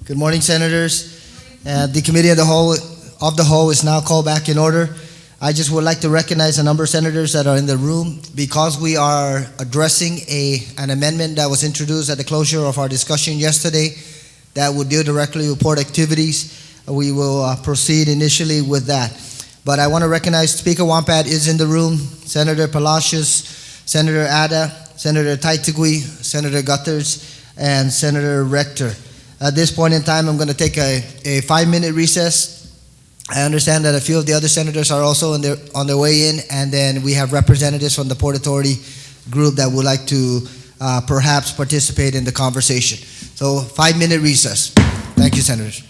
Good morning, Senators. The Committee of the Whole is now called back in order. I just would like to recognize a number of senators that are in the room because we are addressing an amendment that was introduced at the closure of our discussion yesterday that will deal directly with port activities. We will proceed initially with that. But I want to recognize Speaker Wampat is in the room, Senator Palacios, Senator Ada, Senator Taitigui, Senator Guthers, and Senator Rector. At this point in time, I'm going to take a 5-minute recess. I understand that a few of the other senators are also on their way in, and then we have representatives from the Port Authority group that would like to perhaps participate in the conversation. So 5-minute recess. Thank you, Senators.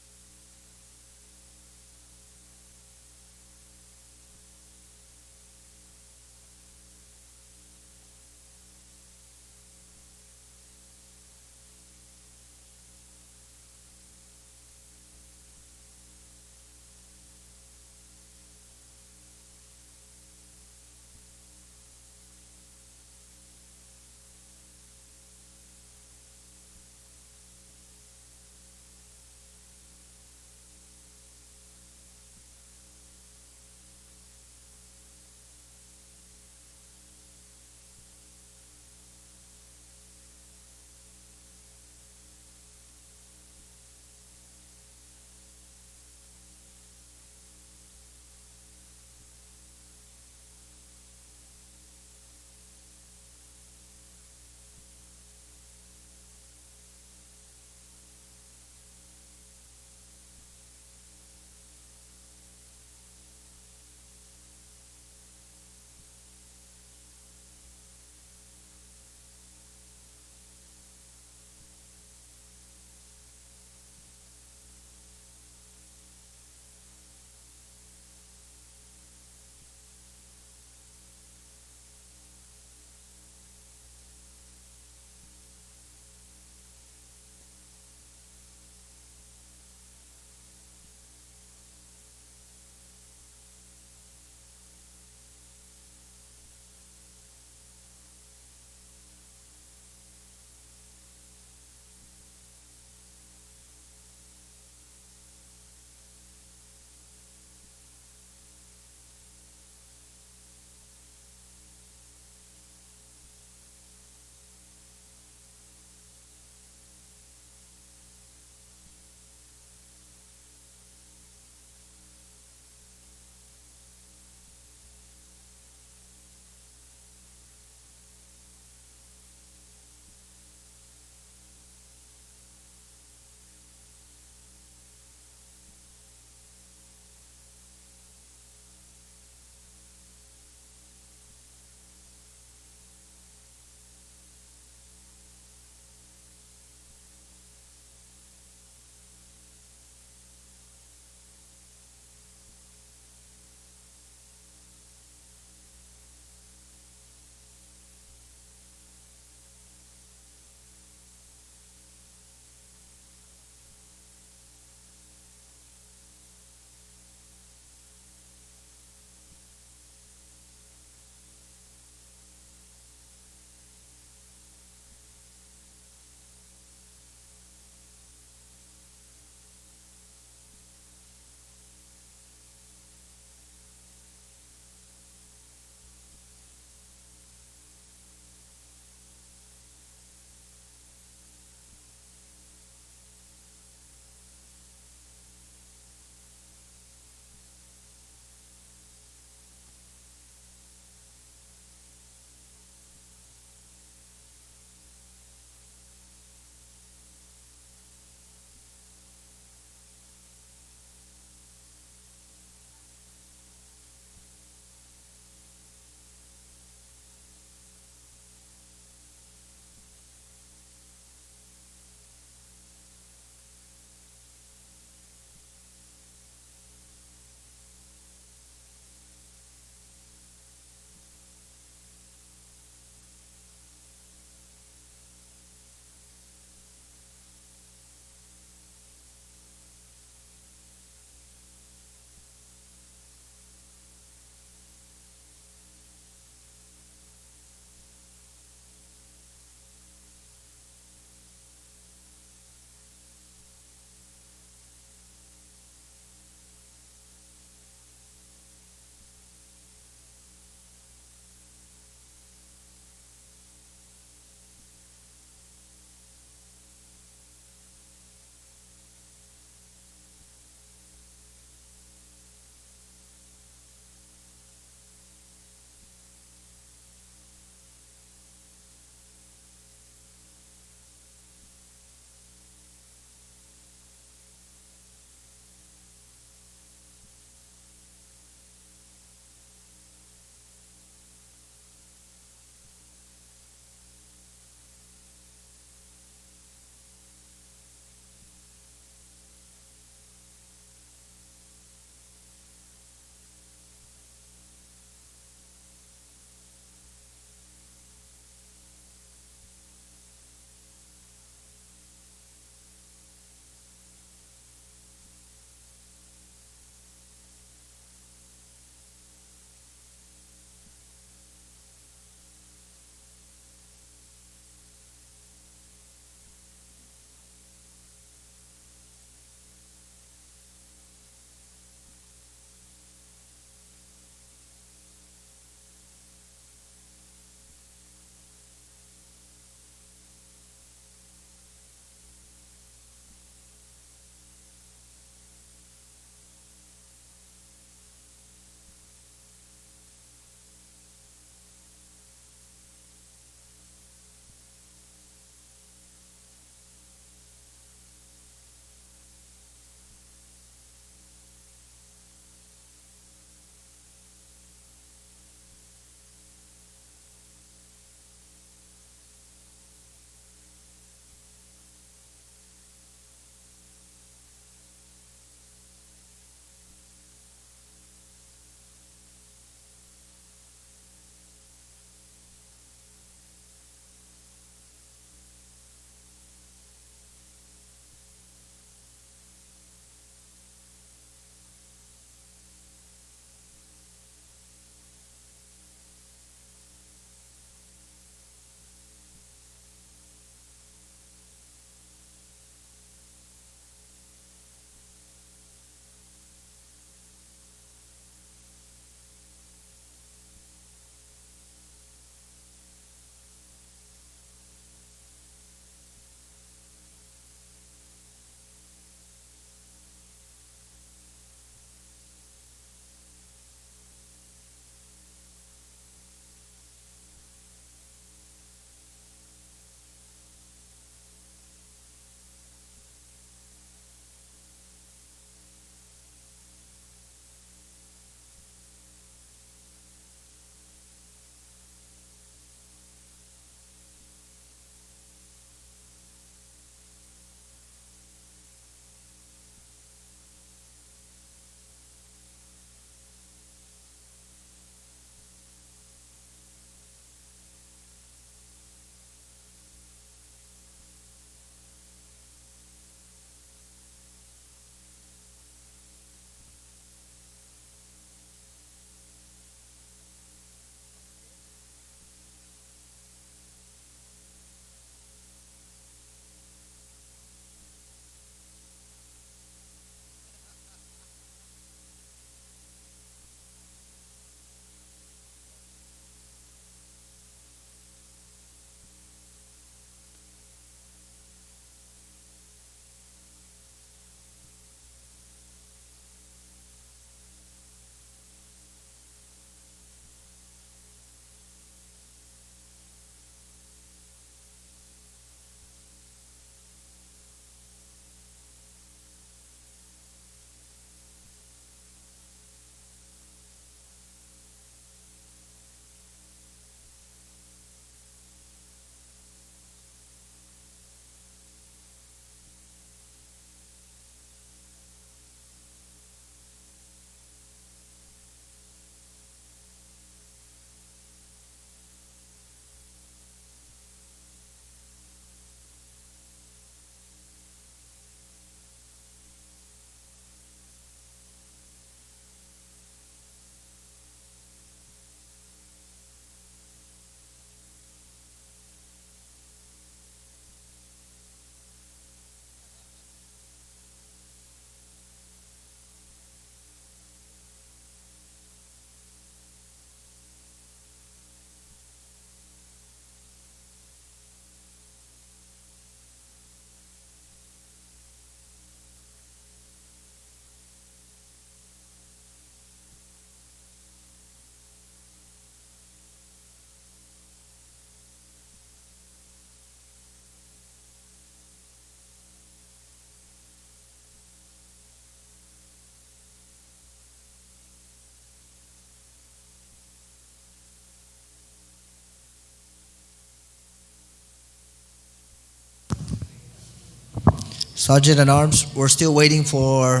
Sergeant at Arms, we're still waiting for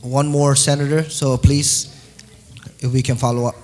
one more senator, so please, if we can follow up.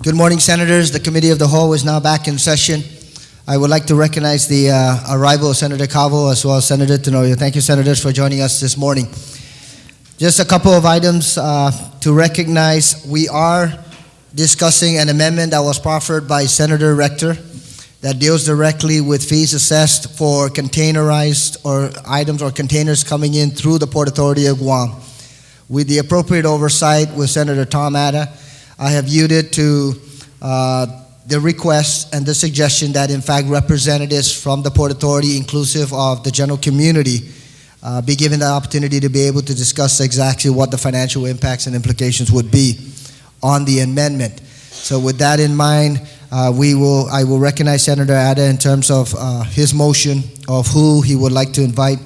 Good morning, Senators. The Committee of the Whole is now back in session. I would like to recognize the arrival of Senator Calvo as well as Senator Tenorio. Thank you, Senators, for joining us this morning. Just a couple of items to recognize. We are discussing an amendment that was proffered by Senator Rector that deals directly with fees assessed for containerized or items or containers coming in through the Port Authority of Guam. With the appropriate oversight with Senator Tom Atta, I have yielded to the request and the suggestion that, in fact, representatives from the Port Authority, inclusive of the general community, be given the opportunity to be able to discuss exactly what the financial impacts and implications would be on the amendment. So with that in mind, I will recognize Senator Atta in terms of his motion of who he would like to invite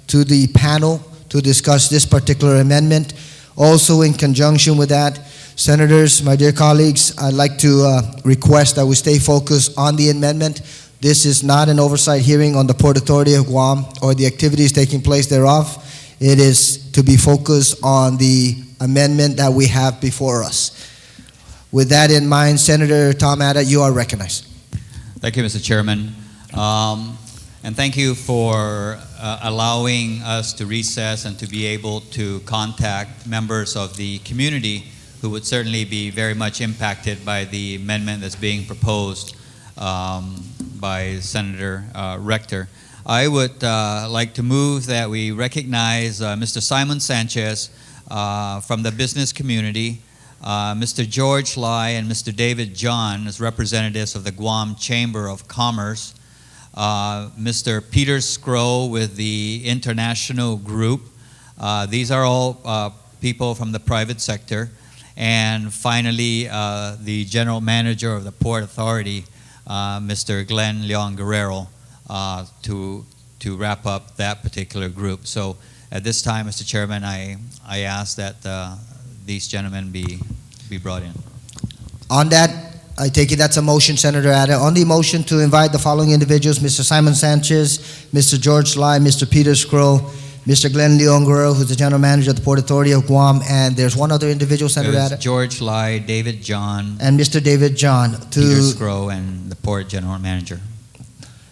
to the panel to discuss this particular amendment. Also, in conjunction with that, Senators, my dear colleagues, I'd like to request that we stay focused on the amendment. This is not an oversight hearing on the Port Authority of Guam or the activities taking place thereof. It is to be focused on the amendment that we have before us. With that in mind, Senator Tom Atta, you are recognized. Thank you, Mr. Chairman. And thank you for allowing us to recess and to be able to contact members of the community who would certainly be very much impacted by the amendment that's being proposed by Senator Rector. I would like to move that we recognize Mr. Simon Sanchez from the business community, Mr. George Lai and Mr. David John as representatives of the Guam Chamber of Commerce, Mr. Peter Scrow with the International Group. These are all people from the private sector. And finally, the General Manager of the Port Authority, Mr. Glenn Leon Guerrero, to wrap up that particular group. So at this time, Mr. Chairman, I ask that these gentlemen be brought in. On that, I take it that's a motion, Senator Atta. On the motion to invite the following individuals, Mr. Simon Sanchez, Mr. George Lai, Mr. Peter Scrow, Mr. Glenn Leon Guerrero, who's the General Manager of the Port Authority of Guam, and there's one other individual, Senator Atta. George Lai, David John, and Mr. David John. Peter Scrow, and the Port General Manager.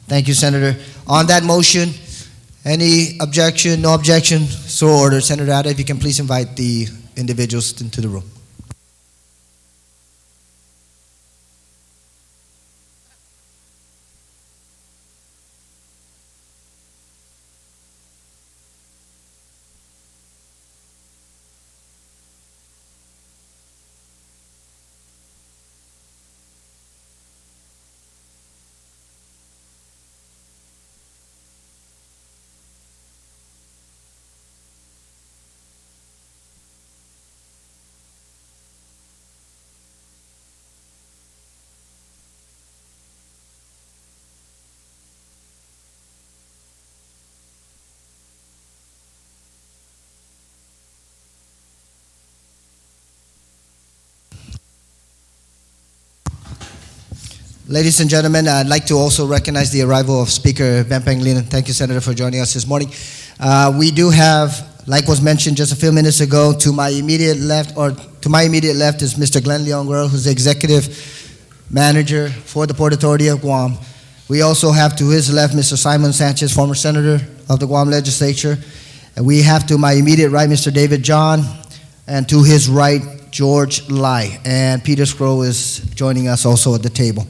Thank you, Senator. On that motion, any objection? No objection? So ordered. Senator Atta, if you can please invite the individuals into the room. Ladies and gentlemen, I'd like to also recognize the arrival of Speaker Ben Panglin. Thank you, Senator, for joining us this morning. We do have, like was mentioned just a few minutes ago, to my immediate left is Mr. Glenn Leon Guerrero, who's the Executive Manager for the Port Authority of Guam. We also have to his left Mr. Simon Sanchez, former Senator of the Guam Legislature. And we have to my immediate right Mr. David John, and to his right George Lai. And Peter Scrow is joining us also at the table.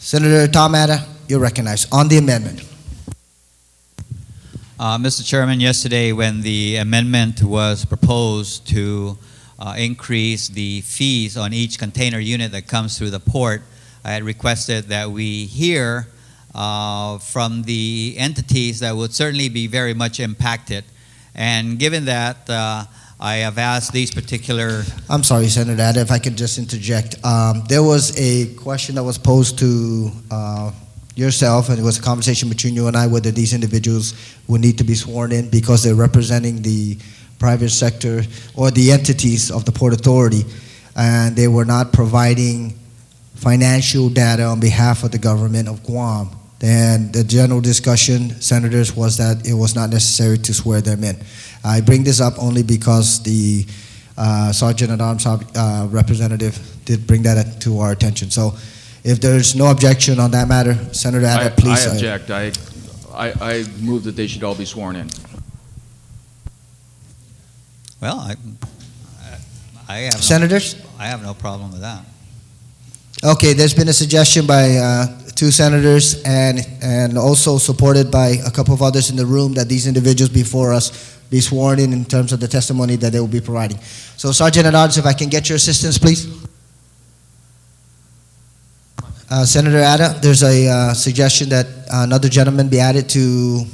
Senator Tom Atta, you're recognized on the amendment. Mr. Chairman, yesterday when the amendment was proposed to increase the fees on each container unit that comes through the port, I had requested that we hear from the entities that would certainly be very much impacted. And given that, I have asked these particular... I'm sorry, Senator Atta, if I could just interject. There was a question that was posed to yourself, and it was a conversation between you and I whether these individuals would need to be sworn in because they're representing the private sector or the entities of the Port Authority, and they were not providing financial data on behalf of the government of Guam. And the general discussion, senators, was that it was not necessary to swear them in. I bring this up only because the Sergeant at Arms representative did bring that to our attention. So if there's no objection on that matter, Senator Atta, please. I object. I move that they should all be sworn in. Well, I have Senators? I have no problem with that. Okay, there's been a suggestion by two senators and also supported by a couple of others in the room that these individuals before us be sworn in terms of the testimony that they will be providing. So Sergeant at Arms, if I can get your assistance, please. Senator Atta, there's a suggestion that another gentleman be added to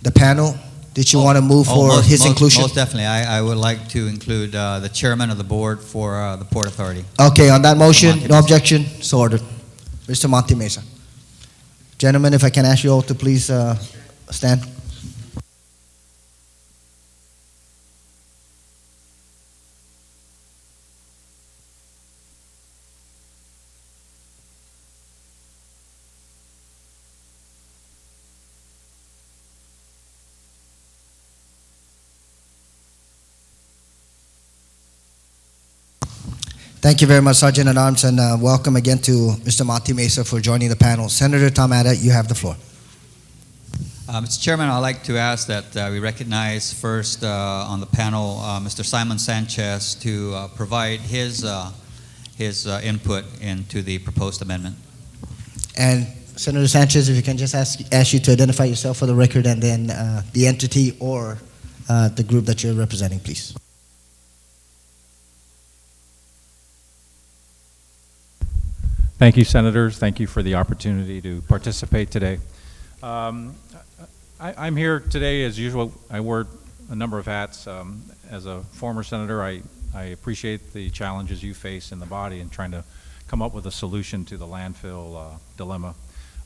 the panel. Did you want to move for his inclusion? Most definitely. I would like to include the chairman of the board for the Port Authority. Okay, on that motion, no objection, so ordered. Mr. Monte Mesa. Gentlemen, if I can ask you all to please stand. Thank you very much, Sergeant at Arms, and welcome again to Mr. Monte Mesa for joining the panel. Senator Tom Atta, you have the floor. Mr. Chairman, I'd like to ask that we recognize first on the panel Mr. Simon Sanchez to provide his input into the proposed amendment. And Senator Sanchez, if you can just ask you to identify yourself for the record and then the entity or the group that you're representing, please. Thank you, Senators. Thank you for the opportunity to participate today. I'm here today, as usual. I wear a number of hats. As a former Senator, I appreciate the challenges you face in the body in trying to come up with a solution to the landfill dilemma.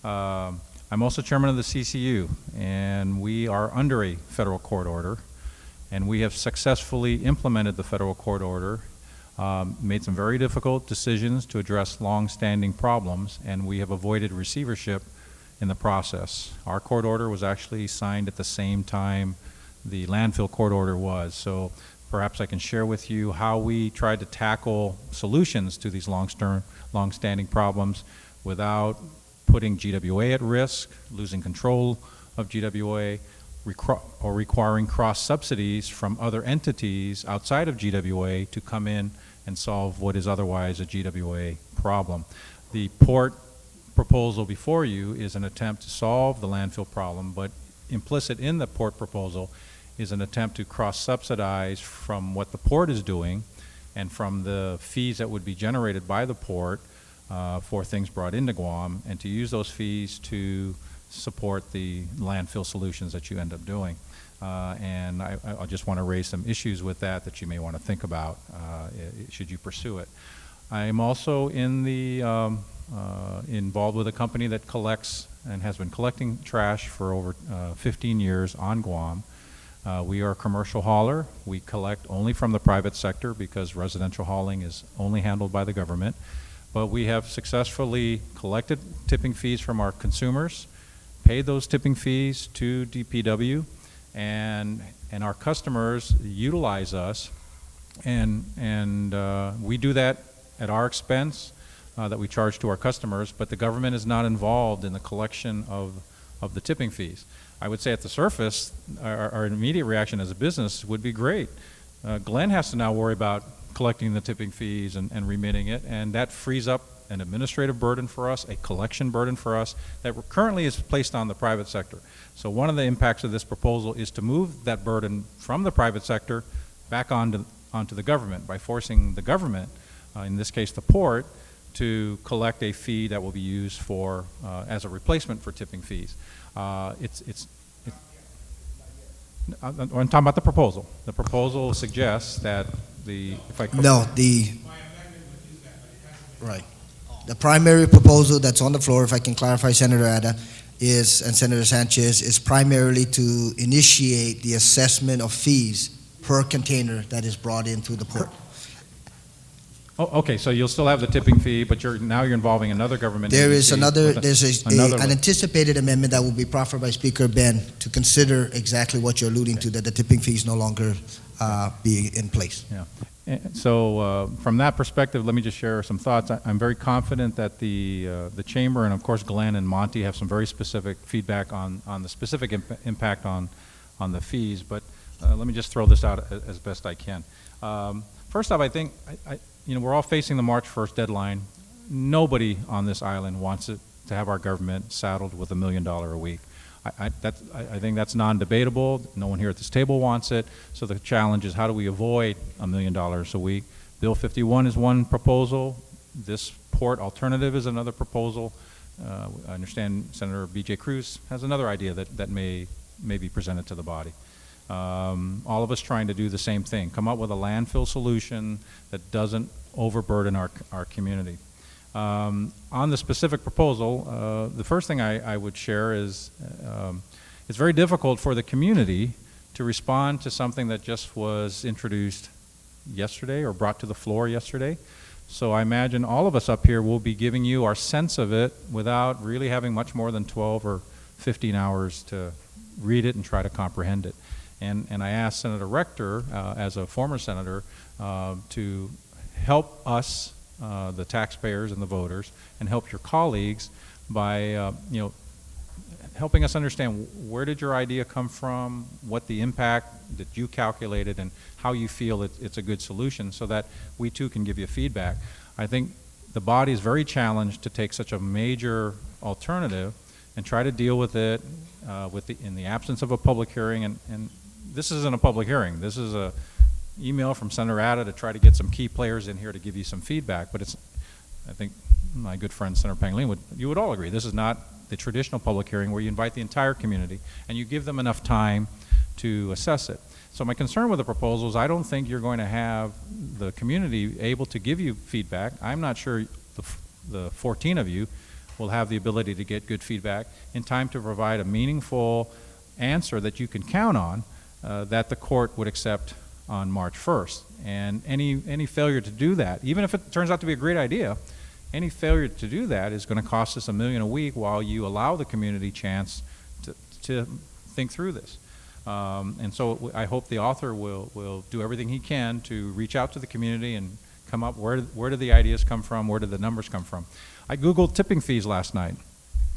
I'm also chairman of the CCU, and we are under a federal court order, and we have successfully implemented the federal court order. Made some very difficult decisions to address long-standing problems, and we have avoided receivership in the process. Our court order was actually signed at the same time the landfill court order was, so perhaps I can share with you how we tried to tackle solutions to these long-standing problems without putting GWA at risk, losing control of GWA, or requiring cross-subsidies from other entities outside of GWA to come in and solve what is otherwise a GWA problem. The port proposal before you is an attempt to solve the landfill problem, but implicit in the port proposal is an attempt to cross-subsidize from what the port is doing and from the fees that would be generated by the port for things brought into Guam, and to use those fees to support the landfill solutions that you end up doing. And I just want to raise some issues with that you may want to think about should you pursue it. I am also in the, involved with a company that collects and has been collecting trash for over 15 years on Guam. We are a commercial hauler. We collect only from the private sector because residential hauling is only handled by the government. but we have successfully collected tipping fees from our consumers, paid those tipping fees to DPW, and our customers utilize us, and we do that at our expense, that we charge to our customers, but the government is not involved in the collection of the tipping fees. I would say at the surface, our immediate reaction as a business would be great. Glenn has to now worry about collecting the tipping fees and remitting it, and that frees up an administrative burden for us, a collection burden for us that currently is placed on the private sector. So one of the impacts of this proposal is to move that burden from the private sector back onto the government by forcing the government, in this case the port, to collect a fee that will be used for as a replacement for tipping fees. I'm talking about the proposal. The proposal suggests that Right. The primary proposal that's on the floor, if I can clarify, Senator Ada, and Senator Sanchez, is primarily to initiate the assessment of fees per container that is brought in through the port. Oh, okay, so you'll still have the tipping fee, but now you're involving another government There's agency an anticipated amendment that will be proffered by Speaker Ben to consider exactly what you're alluding to, that the tipping fees no longer be in place. Yeah. And so from that perspective, let me just share some thoughts. I'm very confident that the Chamber and of course Glenn and Monty have some very specific feedback on the specific impact on the fees, but let me just throw this out as best I can. First off, I think we're all facing the March 1st deadline. Nobody on this island wants it to have our government saddled with $1 million a week. I think that's non-debatable. No one here at this table wants it. So the challenge is, how do we avoid $1 million a week? Bill 51 is one proposal. This port alternative is another proposal. I understand Senator B.J. Cruz has another idea that may be presented to the body. All of us trying to do the same thing, come up with a landfill solution that doesn't overburden our community. On the specific proposal, the first thing I would share is it's very difficult for the community to respond to something that just was introduced yesterday or brought to the floor yesterday. So I imagine all of us up here will be giving you our sense of it without really having much more than 12 or 15 hours to read it and try to comprehend it. And I asked Senator Rector, as a former senator, to help us, the taxpayers and the voters, and help your colleagues by helping us understand where did your idea come from, what the impact that you calculated, and how you feel it's a good solution, so that we too can give you feedback. I think the body is very challenged to take such a major alternative and try to deal with it in the absence of a public hearing. And this isn't a public hearing. This is a email from Senator Ada to try to get some key players in here to give you some feedback. But I think my good friend Senator Pangilinan you would all agree, this is not the traditional public hearing where you invite the entire community and you give them enough time to assess it. So my concern with the proposal is I don't think you're going to have the community able to give you feedback. I'm not sure the 14 of you will have the ability to get good feedback in time to provide a meaningful answer that you can count on, that the court would accept on March 1st. And any failure to do that, even if it turns out to be a great idea, any failure to do that is going to cost us $1 million a week while you allow the community chance to think through this. And so I hope the author will do everything he can to reach out to the community and come up, where do the ideas come from, where do the numbers come from. I Googled tipping fees last night.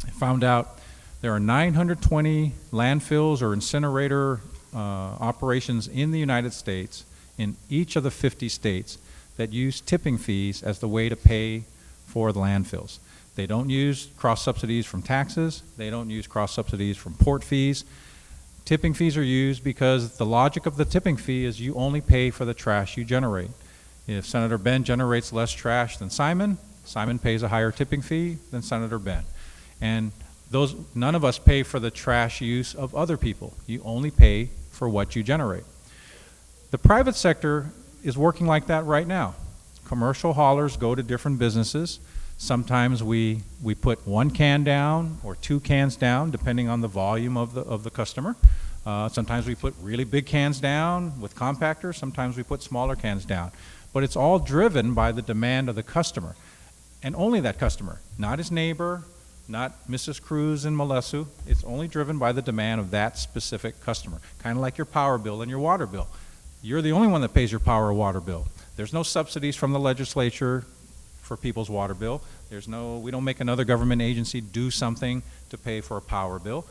I found out there are 920 landfills or incinerator operations in the United States, in each of the 50 states, that use tipping fees as the way to pay for the landfills. They don't use cross-subsidies from taxes. They don't use cross-subsidies from port fees. Tipping fees are used because the logic of the tipping fee is you only pay for the trash you generate. If Senator Ben generates less trash than Simon pays a higher tipping fee than Senator Ben. And none of us pay for the trash use of other people. You only pay for what you generate. The private sector is working like that right now. Commercial haulers go to different businesses. Sometimes we put 1 can down or 2 cans down, depending on the volume of the customer. Sometimes we put really big cans down with compactors. Sometimes we put smaller cans down. But it's all driven by the demand of the customer. and only that customer, not his neighbor, not Mrs. Cruz in Molesu. It's only driven by the demand of that specific customer, kind of like your power bill and your water bill. You're the only one that pays your power or water bill. There's no subsidies from the legislature for people's water bill. We don't make another government agency do something to pay for a power bill.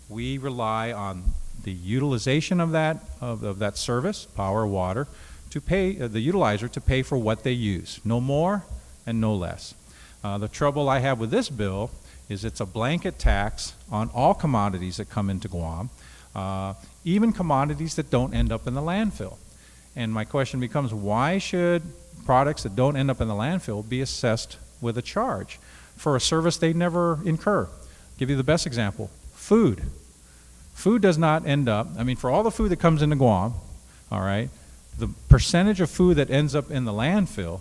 We rely on the utilization of that service, power or water, to pay the utilizer to pay for what they use, no more and no less. The trouble I have with this bill is it's a blanket tax on all commodities that come into Guam, even commodities that don't end up in the landfill. And my question becomes, why should products that don't end up in the landfill be assessed with a charge for a service they never incur? Give you the best example, food. Food does not end up, for all the food that comes into Guam, all right, the percentage of food that ends up in the landfill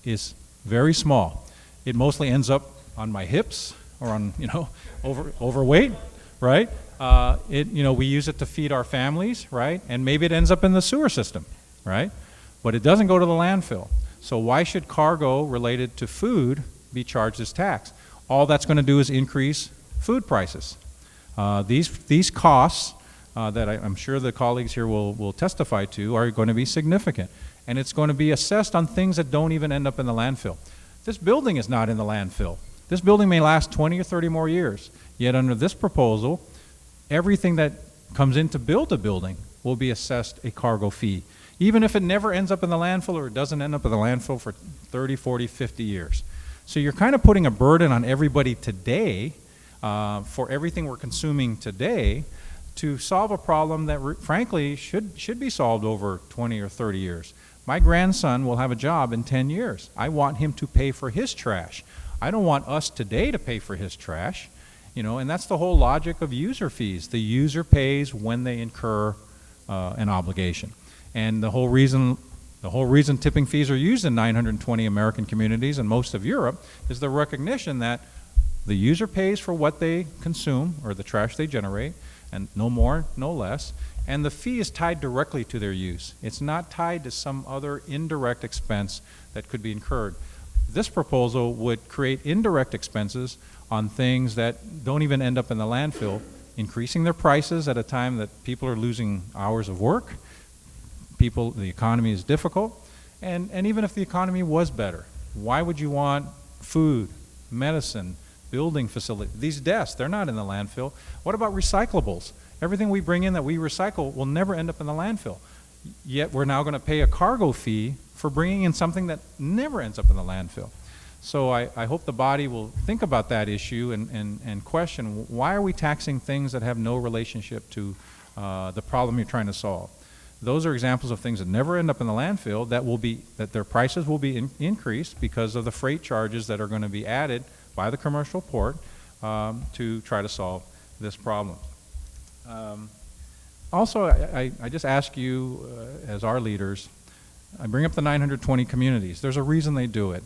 is very small. It mostly ends up on my hips or on, overweight, right? We use it to feed our families, right? And maybe it ends up in the sewer system, right? But it doesn't go to the landfill. So why should cargo related to food be charged as tax? All that's going to do is increase food prices. These costs that I'm sure the colleagues here will testify to are going to be significant. And it's going to be assessed on things that don't even end up in the landfill. This building is not in the landfill. This building may last 20 or 30 more years. Yet under this proposal, everything that comes in to build a building will be assessed a cargo fee, even if it never ends up in the landfill or it doesn't end up in the landfill for 30, 40, 50 years. So you're kind of putting a burden on everybody today for everything we're consuming today to solve a problem that frankly should be solved over 20 or 30 years. My grandson will have a job in 10 years. I want him to pay for his trash. I don't want us today to pay for his trash, and that's the whole logic of user fees. The user pays when they incur an obligation. And the whole reason tipping fees are used in 920 American communities and most of Europe is the recognition that the user pays for what they consume or the trash they generate, and no more, no less, and the fee is tied directly to their use. It's not tied to some other indirect expense that could be incurred. This proposal would create indirect expenses on things that don't even end up in the landfill, increasing their prices at a time that people are losing hours of work, the economy is difficult, and even if the economy was better, why would you want food, medicine, building facility? These desks, they're not in the landfill. What about recyclables? Everything we bring in that we recycle will never end up in the landfill. Yet we're now going to pay a cargo fee for bringing in something that never ends up in the landfill. So I hope the body will think about that issue and question, why are we taxing things that have no relationship to the problem you're trying to solve? Those are examples of things that never end up in the landfill that their prices will be increased because of the freight charges that are going to be added by the commercial port to try to solve this problem. Also, I just ask you, as our leaders, I bring up the 920 communities. There's a reason they do it.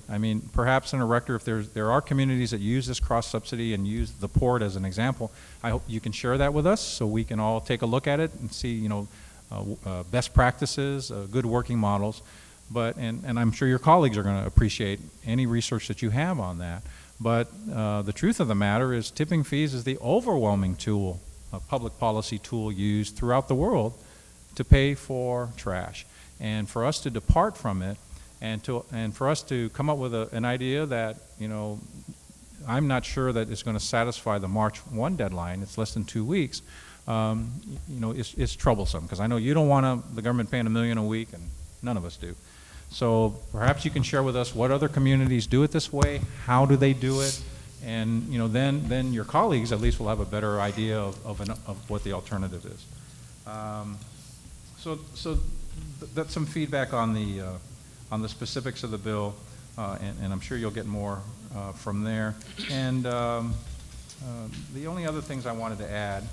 Perhaps in a rector, if there are communities that use this cross-subsidy and use the port as an example, I hope you can share that with us so we can all take a look at it and see, best practices, good working models. And I'm sure your colleagues are going to appreciate any research that you have on that. But the truth of the matter is tipping fees is the overwhelming tool, a public policy tool used throughout the world to pay for trash. And for us to depart from it and for us to come up with an idea that, I'm not sure that it's going to satisfy the March 1 deadline, it's less than 2 weeks, it's troublesome because I know you don't want the government paying $1 million a week, and none of us do. So perhaps you can share with us what other communities do it this way, how do they do it, and then your colleagues at least will have a better idea of what the alternative is. So that's some feedback on the specifics of the bill, and I'm sure you'll get more from there. And the only other things I wanted to add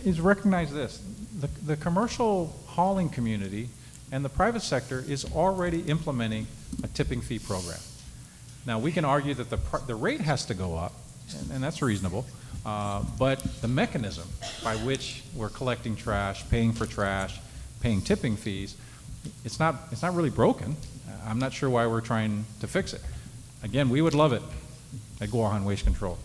is recognize this: the commercial hauling community and the private sector is already implementing a tipping fee program. Now, we can argue that the rate has to go up, and that's reasonable, but the mechanism by which we're collecting trash, paying for trash, paying tipping fees, it's not really broken. I'm not sure why we're trying to fix it. Again, we would love it at Guam Waste Control.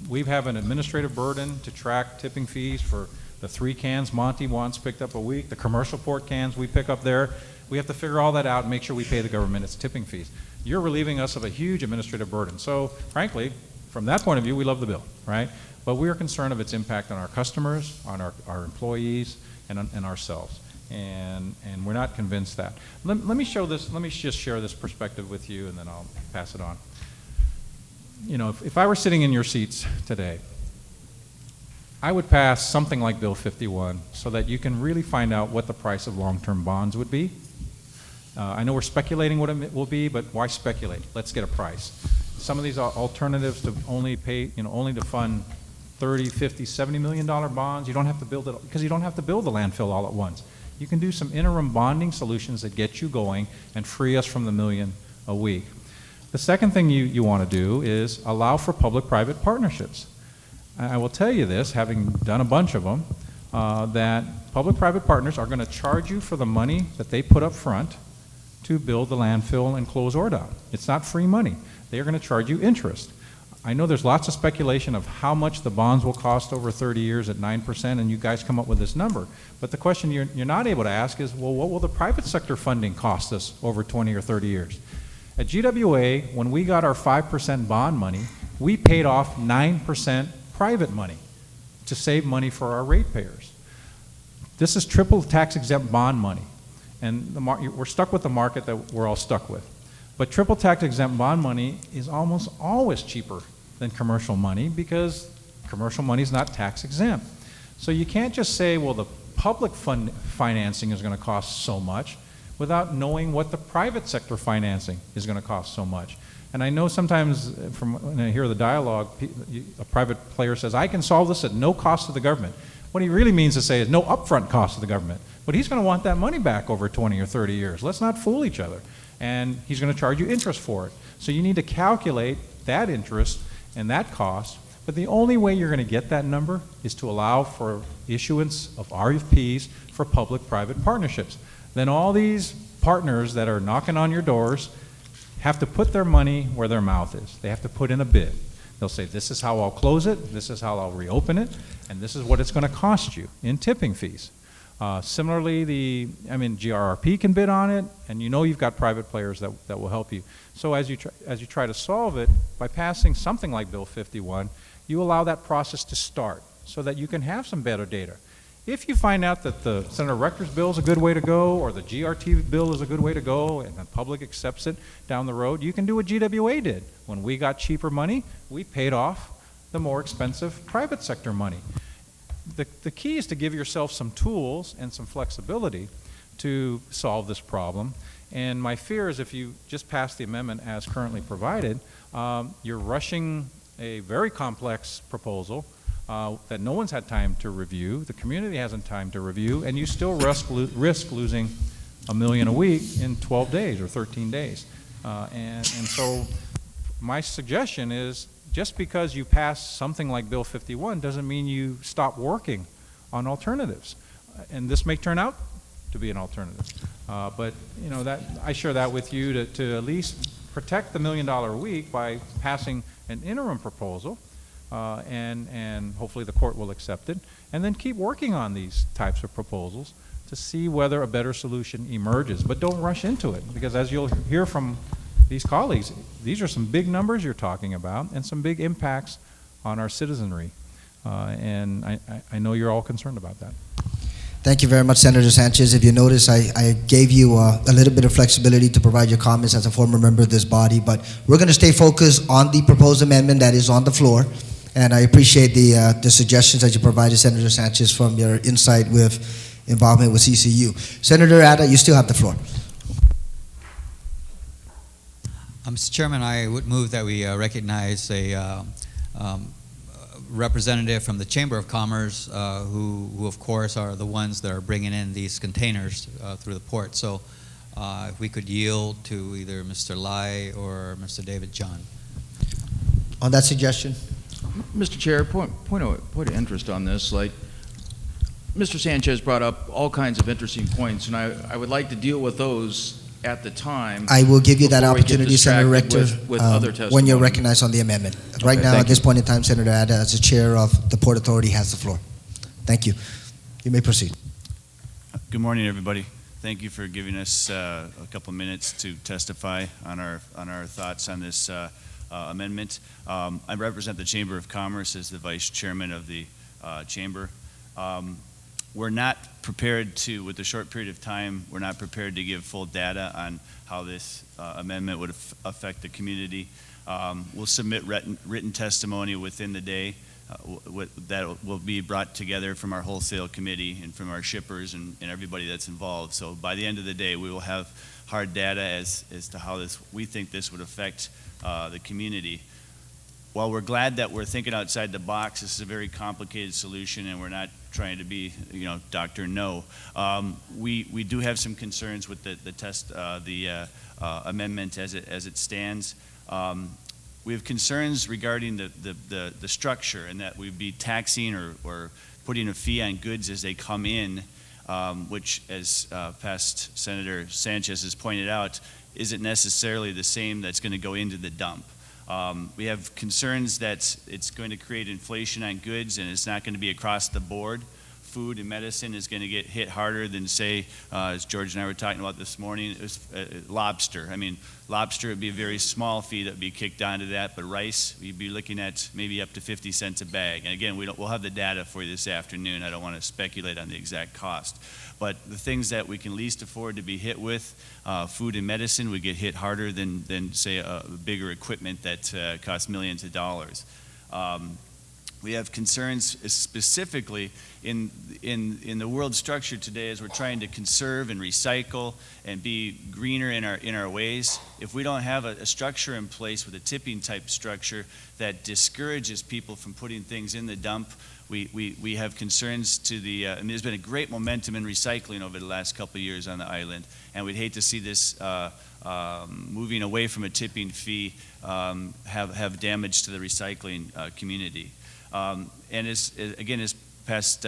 We have an administrative burden to track tipping fees for the 3 cans Monty wants picked up a week, the commercial port cans we pick up there. We have to figure all that out and make sure we pay the government its tipping fees. You're relieving us of a huge administrative burden. So, frankly, from that point of view, we love the bill, right? But we are concerned of its impact on our customers, on our employees, and ourselves. And we're not convinced that. Let me show this. Let me just share this perspective with you, and then I'll pass it on. You know, if I were sitting in your seats today, I would pass something like Bill 51 so that you can really find out what the price of long-term bonds would be. I know we're speculating what it will be, but why speculate? Let's get a price. Some of these alternatives to only pay, only to fund 30, 50, $70 million bonds, you don't have to build it, because you don't have to build the landfill all at once. You can do some interim bonding solutions that get you going and free us from the $1 million a week. The second thing you want to do is allow for public-private partnerships. I will tell you this, having done a bunch of them, that public-private partners are going to charge you for the money that they put up front to build the landfill and close ore down. It's not free money. They are going to charge you interest. I know there's lots of speculation of how much the bonds will cost over 30 years at 9%, and you guys come up with this number. But the question you're not able to ask is, well, what will the private sector funding cost us over 20 or 30 years? At GWA, when we got our 5% bond money, we paid off 9% private money to save money for our ratepayers. This is triple tax exempt bond money. And we're stuck with the market that we're all stuck with. But triple tax exempt bond money is almost always cheaper than commercial money because commercial money is not tax exempt. So you can't just say, well, the public financing is going to cost so much without knowing what the private sector financing is going to cost so much. And I know sometimes when I hear the dialogue, a private player says, I can solve this at no cost to the government. What he really means to say is no upfront cost to the government. But he's going to want that money back over 20 or 30 years. Let's not fool each other. And he's going to charge you interest for it. So you need to calculate that interest and that cost. But the only way you're going to get that number is to allow for issuance of RFPs for public-private partnerships. Then all these partners that are knocking on your doors have to put their money where their mouth is. They have to put in a bid. They'll say, this is how I'll close it, this is how I'll reopen it, and this is what it's going to cost you in tipping fees. Similarly, GRRP can bid on it, and you've got private players that will help you. So as you try to solve it, by passing something like Bill 51, you allow that process to start so that you can have some better data. If you find out that the Senator Rector's bill is a good way to go, or the GRT bill is a good way to go, and the public accepts it down the road, you can do what GWA did. When we got cheaper money, we paid off the more expensive private sector money. The key is to give yourself some tools and some flexibility to solve this problem. And my fear is if you just pass the amendment as currently provided, you're rushing a very complex proposal that no one's had time to review, the community hasn't time to review, and you still risk losing $1 million a week in 12 days or 13 days. And so my suggestion is, just because you pass something like Bill 51 doesn't mean you stop working on alternatives. And this may turn out to be an alternative. But that I share that with you to at least protect the $1 million a week by passing an interim proposal, and hopefully the court will accept it, and then keep working on these types of proposals to see whether a better solution emerges. But don't rush into it, because as you'll hear from these colleagues, these are some big numbers you're talking about and some big impacts on our citizenry. And I know you're all concerned about that. Thank you very much, Senator Sanchez. If you notice, I gave you a little bit of flexibility to provide your comments as a former member of this body, but we're going to stay focused on the proposed amendment that is on the floor. And I appreciate the suggestions that you provided, Senator Sanchez, from your insight with involvement with CCU. Senator Atta, you still have the floor. Mr. Chairman, I would move that we recognize a representative from the Chamber of Commerce who of course are the ones that are bringing in these containers through the port. So if we could yield to either Mr. Lai or Mr. David John. On that suggestion? Mr. Chair, point of interest on this, like Mr. Sanchez brought up all kinds of interesting points, and I would like to deal with those at the time. I will give you that before we get opportunity, Senator distracted Rector, with other when testimony. you're recognized on the amendment. Right now, thank at this you. point in time, Senator Ada, as the chair of the Port Authority, has the floor. Thank you. You may proceed. Good morning, everybody. Thank you for giving us a couple minutes to testify on our thoughts on this amendment. I represent the Chamber of Commerce as the vice chairman of the chamber. We're not prepared to, with the short period of time, we're not prepared to give full data on how this amendment would affect the community. We'll submit written testimony within the day that will be brought together from our wholesale committee and from our shippers and everybody that's involved. So by the end of the day, we will have hard data as to how we think this would affect the community. While we're glad that we're thinking outside the box, this is a very complicated solution, and we're not trying to be, Dr. No. We do have some concerns with the amendment as it stands. We have concerns regarding the structure, and that we'd be taxing or putting a fee on goods as they come in, which, as past Senator Sanchez has pointed out, isn't necessarily the same that's going to go into the dump. We have concerns that it's going to create inflation on goods, and it's not going to be across the board. Food and medicine is going to get hit harder than, say, as George and I were talking about this morning, it was lobster. I mean, lobster would be a very small fee that would be kicked onto that, but rice, you'd be looking at maybe up to 50 cents a bag. And again, we'll have the data for you this afternoon. I don't want to speculate on the exact cost. But the things that we can least afford to be hit with, food and medicine, would get hit harder than say, bigger equipment that costs millions of dollars. We have concerns specifically in the world structure today as we're trying to conserve and recycle and be greener in our ways. If we don't have a structure in place with a tipping type structure that discourages people from putting things in the dump, we have concerns to I mean, there's been a great momentum in recycling over the last couple of years on the island, and we'd hate to see this moving away from a tipping fee have damage to the recycling community. And as past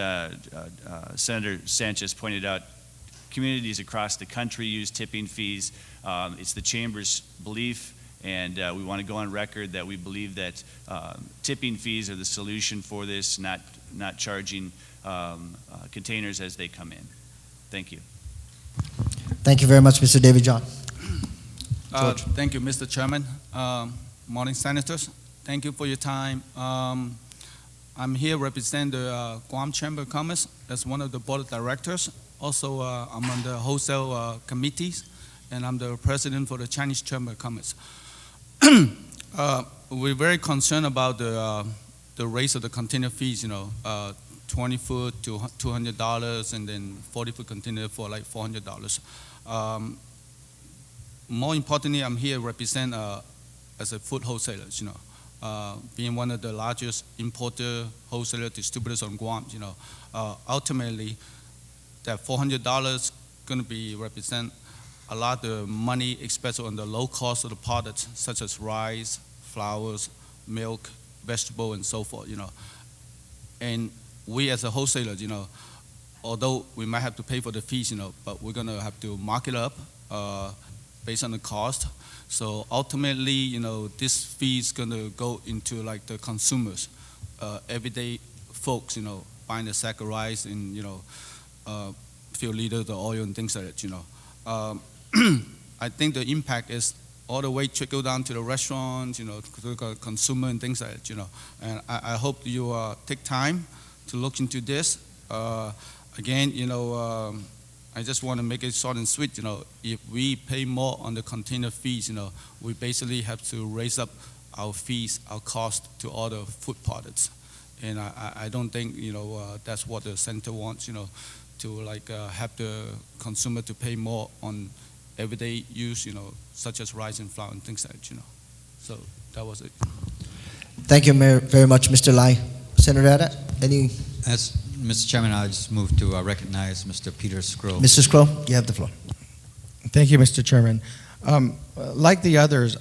Senator Sanchez pointed out, communities across the country use tipping fees. It's the Chamber's belief, and we want to go on record that we believe that tipping fees are the solution for this, not charging containers as they come in. Thank you. Thank you very much, Mr. David John. George. Thank you, Mr. Chairman. Morning, Senators. Thank you for your time. I'm here representing the Guam Chamber of Commerce as one of the board of directors. Also, I'm on the wholesale committees, and I'm the president for the Chinese Chamber of Commerce. We're very concerned about the raise of the container fees, 20 foot to $200, and then 40 foot container for like $400. More importantly, I'm here represent as a food wholesaler, being one of the largest importer, wholesaler, distributors on Guam. Ultimately, that $400 going to be represent a lot of money, especially on the low cost of the products such as rice, flours, milk, vegetable, and so forth. And we as a wholesaler, although we might have to pay for the fees, but we're going to have to mark it up based on the cost. So ultimately, this fee is going to go into like the consumers, everyday folks, buying a sack of rice and, few liters of oil and things like that, I think the impact is all the way trickle down to the restaurants, to the consumer and things like that, And I hope you take time to look into this. Again, I just want to make it short and sweet. If we pay more on the container fees, we basically have to raise up our fees, our cost to all the food products, and I don't think that's what the center wants. To like have the consumer to pay more on everyday use, such as rice and flour and things like that. So that was it. Thank you very much, Mr. Lai. Senator Ada, any? As Mr. Chairman, I just move to recognize Mr. Peter Scrow. Mr. Scrow, you have the floor. Thank you, Mr. Chairman. Like the others,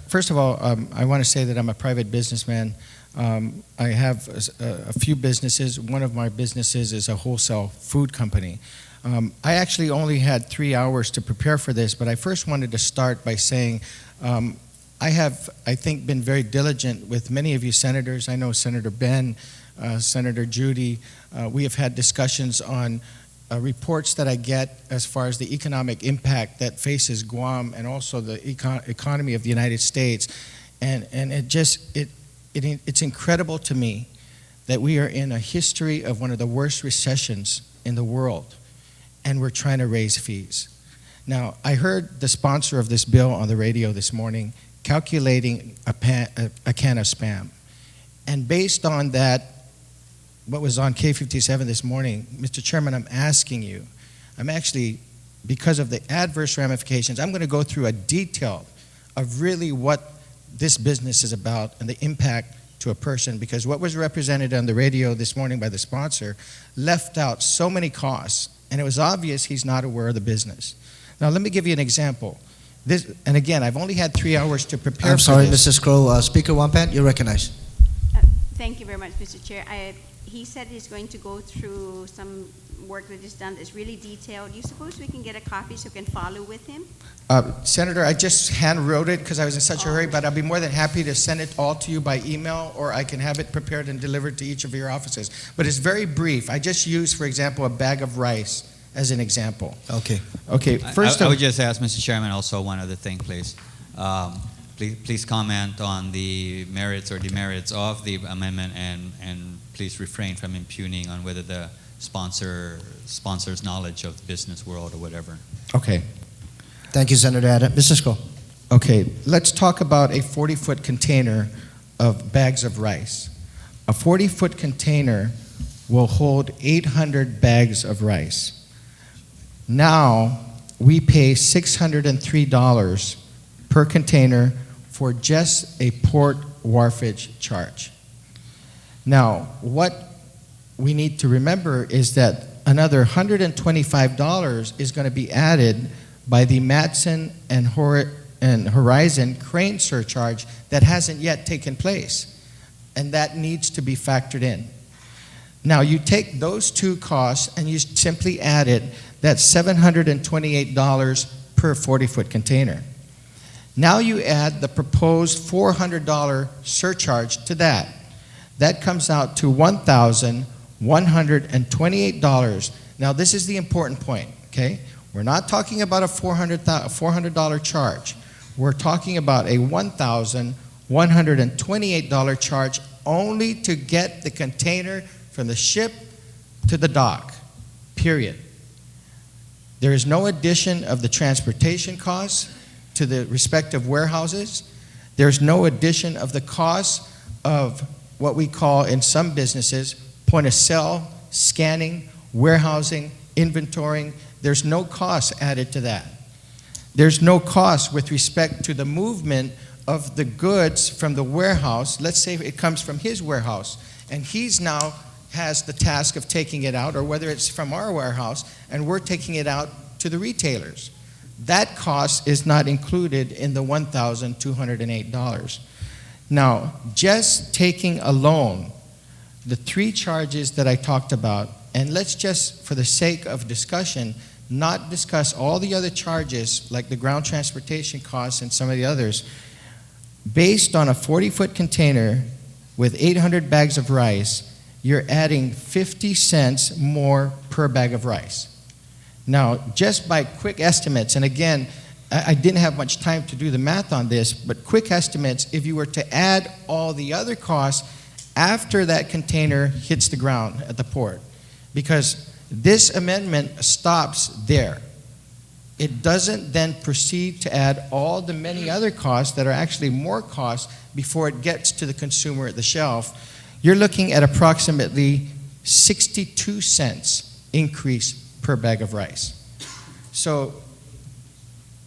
first of all, I want to say that I'm a private businessman. I have a few businesses. One of my businesses is a wholesale food company. I actually only had 3 hours to prepare for this, but I first wanted to start by saying I have, I think, been very diligent with many of you senators. I know Senator Ben, Senator Judy. We have had discussions on reports that I get as far as the economic impact that faces Guam and also the economy of the United States. And it's incredible to me that we are in a history of one of the worst recessions in the world, and we're trying to raise fees. Now, I heard the sponsor of this bill on the radio this morning calculating a can of Spam. And based on that, what was on K57 this morning, Mr. Chairman, I'm asking you, I'm actually, because of the adverse ramifications, I'm going to go through a detail of really what this business is about and the impact to a person, because what was represented on the radio this morning by the sponsor left out so many costs, and it was obvious he's not aware of the business. Now, let me give you an example. This, and again, I've only had 3 hours to prepare I'm sorry, for this. Mrs. Crow. Speaker Wampan, you're recognized. Thank you very much, Mr. Chair. He said he's going to go through some work that is done that's really detailed. You suppose we can get a copy so we can follow with him? Senator, I just hand wrote it because I was in such a hurry, but I'll be more than happy to send it all to you by email, or I can have it prepared and delivered to each of your offices. But it's very brief. I just used, for example, a bag of rice as an example. Okay. Okay, first I would just ask, Mr. Chairman, also one other thing, please. Please comment on the merits or demerits of the amendment, and please refrain from impugning on whether the sponsor's knowledge of the business world or whatever. Okay. Thank you, Senator Adam. Mrs. Crow. Okay, let's talk about a 40-foot container of bags of rice. A 40-foot container will hold 800 bags of rice. Now, we pay $603 per container for just a port wharfage charge. Now, what we need to remember is that another $125 is going to be added by the Matson and Horizon crane surcharge that hasn't yet taken place, and that needs to be factored in. Now, you take those two costs and you simply add it, that's $728 per 40-foot container. Now you add the proposed $400 surcharge to that. That comes out to $1,128. Now, this is the important point, okay? We're not talking about a $400 charge. We're talking about a $1,128 charge only to get the container from the ship to the dock, period. There is no addition of the transportation costs to the respective warehouses. There's no addition of the costs of what we call in some businesses point of sale, scanning, warehousing, inventorying. There's no cost added to that. There's no cost with respect to the movement of the goods from the warehouse. Let's say it comes from his warehouse, and he's now has the task of taking it out, or whether it's from our warehouse and we're taking it out to the retailers. That cost is not included in the $1,208. Now, just taking alone the three charges that I talked about, and let's just, for the sake of discussion, not discuss all the other charges like the ground transportation costs and some of the others. Based on a 40-foot container with 800 bags of rice, you're adding 50 cents more per bag of rice. Now, just by quick estimates, and again, I didn't have much time to do the math on this, but quick estimates, if you were to add all the other costs after that container hits the ground at the port, because this amendment stops there. It doesn't then proceed to add all the many other costs that are actually more costs before it gets to the consumer at the shelf. You're looking at approximately 62 cents increase per bag of rice. So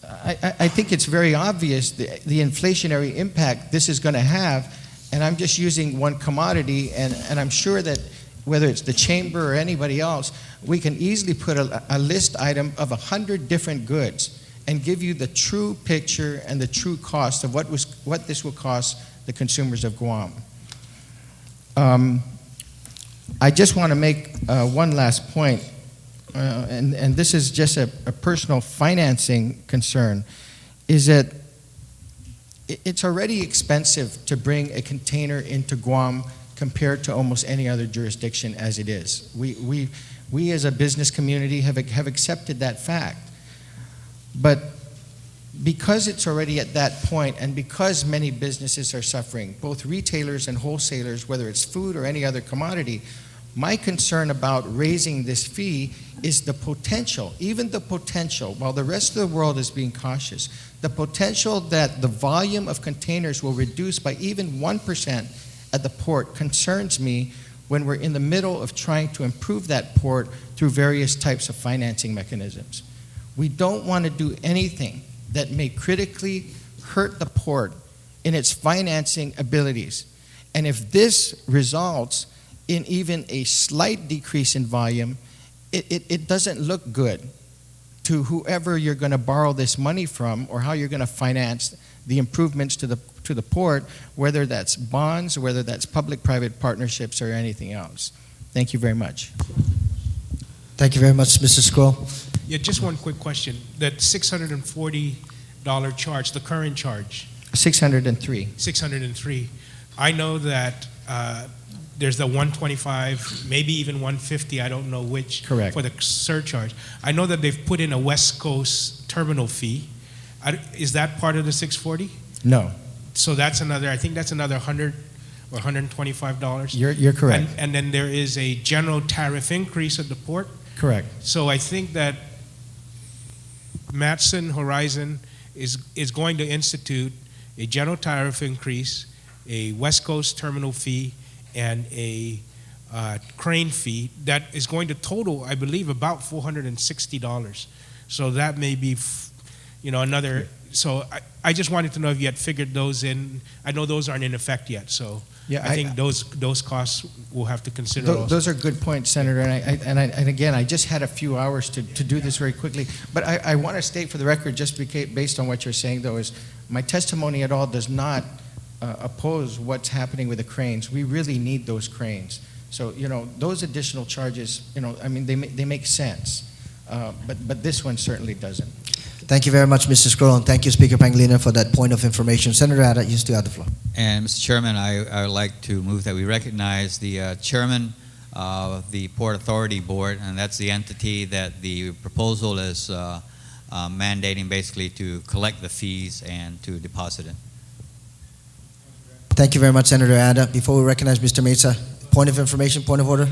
I think it's very obvious the inflationary impact this is going to have, and I'm just using one commodity, and I'm sure that whether it's the chamber or anybody else, we can easily put a list item of 100 different goods and give you the true picture and the true cost of what this will cost the consumers of Guam. I just want to make one last point, and this is just a personal financing concern, is that it's already expensive to bring a container into Guam compared to almost any other jurisdiction as it is. We as a business community have accepted that fact. But because it's already at that point, and because many businesses are suffering, both retailers and wholesalers, whether it's food or any other commodity, my concern about raising this fee is the potential, even the potential, while the rest of the world is being cautious, the potential that the volume of containers will reduce by even 1% at the port concerns me when we're in the middle of trying to improve that port through various types of financing mechanisms. We don't want to do anything that may critically hurt the port in its financing abilities. And if this results in even a slight decrease in volume, it doesn't look good to whoever you're going to borrow this money from or how you're going to finance the improvements to the port, whether that's bonds, whether that's public-private partnerships or anything else. Thank you very much. Thank you very much, Mr. Scroll. Yeah, just one quick question. That $640 charge, the current charge, 603. 603. I know that there's the 125, maybe even 150, I don't know which. Correct. For the surcharge. I know that they've put in a West Coast terminal fee. Is that part of the 640? No, So that's another, I think that's another $100 or $125. you're correct. And then there is a general tariff increase at the port. Correct. So I think that Matson Horizon is going to institute a general tariff increase, a West Coast terminal fee, and a crane fee that is going to total, I believe, about $460. So that may be, another. So I just wanted to know if you had figured those in. I know those aren't in effect yet, so Yeah, I think those costs we'll have to consider. Also. Those are good points, Senator. And again, I just had a few hours to do this very quickly. But I want to state for the record, just based on what you're saying, though, is my testimony at all does not oppose what's happening with the cranes. We really need those cranes. So, those additional charges, they make sense. But this one certainly doesn't. Thank you very much, Mr. Scroll, and thank you, Speaker Pangilinan, for that point of information. Senator Ada, you still have the floor. And Mr. Chairman, I would like to move that we recognize the chairman of the Port Authority Board, and that's the entity that the proposal is mandating basically to collect the fees and to deposit it. Thank you very much, Senator Ada. Before we recognize Mr. Mesa, point of information, point of order?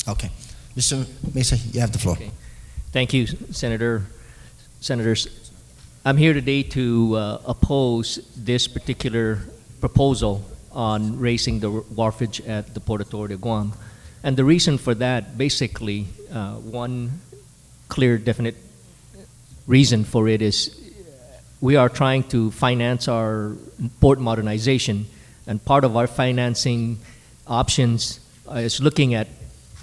Okay. Mr. Mesa, you have the floor. Okay. Thank you, Senators. I'm here today to oppose this particular proposal on raising the wharfage at the Port Authority of Guam. And the reason for that, basically, one clear, definite reason for it is we are trying to finance our port modernization, and part of our financing options is looking at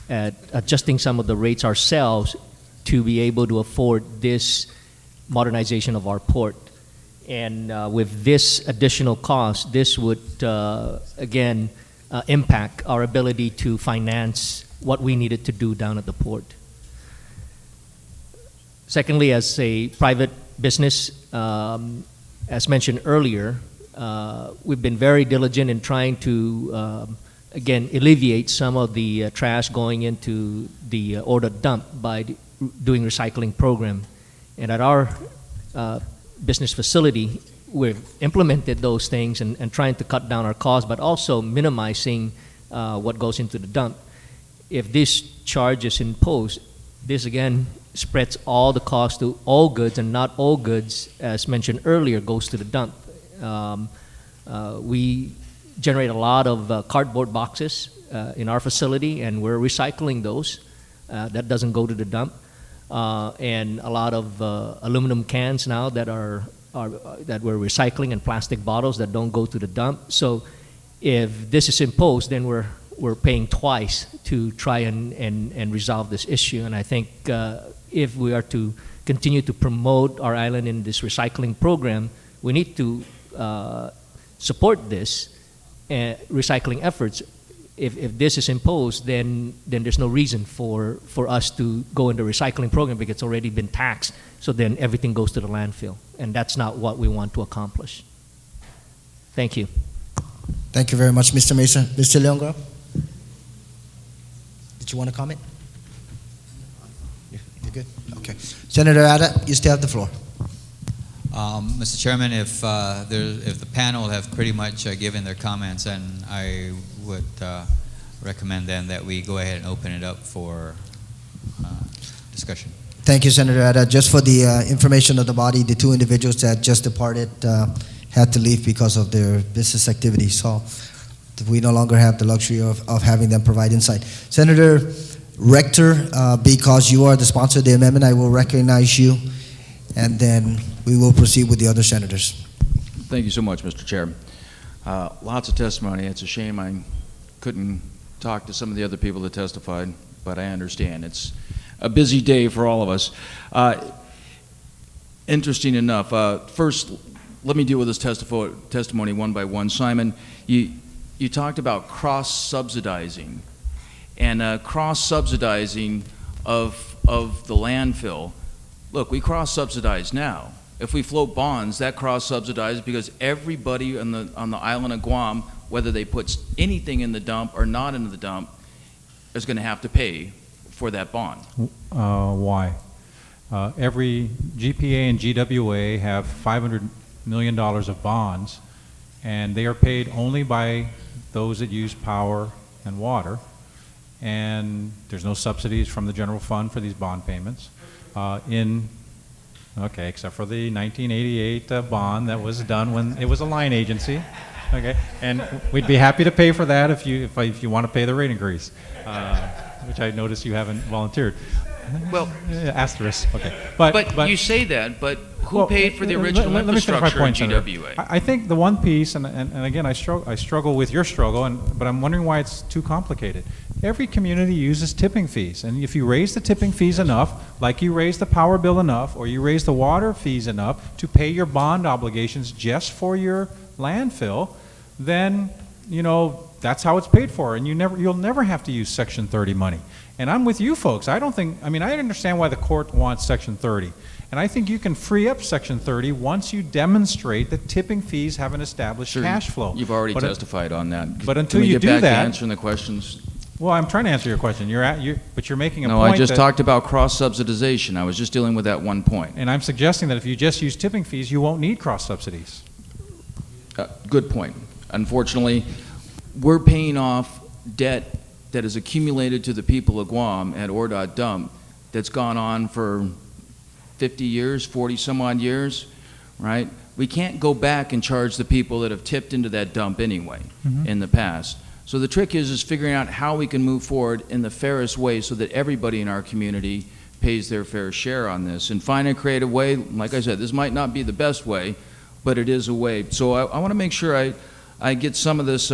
adjusting some of the rates ourselves to be able to afford this modernization of our port. And with this additional cost, this would, again, impact our ability to finance what we needed to do down at the port. Secondly, as a private business, as mentioned earlier, we've been very diligent in trying to, again, alleviate some of the trash going into the order dump by doing recycling program. And at our business facility, we've implemented those things and trying to cut down our costs, but also minimizing what goes into the dump. If this charge is imposed, this again spreads all the costs to all goods, and not all goods, as mentioned earlier, goes to the dump. We generate a lot of cardboard boxes in our facility, and we're recycling those. That doesn't go to the dump. And a lot of aluminum cans now that that we're recycling, and plastic bottles that don't go to the dump. So if this is imposed, then we're paying twice to try and resolve this issue. And I think if we are to continue to promote our island in this recycling program, we need to support this recycling efforts. If this is imposed, then there's no reason for us to go into recycling program because it's already been taxed. So then everything goes to the landfill, and that's not what we want to accomplish. Thank you. Thank you very much, Mr. Mason. Mr. Leongro? Did you want to comment? You're good? Okay. Senator Ada, you still have the floor. Mr. Chairman, if the panel have pretty much given their comments, then I would recommend then that we go ahead and open it up for discussion. Thank you, Senator Ada. Just for the information of the body, the two individuals that just departed had to leave because of their business activities. So we no longer have the luxury of having them provide insight. Senator Rector, because you are the sponsor of the amendment, I will recognize you, and then we will proceed with the other senators. Thank you so much, Mr. Chair. Lots of testimony. It's a shame I couldn't talk to some of the other people that testified, but I understand. It's a busy day for all of us. Interesting enough, first, let me deal with this testimony one by one. Simon, you talked about cross-subsidizing, and cross-subsidizing of the landfill. Look, we cross-subsidize now. If we float bonds, that cross-subsidizes because everybody on the island of Guam, whether they put anything in the dump or not into the dump, is going to have to pay for that bond. Why? Every GPA and GWA have $500 million of bonds, and they are paid only by those that use power and water, and there's no subsidies from the general fund for these bond payments. Okay, except for the 1988 bond that was done when it was a line agency. Okay, and we'd be happy to pay for that if you want to pay the rate increase, which I notice you haven't volunteered. Well, asterisk. Okay, but you say that, but who paid for the original infrastructure in GWA? I think the one piece, and again, I struggle with your struggle, but I'm wondering why it's too complicated. Every community uses tipping fees, and if you raise the tipping fees enough, like you raise the power bill enough, or you raise the water fees enough to pay your bond obligations just for your landfill, then that's how it's paid for, and you'll never have to use Section 30 money. And I'm with you folks. I understand why the court wants Section 30. And I think you can free up Section 30 once you demonstrate that tipping fees have an established cash flow. You've already testified on that. But until you do get back that, to answering the questions. Well, I'm trying to answer your question. But you're making a point. No, I just talked about cross-subsidization. I was just dealing with that one point. And I'm suggesting that if you just use tipping fees, you won't need cross-subsidies. Good point. Unfortunately, we're paying off debt that is accumulated to the people of Guam at ORDOT dump that's gone on for 50 years, 40 some odd years, right? We can't go back and charge the people that have tipped into that dump anyway in the past. So the trick is figuring out how we can move forward in the fairest way so that everybody in our community pays their fair share on this and find a creative way. Like I said, this might not be the best way, but it is a way. So I want to make sure I get some of this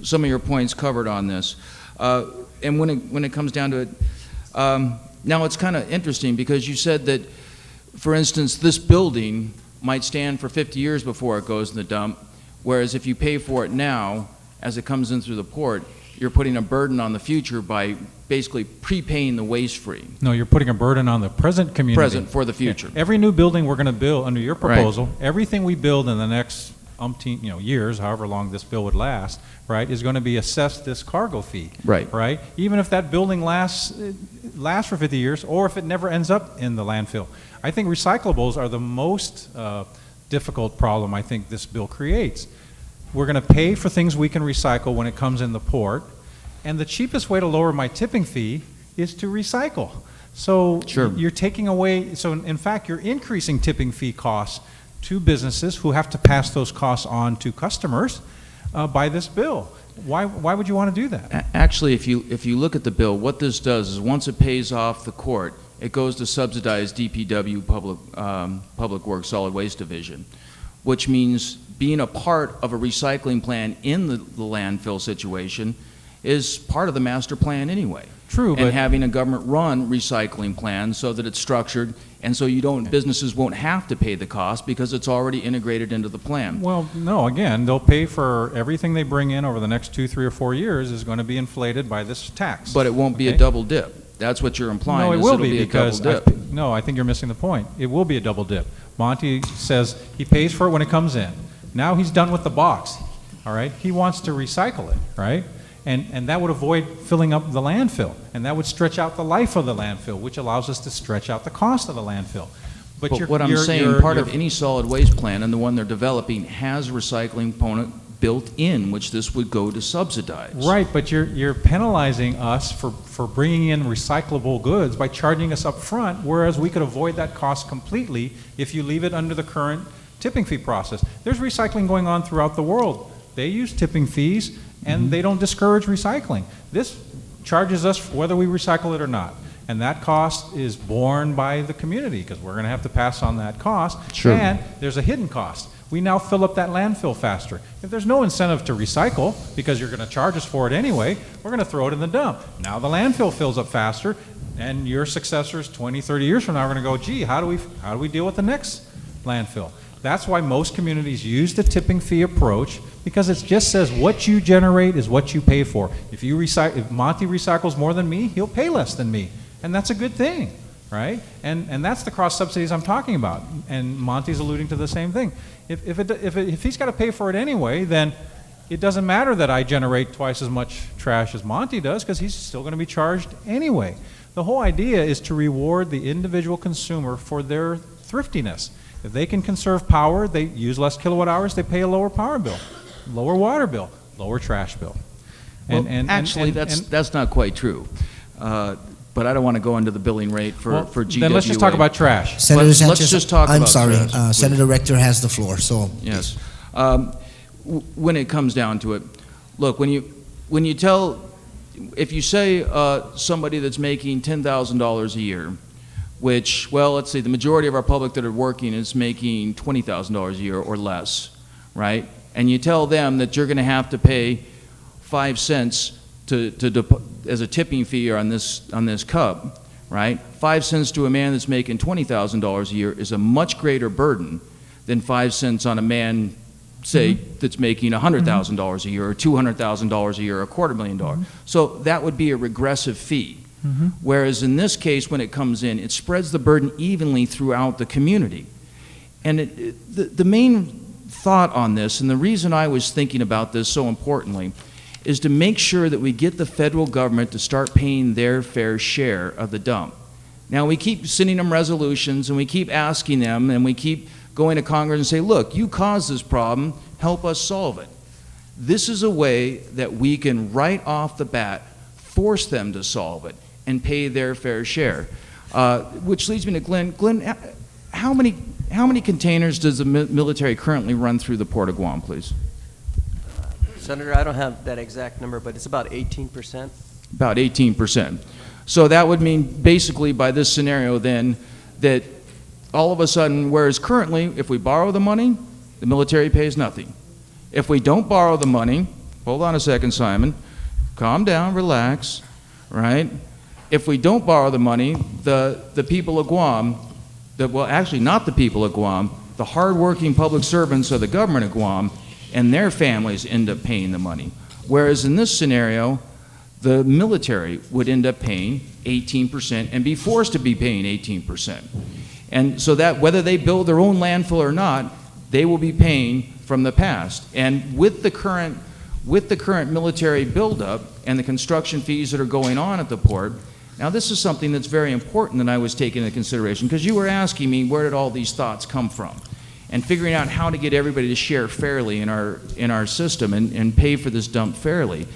some of your points covered on this. And when it comes down to it, now it's kind of interesting because you said that, for instance, this building might stand for 50 years before it goes in the dump, whereas if you pay for it now, as it comes in through the port, you're putting a burden on the future by basically prepaying the waste free. No, you're putting a burden on the present community. Present for the future. Yeah. Every new building we're going to build under your proposal, everything we build in the next umpteen, years, however long this bill would last, right, is going to be assessed this cargo fee. Right. Even if that building lasts for 50 years, or if it never ends up in the landfill. I think recyclables are the most difficult problem I think this bill creates. We're going to pay for things we can recycle when it comes in the port, and the cheapest way to lower my tipping fee is to recycle. So you're taking away, so in fact, you're increasing tipping fee costs to businesses who have to pass those costs on to customers by this bill. Why would you want to do that? Actually, if you look at the bill, what this does is once it pays off the court, it goes to subsidize DPW, Public Works Solid Waste Division, which means being a part of a recycling plan in the landfill situation is part of the master plan anyway. True, and but having a government-run recycling plan so that it's structured, and so businesses won't have to pay the cost because it's already integrated into the plan. well, no. Again, they'll pay for everything they bring in over the next 2, 3, or 4 years is going to be inflated by this tax. But it won't be a Okay? double dip. That's what you're implying. No, it is will it'll be a because double dip. no, I think you're missing the point. It will be a double dip. Monty says he pays for it when it comes in. Now he's done with the box. All right, he wants to recycle it, right? And that would avoid filling up the landfill, and that would stretch out the life of the landfill, which allows us to stretch out the cost of the landfill. But what I'm saying, part of any solid waste plan, and the one they're developing, has a recycling component built in, which this would go to subsidize. Right, but you're penalizing us for bringing in recyclable goods by charging us up front, whereas we could avoid that cost completely if you leave it under the current tipping fee process. There's recycling going on throughout the world. They use tipping fees, and they don't discourage recycling. This charges us whether we recycle it or not. And that cost is borne by the community because we're going to have to pass on that cost. Sure. And there's a hidden cost. We now fill up that landfill faster. If there's no incentive to recycle because you're going to charge us for it anyway, we're going to throw it in the dump. Now the landfill fills up faster, and your successors 20, 30 years from now are going to go, gee, how do we deal with the next landfill? That's why most communities use the tipping fee approach, because it just says what you generate is what you pay for. If Monty recycles more than me, he'll pay less than me. And that's a good thing, right? And that's the cross subsidies I'm talking about. And Monty's alluding to the same thing. If he's got to pay for it anyway, then it doesn't matter that I generate twice as much trash as Monty does, because he's still going to be charged anyway. The whole idea is to reward the individual consumer for their thriftiness. If they can conserve power, they use less kilowatt hours, they pay a lower power bill, lower water bill, lower trash bill. That's not quite true. But I don't want to go into the billing rate for GWA. Then let's just talk about trash. Senator Let's Sanchez, just talk I'm about sorry, trash, please. Senator Rector has the floor, so. Yes. When it comes down to it, look, if you say somebody that's making $10,000 a year, which, well, let's see, the majority of our public that are working is making $20,000 a year or less, right? And you tell them that you're going to have to pay 5 cents as a tipping fee on this cup, right? 5 cents to a man that's making $20,000 a year is a much greater burden than 5 cents on a man, say, that's making $100,000 a year or $200,000 a year or $250,000. So that would be a regressive fee. Whereas in this case, when it comes in, it spreads the burden evenly throughout the community. And the main thought on this, and the reason I was thinking about this so importantly, is to make sure that we get the federal government to start paying their fair share of the dump. Now, we keep sending them resolutions, and we keep asking them, and we keep going to Congress and say, look, you caused this problem, help us solve it. This is a way that we can, right off the bat, force them to solve it and pay their fair share. Which leads me to Glenn. Glenn, how many containers does the military currently run through the Port of Guam, please? Senator, I don't have that exact number, but it's about 18%. About 18%. So that would mean basically by this scenario then that all of a sudden, whereas currently if we borrow the money, the military pays nothing. If we don't borrow the money, hold on a second, Simon, calm down, relax, right? If we don't borrow the money, the people of Guam, well, actually not the people of Guam, the hardworking public servants of the government of Guam and their families end up paying the money. Whereas in this scenario, the military would end up paying 18% and be forced to be paying 18%. And so that whether they build their own landfill or not, they will be paying from the past. And with the current military buildup and the construction fees that are going on at the port, now this is something that's very important that I was taking into consideration, because you were asking me where did all these thoughts come from, and figuring out how to get everybody to share fairly in our system and pay for this dump fairly.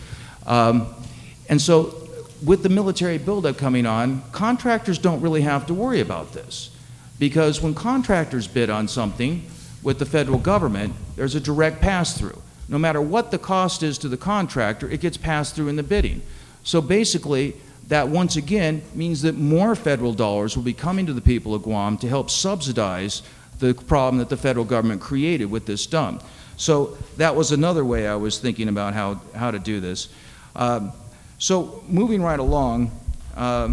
And so with the military buildup coming on, contractors don't really have to worry about this, because when contractors bid on something with the federal government, there's a direct pass-through. No matter what the cost is to the contractor, it gets passed through in the bidding. So basically, that once again means that more federal dollars will be coming to the people of Guam to help subsidize the problem that the federal government created with this dump. So that was another way I was thinking about how to do this. So moving right along, Let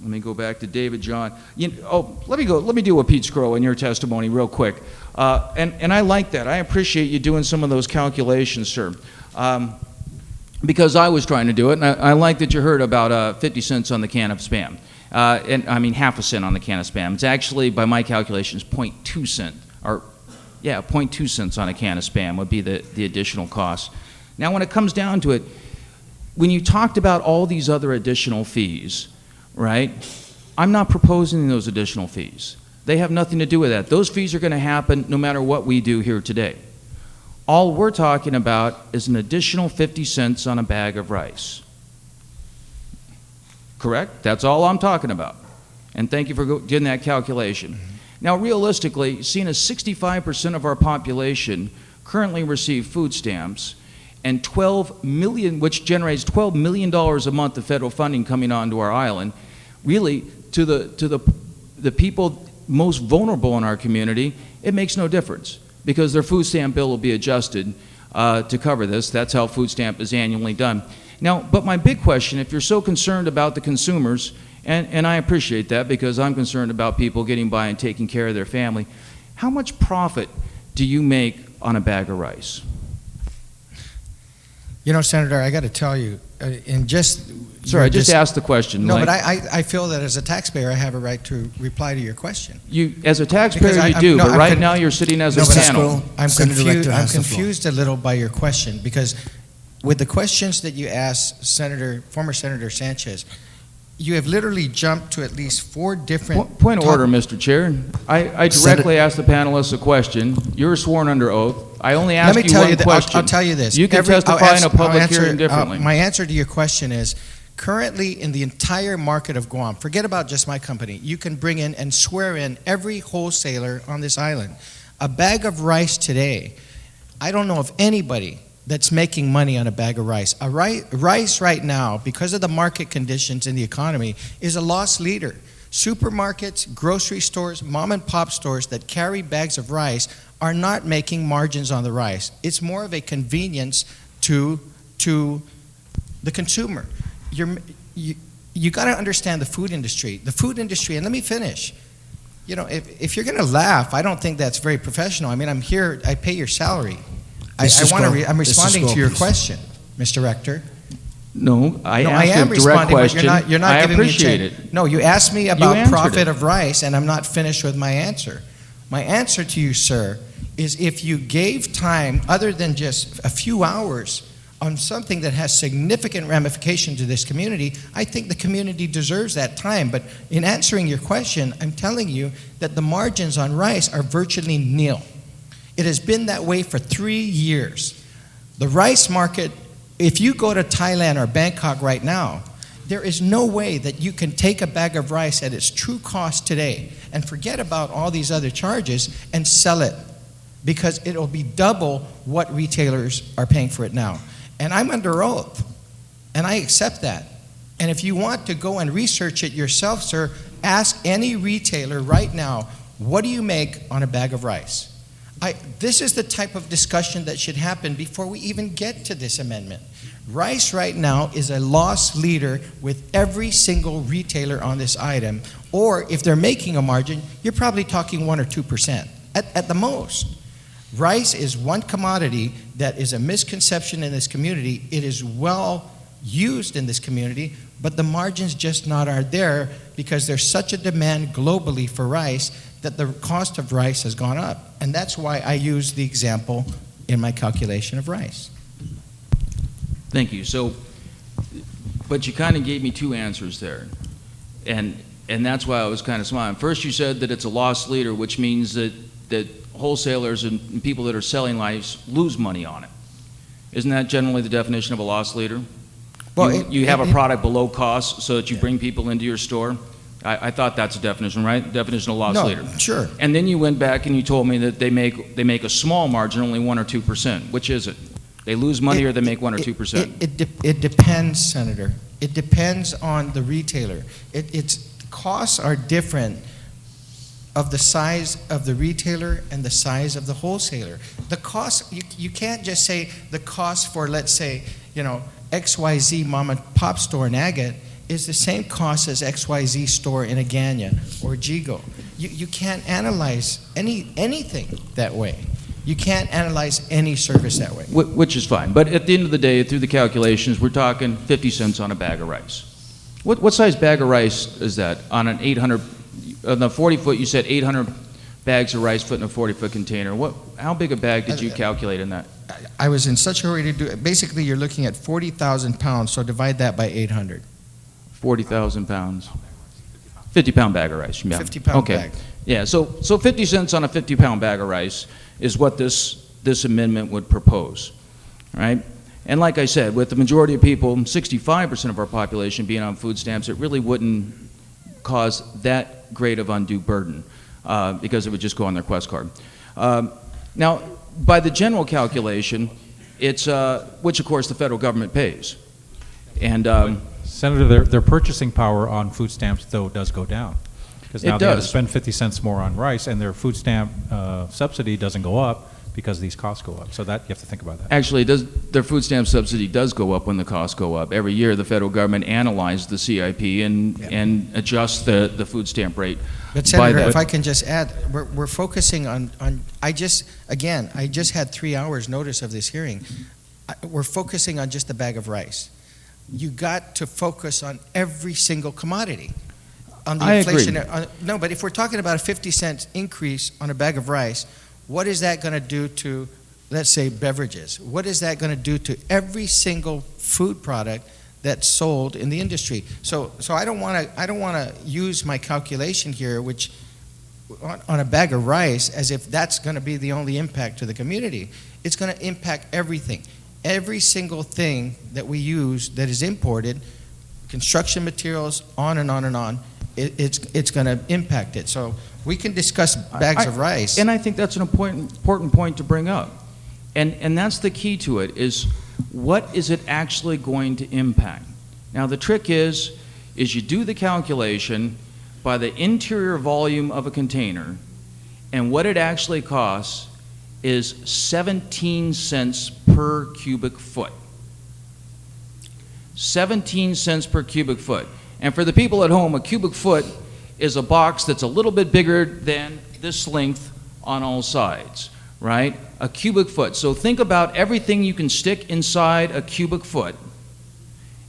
me go back to David John. Let me do a Pete Scroll in your testimony real quick. And I like that. I appreciate you doing some of those calculations, sir. Because I was trying to do it, and I like that you heard about 50 cents on the can of Spam. And I mean half a cent on the can of Spam. It's actually, by my calculations, 0.2 cent, or 0.2 cents on a can of Spam would be the additional cost. Now, when it comes down to it, when you talked about all these other additional fees, right, I'm not proposing those additional fees. They have nothing to do with that. Those fees are going to happen no matter what we do here today. All we're talking about is an additional 50 cents on a bag of rice. Correct? That's all I'm talking about. And thank you for doing that calculation. Now, realistically, seeing as 65% of our population currently receive food stamps, and 12 million, which generates $12 million a month of federal funding coming onto our island, really, to the people most vulnerable in our community, it makes no difference, because their food stamp bill will be adjusted to cover this. That's how food stamp is annually done. Now, but my big question, if you're so concerned about the consumers, and I appreciate that because I'm concerned about people getting by and taking care of their family, how much profit do you make on a bag of rice? You know, Senator, I got to tell you, in just... Sorry, I just asked the question. No, but I feel that as a taxpayer, I have a right to reply to your question. You, as a taxpayer, you do, but right now you're sitting as a panel. I'm confused a little by your question, because with the questions that you asked former Senator Sanchez, you have literally jumped to at least 4 different... Point of order, Mr. Chair. I directly asked the panelists a question. You're sworn under oath. I only asked you one question. I'll tell you this. You can testify in a public hearing differently. My answer to your question is, currently in the entire market of Guam, forget about just my company, you can bring in and swear in every wholesaler on this island. A bag of rice today, I don't know of anybody that's making money on a bag of rice. Rice right now, because of the market conditions in the economy, is a loss leader. Supermarkets, grocery stores, mom and pop stores that carry bags of rice are not making margins on the rice. It's more of a convenience to the consumer. You got to understand the food industry. The food industry, and let me finish. You know, if you're going to laugh, I don't think that's very professional. I mean, I'm here, I pay your salary. I'm responding to your question, Mr. Rector. No, I asked a direct question. You're not I giving appreciate me it. No, you asked me about profit of rice, and I'm not finished with my answer. My answer to you, sir, is if you gave time other than just a few hours on something that has significant ramification to this community, I think the community deserves that time. But in answering your question, I'm telling you that the margins on rice are virtually nil. It has been that way for 3 years. The rice market, if you go to Thailand or Bangkok right now, there is no way that you can take a bag of rice at its true cost today and forget about all these other charges and sell it, because it'll be double what retailers are paying for it now. And I'm under oath, and I accept that. And if you want to go and research it yourself, sir, ask any retailer right now, what do you make on a bag of rice? This is the type of discussion that should happen before we even get to this amendment. Rice right now is a loss leader with every single retailer on this item, or if they're making a margin, you're probably talking 1 or 2% at the most. Rice is one commodity that is a misconception in this community. It is well used in this community, but the margins just not are there because there's such a demand globally for rice that the cost of rice has gone up. And that's why I use the example in my calculation of rice. Thank you. So, but you kind of gave me 2 answers there. And that's why I was kind of smiling. First, you said that it's a loss leader, which means that wholesalers and people that are selling rice lose money on it. Isn't that generally the definition of a loss leader? Well, you have a product below cost so that you bring people into your store. I thought that's a definition, right? Definition of loss leader. Sure. And then you went back and you told me that they make a small margin, only 1 or 2%. Which is it? They lose money or they make 1 or 2%? It depends, Senator. It depends on the retailer. Costs are different of the size of the retailer and the size of the wholesaler. The cost, you can't just say the cost for, let's say, XYZ mom and pop store in Agate is the same cost as XYZ store in Agana or Jigo. You can't analyze anything that way. You can't analyze any service that way. Which is fine. But at the end of the day, through the calculations, we're talking 50 cents on a bag of rice. What size bag of rice is that on an 800, on the 40-foot, you said 800 bags of rice fit in a 40-foot container. How big a bag did you calculate in that? I was in such a hurry to do it. Basically, you're looking at 40,000 pounds, so divide that by 800. 40,000 pounds. 50-pound bag of rice. Yeah. 50-pound okay. bag. Yeah, so 50 cents on a 50-pound bag of rice is what this amendment would propose, right? And like I said, with the majority of people, 65% of our population being on food stamps, it really wouldn't cause that great of undue burden because it would just go on their Quest card. Now, by the general calculation, it's, which of course the federal government pays. And Senator, their purchasing power on food stamps, though, does go down. Because now they have to spend 50 cents more on rice, and their food stamp subsidy doesn't go up because these costs go up. So that you have to think about that. Actually, their food stamp subsidy does go up when the costs go up. Every year, the federal government analyzes the CIP and adjusts the food stamp rate. But Senator, if I can just add, we're focusing on I just had 3 hours notice of this hearing. We're focusing on just the bag of rice. You got to focus on every single commodity. On the inflation. No, but if we're talking about a 50-cent increase on a bag of rice, what is that going to do to, let's say, beverages? What is that going to do to every single food product that's sold in the industry? So I don't want to use my calculation here, which on a bag of rice, as if that's going to be the only impact to the community. It's going to impact everything. Every single thing that we use that is imported, construction materials, on and on and on, it's going to impact it. So we can discuss bags of rice. And I think that's an important point to bring up. And that's the key to it, is what is it actually going to impact? Now the trick is you do the calculation by the interior volume of a container, and what it actually costs is 17 cents per cubic foot. 17 cents per cubic foot. And for the people at home, a cubic foot is a box that's a little bit bigger than this length on all sides, right? A cubic foot. So think about everything you can stick inside a cubic foot,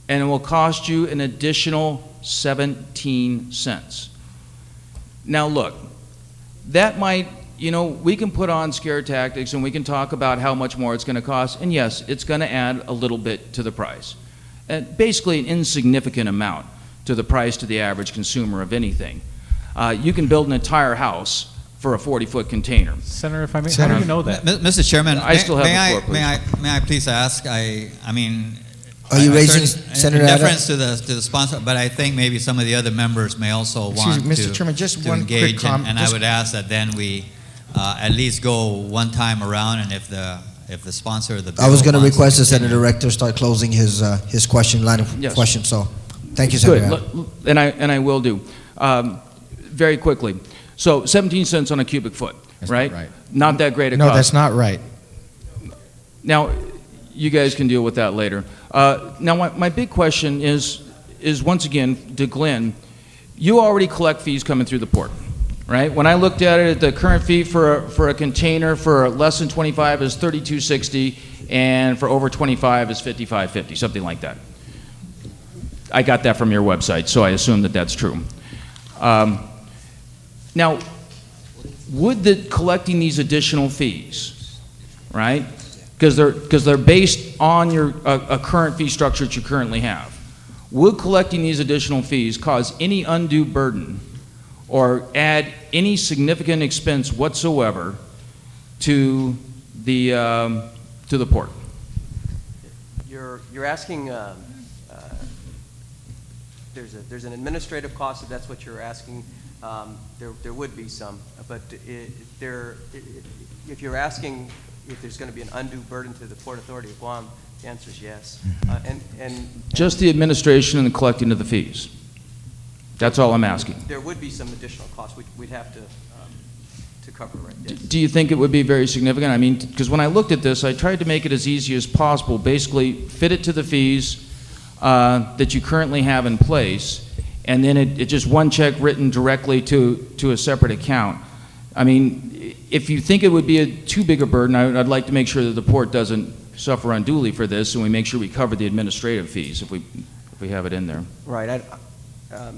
and it will cost you an additional 17 cents. Now look, that might, we can put on scare tactics and we can talk about how much more it's going to cost, and yes, it's going to add a little bit to the price. Basically an insignificant amount to the price to the average consumer of anything. You can build an entire house for a 40-foot container. Senator, if I may, how do you know that? Mr. Chairman, I still have the floor, please. may I please ask? I mean, Are you raising, Senator in Adams? deference to the sponsor, but I think maybe some of the other members may also want Mr. Chairman, just to one engage, quick comment. and I would ask that then we at least go one time around, and if the sponsor of the bill I was going to wants request the continue. Senator Rector start closing his question, line of Yes. question. So, thank you, Senator Adams. Good, and I will do. Very quickly. So 17 cents on a cubic foot, That's right? not right. Not that great a No, cost. that's not right. Now, you guys can deal with that later. Now, my big question is once again to Glenn. You already collect fees coming through the port, right? When I looked at it, the current fee for a container for less than 25 is $32.60, and for over 25 is $55.50, something like that. I got that from your website, so I assume that that's true. Now, would collecting these additional fees, right? Because they're based on a current fee structure that you currently have. Would collecting these additional fees cause any undue burden or add any significant expense whatsoever to the port? You're asking. There's an administrative cost if that's what you're asking. There would be some, but if you're asking if there's going to be an undue burden to the Port Authority of Guam, the answer is yes. And just the administration and the collecting of the fees. That's all I'm asking. There would be some additional costs we'd have to cover, right? Yes. Do you think it would be very significant? I mean, because when I looked at this, I tried to make it as easy as possible, basically fit it to the fees that you currently have in place, and then it just one check written directly to a separate account. I mean, if you think it would be too big a burden, I'd like to make sure that the port doesn't suffer unduly for this, and we make sure we cover the administrative fees if we have it in there. Right.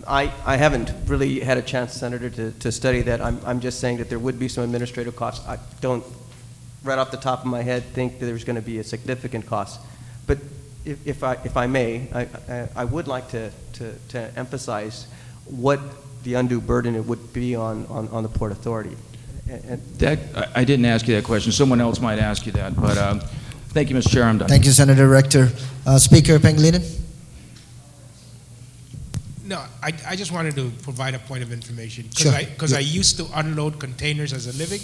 I haven't really had a chance, Senator, to study that. I'm just saying that there would be some administrative costs. I don't, right off the top of my head, think that there's going to be a significant cost. But if I may, I would like to emphasize what the undue burden it would be on the Port Authority. I didn't ask you that question. Someone else might ask you that. But thank you, Mr. Chair. I'm done. Thank you, Senator Rector. Speaker Pangilinan? No, I just wanted to provide a point of information Sure. because I used to unload containers as a living.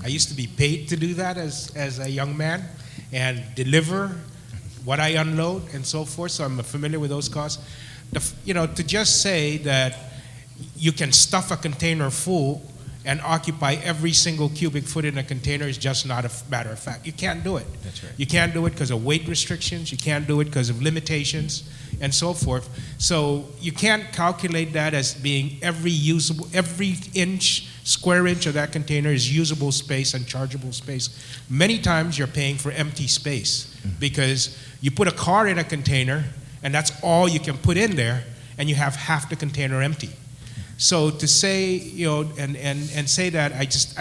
I used to be paid to do that as a young man and deliver what I unload and so forth. So I'm familiar with those costs. To just say that you can stuff a container full and occupy every single cubic foot in a container is just not a matter of fact. You can't do it. That's right. You can't do it because of weight restrictions. You can't do it because of limitations and so forth. So you can't calculate that as being every square inch of that container is usable space and chargeable space. Many times you're paying for empty space because you put a car in a container and that's all you can put in there and you have half the container empty. So to say, and say that, I just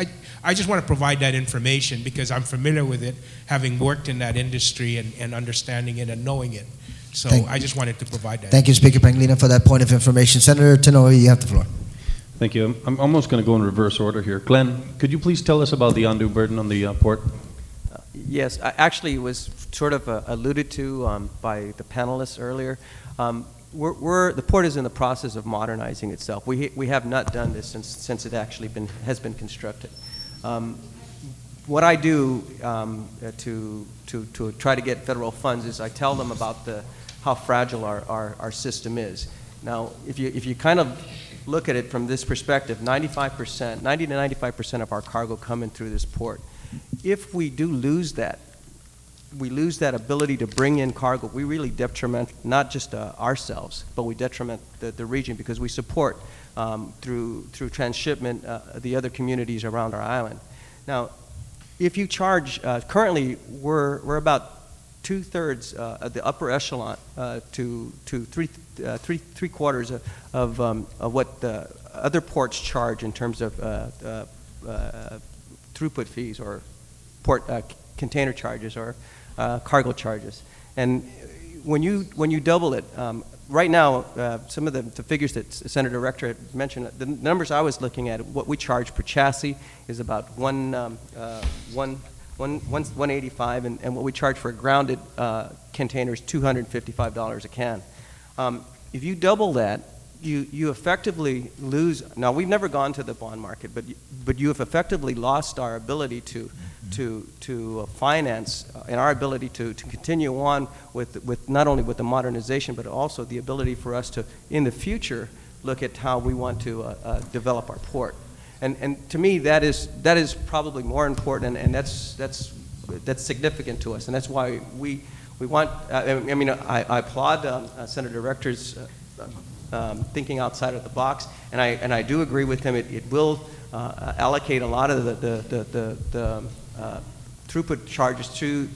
want to provide that information because I'm familiar with it, having worked in that industry and understanding it and knowing it. So I just wanted to provide that. Thank you, Speaker Pangilinan, for that point of information. Senator Tenorio, you have the floor. Thank you. I'm almost going to go in reverse order here. Glenn, could you please tell us about the undue burden on the port? Yes, actually it was sort of alluded to by the panelists earlier. The port is in the process of modernizing itself. We have not done this since it actually has been constructed. What I do to try to get federal funds is I tell them about how fragile our system is. Now, if you kind of look at it from this perspective, 90 to 95% of our cargo coming through this port. If we do lose that, we lose that ability to bring in cargo, we really detriment not just ourselves, but we detriment the region because we support through transshipment the other communities around our island. Now, if you charge, currently we're about 2/3 of the upper echelon to three quarters of what the other ports charge in terms of throughput fees or port container charges or cargo charges. And when you double it, right now, some of the figures that Senator Rector had mentioned, the numbers I was looking at, what we charge per chassis is about $185, and what we charge for a grounded container is $255 a can. If you double that, you effectively lose. Now, we've never gone to the bond market, but you have effectively lost our ability to finance and our ability to continue on with not only with the modernization, but also the ability for us to, in the future, look at how we want to develop our port. And to me, that is probably more important, and that's significant to us, and that's why we want. I applaud Senator Rector's thinking outside of the box, and I do agree with him. It will allocate a lot of the throughput charges to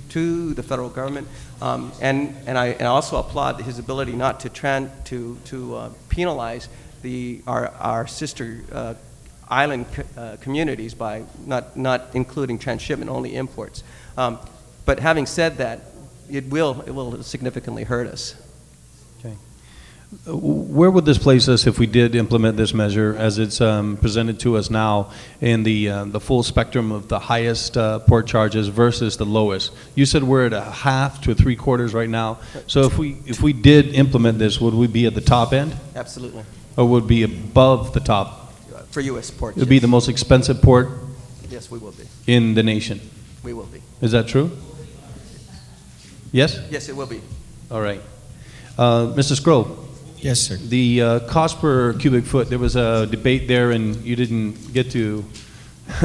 the federal government, and I also applaud his ability not to penalize our sister island communities by not including transshipment, only imports. But having said that, it will significantly hurt us. Okay. Where would this place us if we did implement this measure as it's presented to us now in the full spectrum of the highest port charges versus the lowest? You said we're at a half to 3/4 right now. So if we did implement this, would we be at the top end? Absolutely. Or would be above the top? For U.S. ports. It would be the most expensive port? Yes, we will be. In the nation? We will be. Is that true? Yes? Yes, it will be. All right. Mr. Scroll. Yes, sir. The cost per cubic foot, there was a debate there, and you didn't get to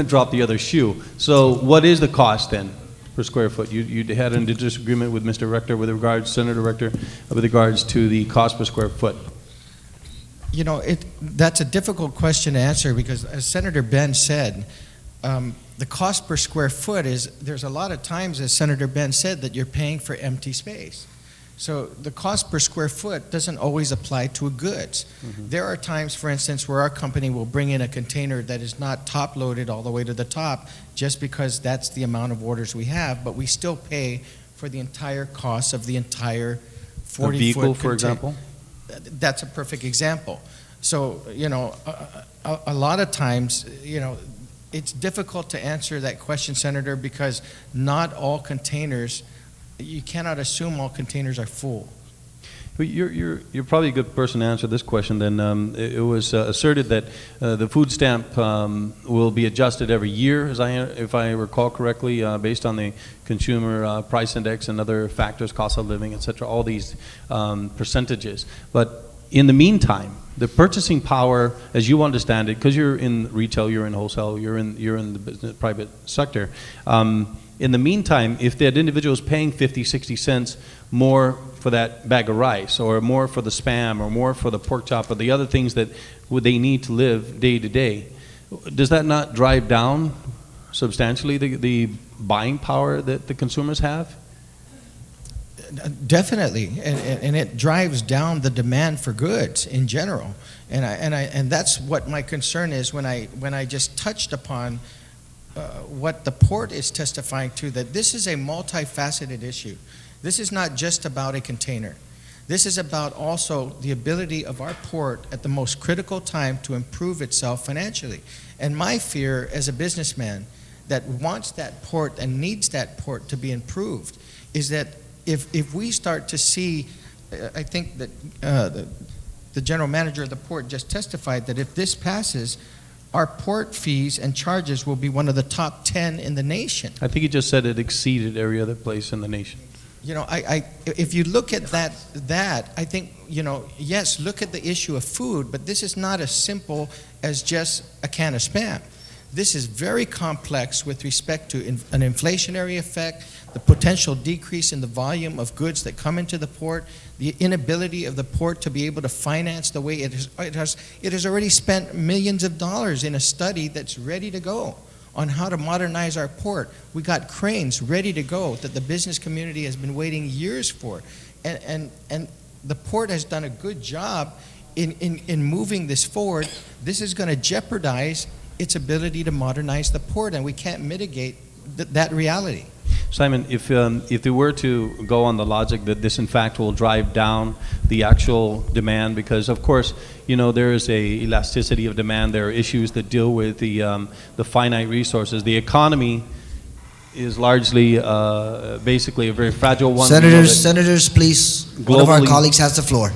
drop the other shoe. So what is the cost then per square foot? You had a disagreement with Mr. Rector with regards, Senator Rector, with regards to the cost per square foot. You know, that's a difficult question to answer because, as Senator Ben said, the cost per square foot is, there's a lot of times, as Senator Ben said, that you're paying for empty space. So the cost per square foot doesn't always apply to goods. Mm-hmm. There are times, for instance, where our company will bring in a container that is not top loaded all the way to the top just because that's the amount of orders we have, but we still pay for the entire cost of the entire 40-foot A vehicle, for example? That's a perfect example. So, you know, a lot of times, you know, it's difficult to answer that question, Senator, because not all containers, you cannot assume all containers are full. Well, you're probably a good person to answer this question. Then it was asserted that the food stamp will be adjusted every year, if I recall correctly, based on the consumer price index and other factors, cost of living, et cetera, all these percentages. But in the meantime, the purchasing power, as you understand it, because you're in retail, you're in wholesale, you're in the business, private sector. In the meantime, if that individual is paying 50, 60 cents more for that bag of rice, or more for the Spam, or more for the pork chop, or the other things that they need to live day to day, does that not drive down substantially the buying power that the consumers have? Definitely, and it drives down the demand for goods in general, and that's what my concern is when I just touched upon what the port is testifying to, that this is a multifaceted issue. This is not just about a container. This is about also the ability of our port at the most critical time to improve itself financially. And my fear as a businessman that wants that port and needs that port to be improved is that if we start to see, I think that the general manager of the port just testified that if this passes, our port fees and charges will be one of the top 10 in the nation. I think he just said it exceeded every other place in the nation. You know, if you look at that, I think, you know, yes, look at the issue of food, but this is not as simple as just a can of Spam. This is very complex with respect to an inflationary effect, the potential decrease in the volume of goods that come into the port, the inability of the port to be able to finance the way it has already spent millions of dollars in a study that's ready to go on how to modernize our port. We got cranes ready to go that the business community has been waiting years for. And the port has done a good job in moving this forward. This is going to jeopardize its ability to modernize the port, and we can't mitigate that reality. Simon, if they were to go on the logic that this in fact will drive down the actual demand, because of course, you know, there is a elasticity of demand, there are issues that deal with the finite resources. The economy is largely basically a very fragile one. Senators, please. One of our colleagues has the floor.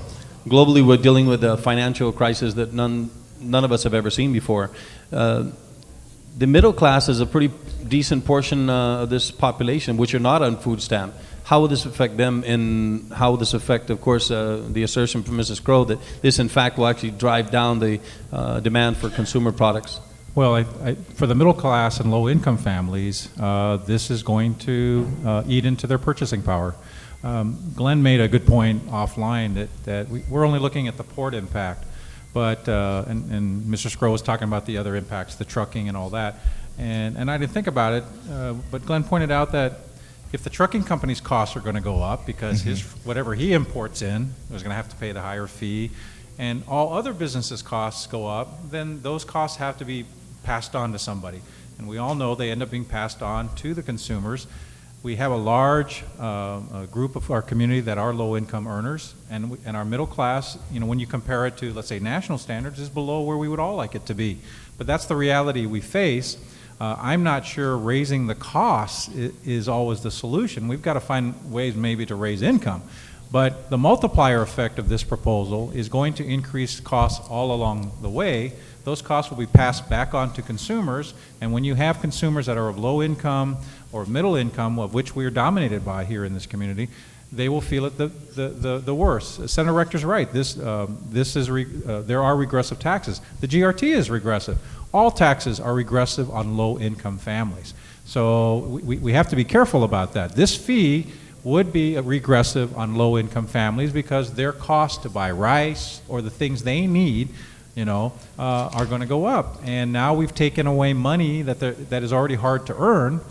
Globally, we're dealing with a financial crisis that none of us have ever seen before. The middle class is a pretty decent portion of this population which are not on food stamp. How will this affect them, and how will this affect, of course, the assertion from Mrs. Crow that this in fact will actually drive down the demand for consumer products? Well, for the middle class and low income families, this is going to eat into their purchasing power. Glenn made a good point offline that we're only looking at the port impact. But, and Mr. Scrow was talking about the other impacts, the trucking and all that. And I didn't think about it, but Glenn pointed out that if the trucking company's costs are going to go up because whatever he imports in is going to have to pay the higher fee, and all other businesses' costs go up, then those costs have to be passed on to somebody. And we all know they end up being passed on to the consumers. We have a large group of our community that are low-income earners, and our middle class, you know, when you compare it to, let's say, national standards, is below where we would all like it to be. But that's the reality we face. I'm not sure raising the costs is always the solution. We've got to find ways maybe to raise income. But the multiplier effect of this proposal is going to increase costs all along the way. Those costs will be passed back on to consumers, and when you have consumers that are of low income or middle income, of which we are dominated by here in this community, they will feel it the worst. Senator Rector's right. There are regressive taxes. The GRT is regressive. All taxes are regressive on low-income families. So we have to be careful about that. This fee would be regressive on low-income families because their cost to buy rice or the things they need, are going to go up. And now we've taken away money that is already hard to earn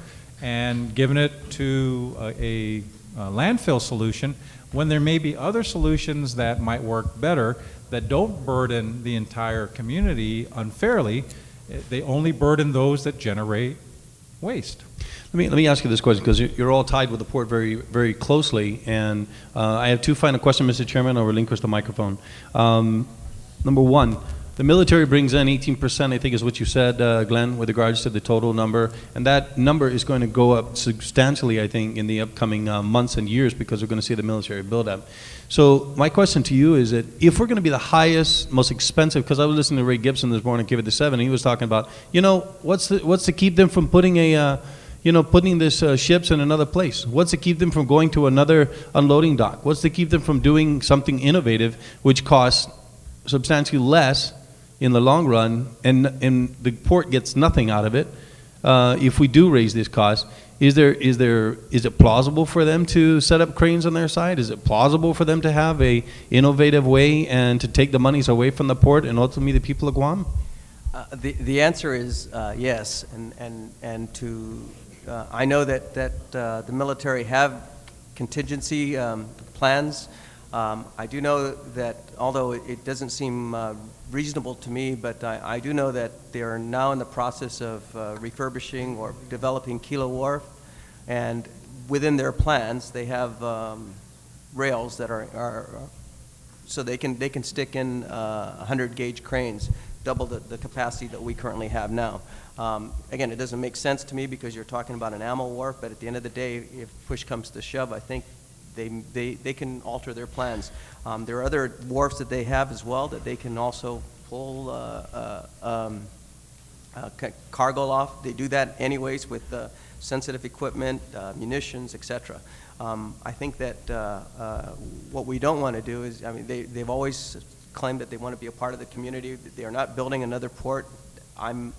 and given it to a landfill solution when there may be other solutions that might work better that don't burden the entire community unfairly. They only burden those that generate waste. Let me ask you this question, because you're all tied with the port very, very closely, and I have two final questions, Mr. Chairman. I'll relinquish the microphone. Number one, the military brings in 18%, I think is what you said, Glenn, with regards to the total number, and that number is going to go up substantially, I think, in the upcoming months and years, because we're going to see the military build up. So my question to you is that if we're going to be the highest, most expensive, because I was listening to Ray Gibson this morning, Give It to 7, and he was talking about, what's to keep them from putting putting this ships in another place? What's to keep them from going to another unloading dock? What's to keep them from doing something innovative, which costs substantially less in the long run, and the port gets nothing out of it? If we do raise this cost, is it plausible for them to set up cranes on their side? Is it plausible for them to have a innovative way and to take the monies away from the port and ultimately the people of Guam? The answer is yes, and to I know that the military have contingency plans. I do know that, although it doesn't seem reasonable to me, but I do know that they are now in the process of refurbishing or developing Kilo Wharf, and within their plans they have rails that are so they can stick in 100 gauge cranes, double the capacity that we currently have now. Again, it doesn't make sense to me because you're talking about an ammo wharf, but at the end of the day, if push comes to shove, I think they can alter their plans. There are other wharfs that they have as well that they can also pull cargo off. They do that anyways with sensitive equipment, munitions, etc. I think that what we don't want to do is, they've always claimed that they want to be a part of the community. They are not building another port. I'm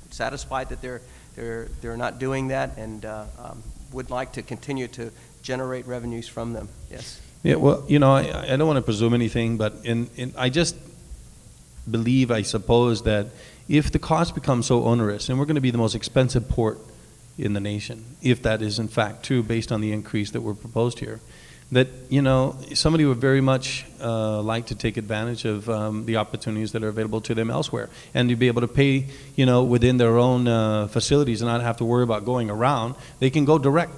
satisfied that they're not doing that, and would like to continue to generate revenues from them. Yes. Yeah. Well, I don't want to presume anything, but I just believe, I suppose, that if the cost becomes so onerous, and we're going to be the most expensive port in the nation, if that is in fact true, based on the increase that we're proposed here, that somebody would very much like to take advantage of the opportunities that are available to them elsewhere, and to be able to pay within their own facilities and not have to worry about going around. They can go direct,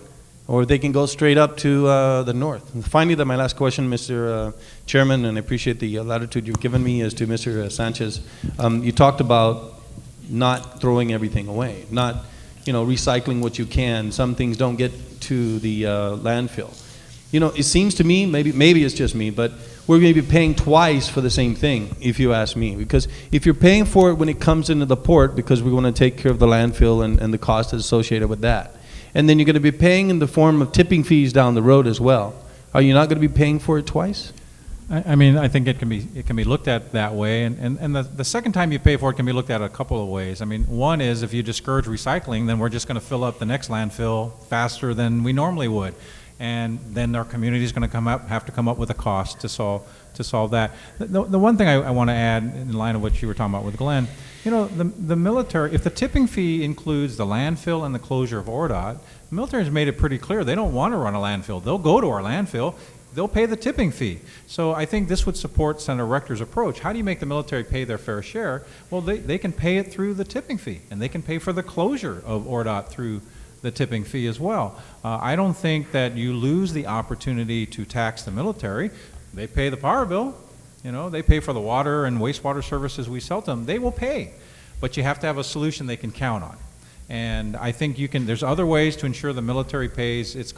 or they can go straight up to the north. And finally, my last question, Mr. Chairman, and I appreciate the latitude you've given me, is to Mr. Sanchez. You talked about not throwing everything away, not recycling what you can. Some things don't get to the landfill. It seems to me, maybe it's just me, but we're going to be paying twice for the same thing, if you ask me. Because if you're paying for it when it comes into the port, because we want to take care of the landfill and the cost associated with that, and then you're going to be paying in the form of tipping fees down the road as well, are you not going to be paying for it twice? I think it can be looked at that way, and the second time you pay for it can be looked at a couple of ways. One is, if you discourage recycling, then we're just going to fill up the next landfill faster than we normally would, and then our community is going to have to come up with a cost to solve that. The one thing I want to add, in line of what you were talking about with Glenn, the military, if the tipping fee includes the landfill and the closure of ORDOT, the military has made it pretty clear they don't want to run a landfill. They'll go to our landfill. They'll pay the tipping fee. So I think this would support Senator Rector's approach. How do you make the military pay their fair share? Well, they can pay it through the tipping fee, and they can pay for the closure of ORDOT through the tipping fee as well. I don't think that you lose the opportunity to tax the military. They pay the power bill. They pay for the water and wastewater services we sell to them. They will pay, but you have to have a solution they can count on. And I think there's other ways to ensure the military pays its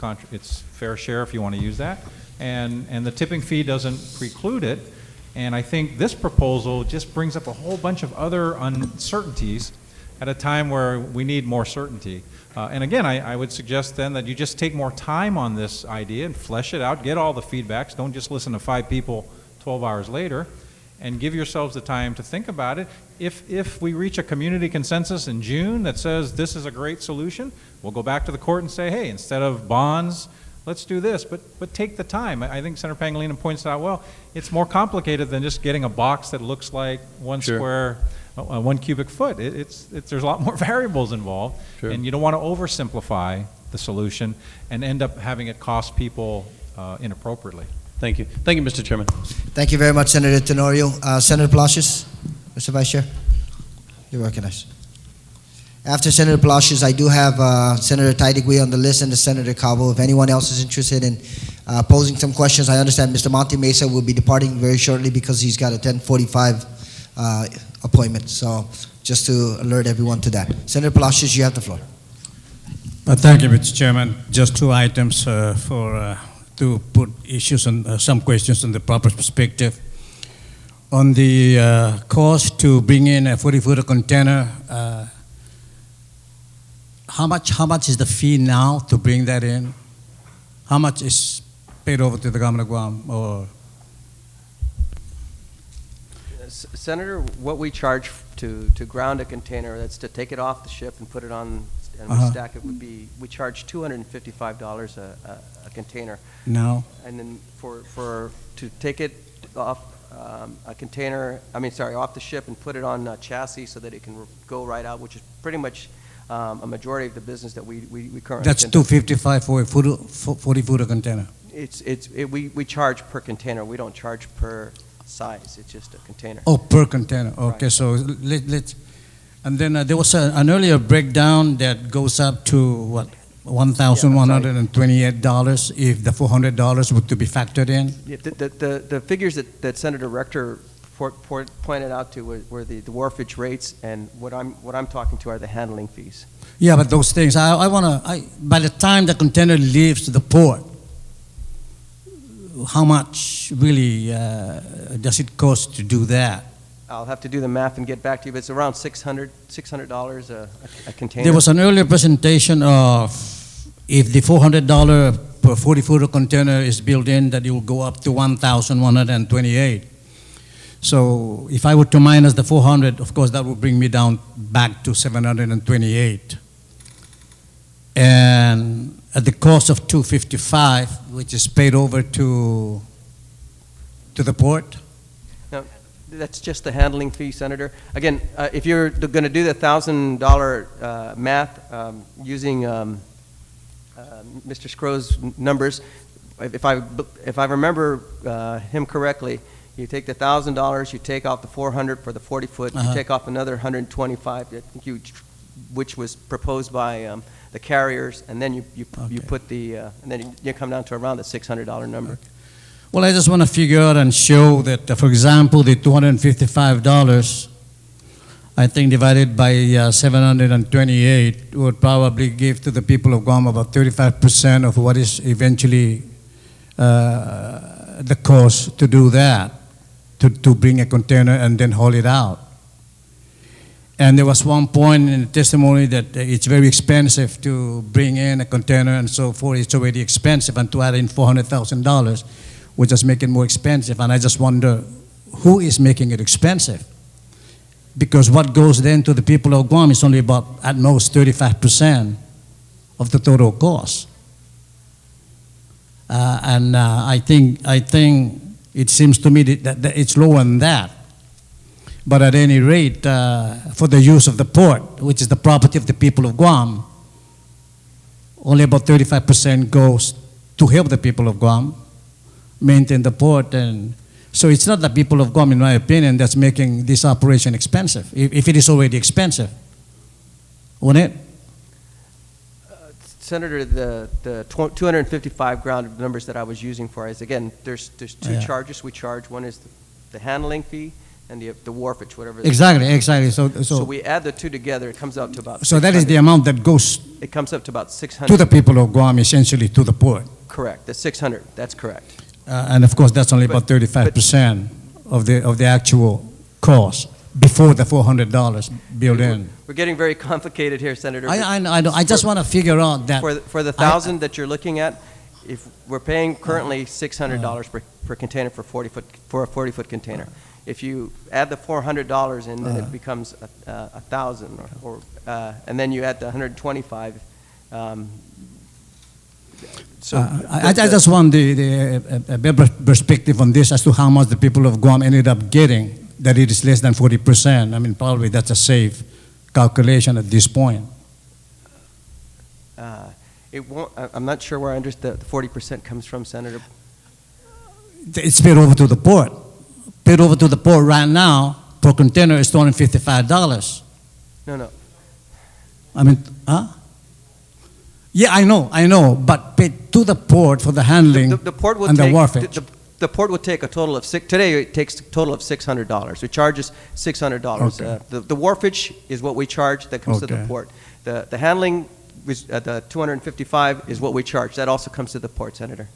fair share, if you want to use that. And the tipping fee doesn't preclude it. And I think this proposal just brings up a whole bunch of other uncertainties at a time where we need more certainty. And again, I would suggest then that you just take more time on this idea and flesh it out, get all the feedbacks. Don't just listen to 5 people 12 hours later, and give yourselves the time to think about it. If we reach a community consensus in June that says this is a great solution, we'll go back to the court and say, hey, instead of bonds, let's do this. But take the time. I think Senator Pangilinan points out, well, it's more complicated than just getting a box that looks like 1 Sure. 1 cubic foot. There's a lot more variables involved, Sure. and you don't want to oversimplify the solution and end up having it cost people inappropriately. Thank you. Thank you, Mr. Chairman. Thank you very much, Senator Tenorio. Senator Palacios, Mr. Vice Chair, you're recognized. After Senator Palacios, I do have Senator Taidigui on the list and the Senator Cabo. If anyone else is interested in posing some questions, I understand Mr. Monte Mesa will be departing very shortly because he's got a 10:45 appointment. So just to alert everyone to that. Senator Palacios, you have the floor. Thank you, Mr. Chairman. Just 2 items to put issues and some questions in the proper perspective. On the cost to bring in a 40-footer container, how much is the fee now to bring that in? How much is paid over to the government of Guam? Or Senator, what we charge to ground a container, that's to take it off the ship and put it on and stack it, would be, we charge $255 a container. no? And then to take it off a container, off the ship and put it on a chassis so that it can go right out, which is pretty much a majority of the business that we currently That's conduct. $255 for a 40-footer container. We charge per container. We don't charge per size. It's just a container. Oh, per container. Okay, Right. so let's. And then there was an earlier breakdown that goes up to what, $1,128 if the $400 were to be factored in. Yeah, the figures that Senator Rector pointed out to were the wharfage rates, and what I'm talking to are the handling fees. Yeah, but those things, by the time the container leaves the port, how much really does it cost to do that? I'll have to do the math and get back to you, but it's around $600 a container. There was an earlier presentation of if the $400 per 40-footer container is built in, that it will go up to $1,128. So if I were to minus the 400, of course, that would bring me down back to 728. And at the cost of $255, which is paid over to the port. Now, that's just the handling fee, Senator. Again, if you're going to do the $1,000 math using Mr. Scro's numbers, if I remember him correctly, you take the $1,000, you take off the 400 for the 40-foot, you take off another 125, I think which was proposed by the carriers, and then you put and then you come down to around the $600 number. Okay. Well, I just want to figure out and show that, for example, the $255, I think divided by 728 would probably give to the people of Guam about 35% of what is eventually the cost to do that, to bring a container and then haul it out. And there was one point in the testimony that it's very expensive to bring in a container and so forth. It's already expensive, and to add in $400,000 would just make it more expensive. And I just wonder who is making it expensive? Because what goes then to the people of Guam is only about at most 35% of the total cost. I think it seems to me that it's lower than that. But at any rate, for the use of the port, which is the property of the people of Guam, only about 35% goes to help the people of Guam maintain the port. And so it's not the people of Guam, in my opinion, that's making this operation expensive, if it is already expensive. Wouldn't it? Senator, the 255 ground numbers that I was using for is, again, there's two charges we charge. One is the handling fee and the wharfage, whatever. Exactly. So we add the two together, it comes out to about. So that is the amount that goes. It comes up to about 600. To the people of Guam, essentially to the port. Correct. The 600. That's correct. And of course, that's only about 35% of the actual cost. before the $400 built in. We're getting very complicated here, Senator. I know. I just want to figure out that. For the 1,000 that you're looking at, if we're paying currently $600 per container for a 40-foot container. If you add the $400 in, then it becomes 1,000, and then you add the 125. I just want a better perspective on this as to how much the people of Guam ended up getting. That it is less than 40%. I mean, probably that's a safe calculation at this point. It won't. I'm not sure where I understand the 40% comes from, Senator. It's paid over to the port. Paid over to the port right now per container is $255. No. I mean, huh? Yeah, I know, but paid to the port for the handling The port will and take, the wharfage. The port will take a total of today it takes a total of $600. We charge us $600. Okay. The wharfage is what we charge that comes to the Okay. port. The handling, the $255 is what we charge. That also comes to the port, Senator.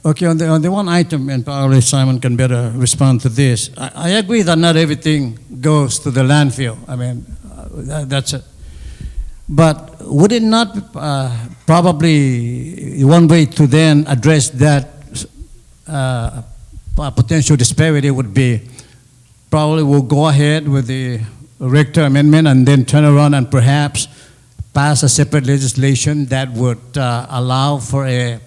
Okay, on the one item, and probably Simon can better respond to this. I agree that not everything goes to the landfill. I mean, that's it. But would it not probably one way to then address that potential disparity would be probably we'll go ahead with the Richter Amendment and then turn around and perhaps pass a separate legislation that would allow for a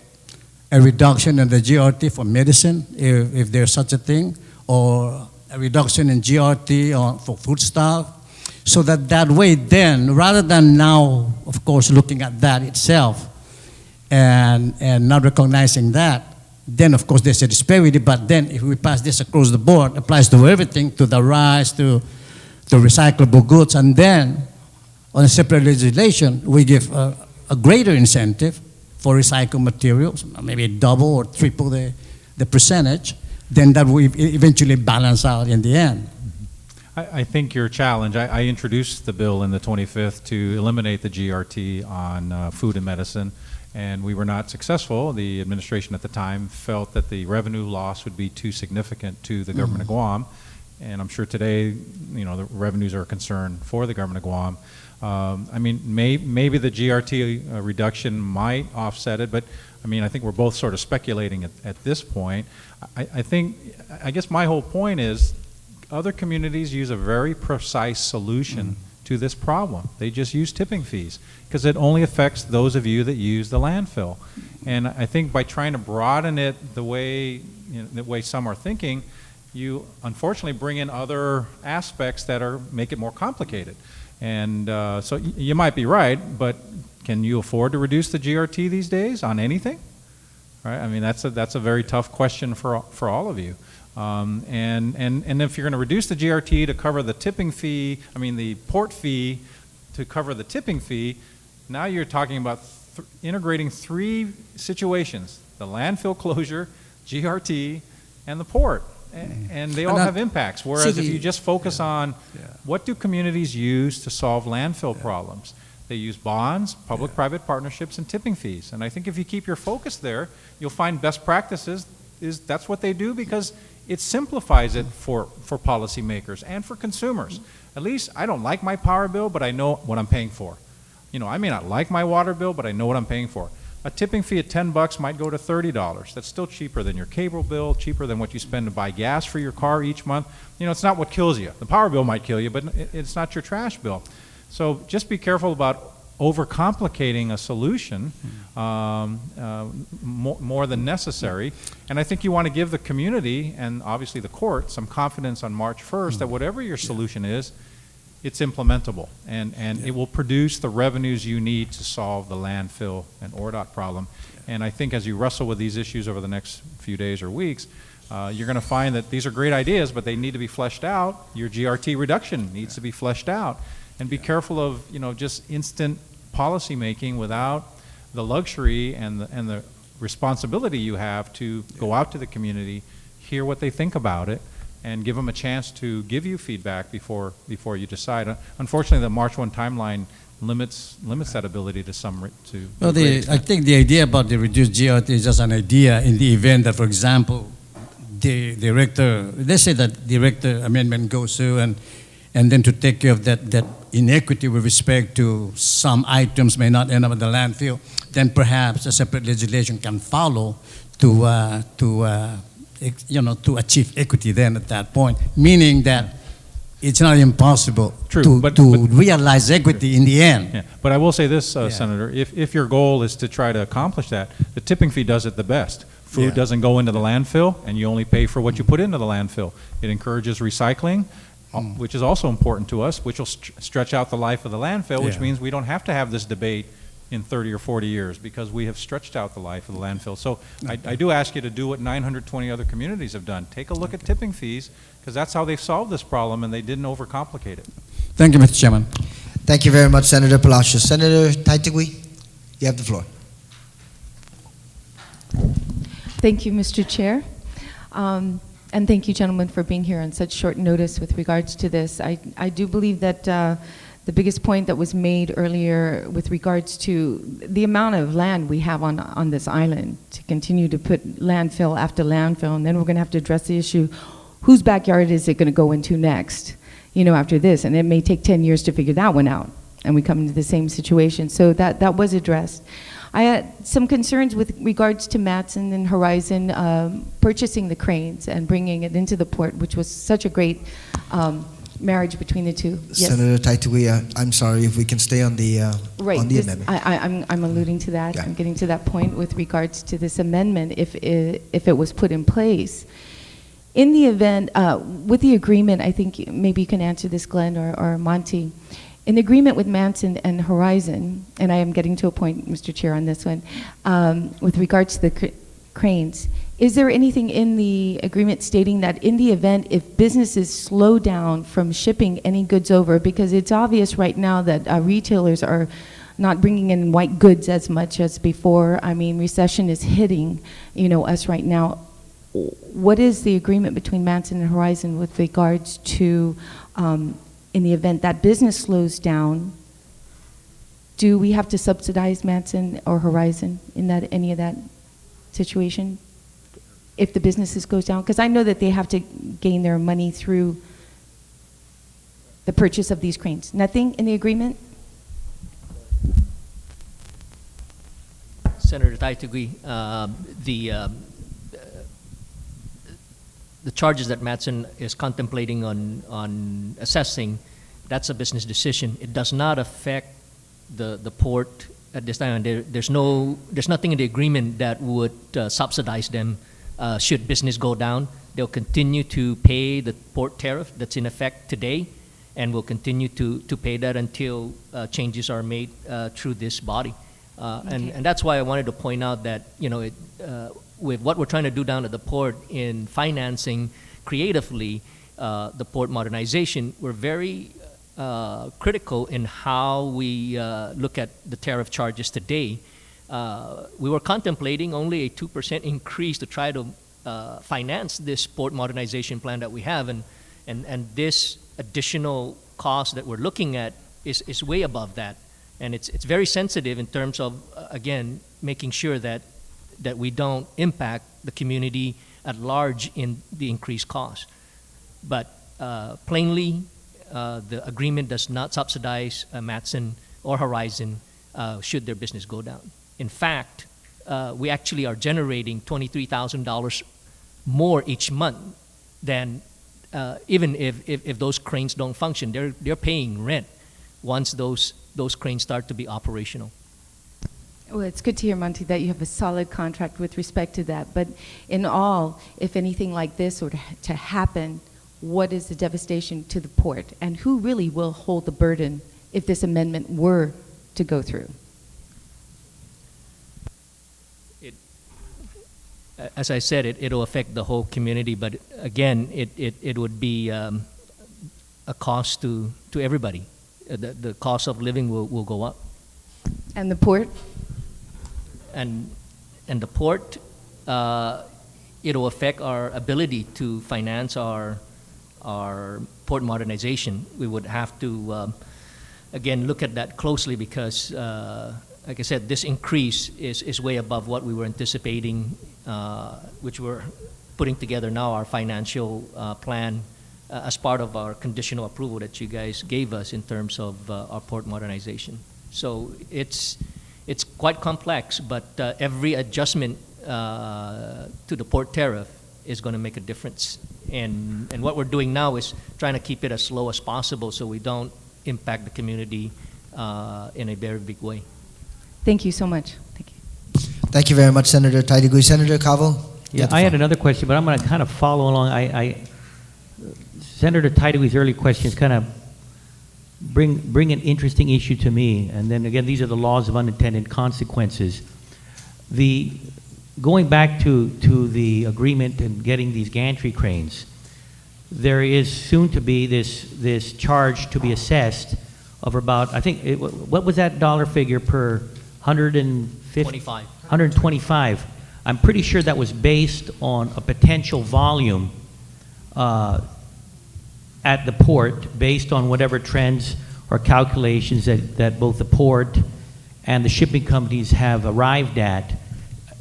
reduction in the GRT for medicine, if there's such a thing, or a reduction in GRT for foodstuff, so that way then, rather than now, of course, looking at that itself and not recognizing that, then of course there's a disparity, but then if we pass this across the board, applies to everything, to the rice, to recyclable goods, and then on a separate legislation, we give a greater incentive for recycled materials, maybe double or triple the percentage, then that will eventually balance out in the end. I think your challenge, I introduced the bill in the 25th to eliminate the GRT on food and medicine, and we were not successful. The administration at the time felt that the revenue loss would be too significant to the government of Guam, and I'm sure today, the revenues are a concern for the government of Guam. I mean, maybe the GRT reduction might offset it, but I think we're both sort of speculating at this point. I guess my whole point is other communities use a very precise solution to this problem. They just use tipping fees because it only affects those of you that use the landfill. And I think by trying to broaden it the way some are thinking, you unfortunately bring in other aspects that make it more complicated. And so you might be right, but can you afford to reduce the GRT these days on anything? Right? I mean, that's a very tough question for all of you. And if you're going to reduce the GRT to cover the tipping fee, the port fee to cover the tipping fee, now you're talking about integrating three situations: the landfill closure, GRT, and the port. And they all have impacts. Whereas if you just focus on what do communities use to solve landfill problems, they use bonds, public-private partnerships, and tipping fees. And I think if you keep your focus there, you'll find best practices that's what they do because it simplifies it for policymakers and for consumers. At least I don't like my power bill, but I know what I'm paying for. I may not like my water bill, but I know what I'm paying for. A tipping fee at $10 might go to $30. That's still cheaper than your cable bill, cheaper than what you spend to buy gas for your car each month. It's not what kills you. The power bill might kill you, but it's not your trash bill. So just be careful about overcomplicating a solution more than necessary. And I think you want to give the community and obviously the court some confidence on March 1st that whatever your solution is, it's implementable and it will produce the revenues you need to solve the landfill and ORDOT problem. And I think as you wrestle with these issues over the next few days or weeks, you're going to find that these are great ideas, but they need to be fleshed out. Your GRT reduction needs to be fleshed out. And be careful of just instant policy making without the luxury and the responsibility you have to go out to the community, hear what they think about it, and give them a chance to give you feedback before you decide. Unfortunately, the March 1 timeline limits that ability to some to. Well, I think the idea about the reduced GRT is just an idea in the event that, for example, the director, let's say that director amendment goes through and then to take care of that inequity with respect to some items may not end up in the landfill, then perhaps a separate legislation can follow to achieve equity then at that point, meaning that it's not impossible to realize equity in the end. Yeah. But I will say this, Senator, if your goal is to try to accomplish that, the tipping fee does it the best. Food doesn't go into the landfill, and you only pay for what you put into the landfill. It encourages recycling, which is also important to us, which will stretch out the life of the landfill, which means we don't have to have this debate in 30 or 40 years because we have stretched out the life of the landfill. So I do ask you to do what 920 other communities have done. Take a look at tipping fees because that's how they've solved this problem and they didn't overcomplicate it. Thank you, Mr. Chairman. Thank you very much, Senator Palacios. Senator Taitigui, you have the floor. Thank you, Mr. Chair. And thank you, gentlemen, for being here on such short notice with regards to this. I do believe that the biggest point that was made earlier with regards to the amount of land we have on this island to continue to put landfill after landfill, and then we're going to have to address the issue, whose backyard is it going to go into next, after this? And it may take 10 years to figure that one out, and we come into the same situation. So that was addressed. I had some concerns with regards to Matson and Horizon purchasing the cranes and bringing it into the port, which was such a great marriage between the two. Yes. Senator Taitigui, I'm sorry if we can stay on the amendment. I'm alluding to that. Yeah. I'm getting to that point with regards to this amendment if it was put in place. In the event, with the agreement, I think maybe you can answer this, Glenn or Monty. In the agreement with Manson and Horizon, and I am getting to a point, Mr. Chair, on this one, with regards to the cranes, is there anything in the agreement stating that in the event if businesses slow down from shipping any goods over, because it's obvious right now that retailers are not bringing in white goods as much as before. I mean, recession is hitting, us right now. What is the agreement between Manson and Horizon with regards to in the event that business slows down, do we have to subsidize Manson or Horizon in any of that situation if the businesses goes down? Because I know that they have to gain their money through the purchase of these cranes. Nothing in the agreement? Senator Taitigui, the charges that Matson is contemplating on assessing, that's a business decision. It does not affect the port at this time. There's nothing in the agreement that would subsidize them should business go down. They'll continue to pay the port tariff that's in effect today, and will continue to pay that until changes are made through this body. Okay. And that's why I wanted to point out that with what we're trying to do down at the port in financing creatively the port modernization, we're very critical in how we look at the tariff charges today. We were contemplating only a 2% increase to try to finance this port modernization plan that we have, and this additional cost that we're looking at is way above that. And it's very sensitive in terms of, again, making sure that we don't impact the community at large in the increased cost. But plainly, the agreement does not subsidize Matson or Horizon should their business go down. In fact, we actually are generating $23,000 more each month than even if those cranes don't function. They're paying rent once those cranes start to be operational. Well, it's good to hear, Monty, that you have a solid contract with respect to that. But in all, if anything like this were to happen, what is the devastation to the port? And who really will hold the burden if this amendment were to go through? As I said, it'll affect the whole community, but again, it would be a cost to everybody. The cost of living will go up. And the port? And the port, it'll affect our ability to finance our port modernization. We would have to, again, look at that closely because, like I said, this increase is way above what we were anticipating, which were putting together now our financial plan as part of our conditional approval that you guys gave us in terms of our port modernization. So it's quite complex, but every adjustment to the port tariff is going to make a difference. And what we're doing now is trying to keep it as low as possible so we don't impact the community in a very big way. Thank you so much. Thank you. Thank you very much, Senator Taitigui. Senator Cavo? you Yeah, have the I had floor. another question, but I'm going to kind of follow along. Senator Taidui's earlier questions kind of bring an interesting issue to me. And then again, these are the laws of unintended consequences. Going back to the agreement and getting these gantry cranes, there is soon to be this charge to be assessed of about, I think, what was that dollar figure per 25. 125. I'm pretty sure that was based on a potential volume at the port, based on whatever trends or calculations that both the port and the shipping companies have arrived at,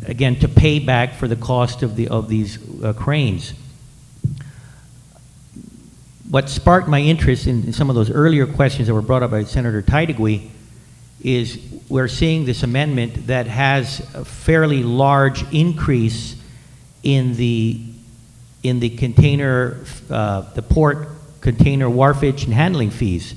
again, to pay back for the cost of these cranes. What sparked my interest in some of those earlier questions that were brought up by Senator Taitigui is we're seeing this amendment that has a fairly large increase in the container, the port container wharfage and handling fees.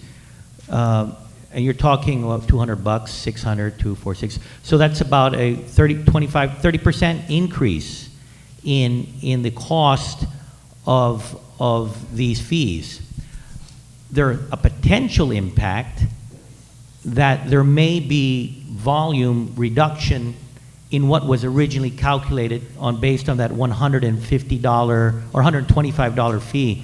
And you're talking about $200, $600, $246. So that's about a 30% increase in the cost of these fees. There's a potential impact that there may be volume reduction in what was originally calculated based on that $150 or $125 fee.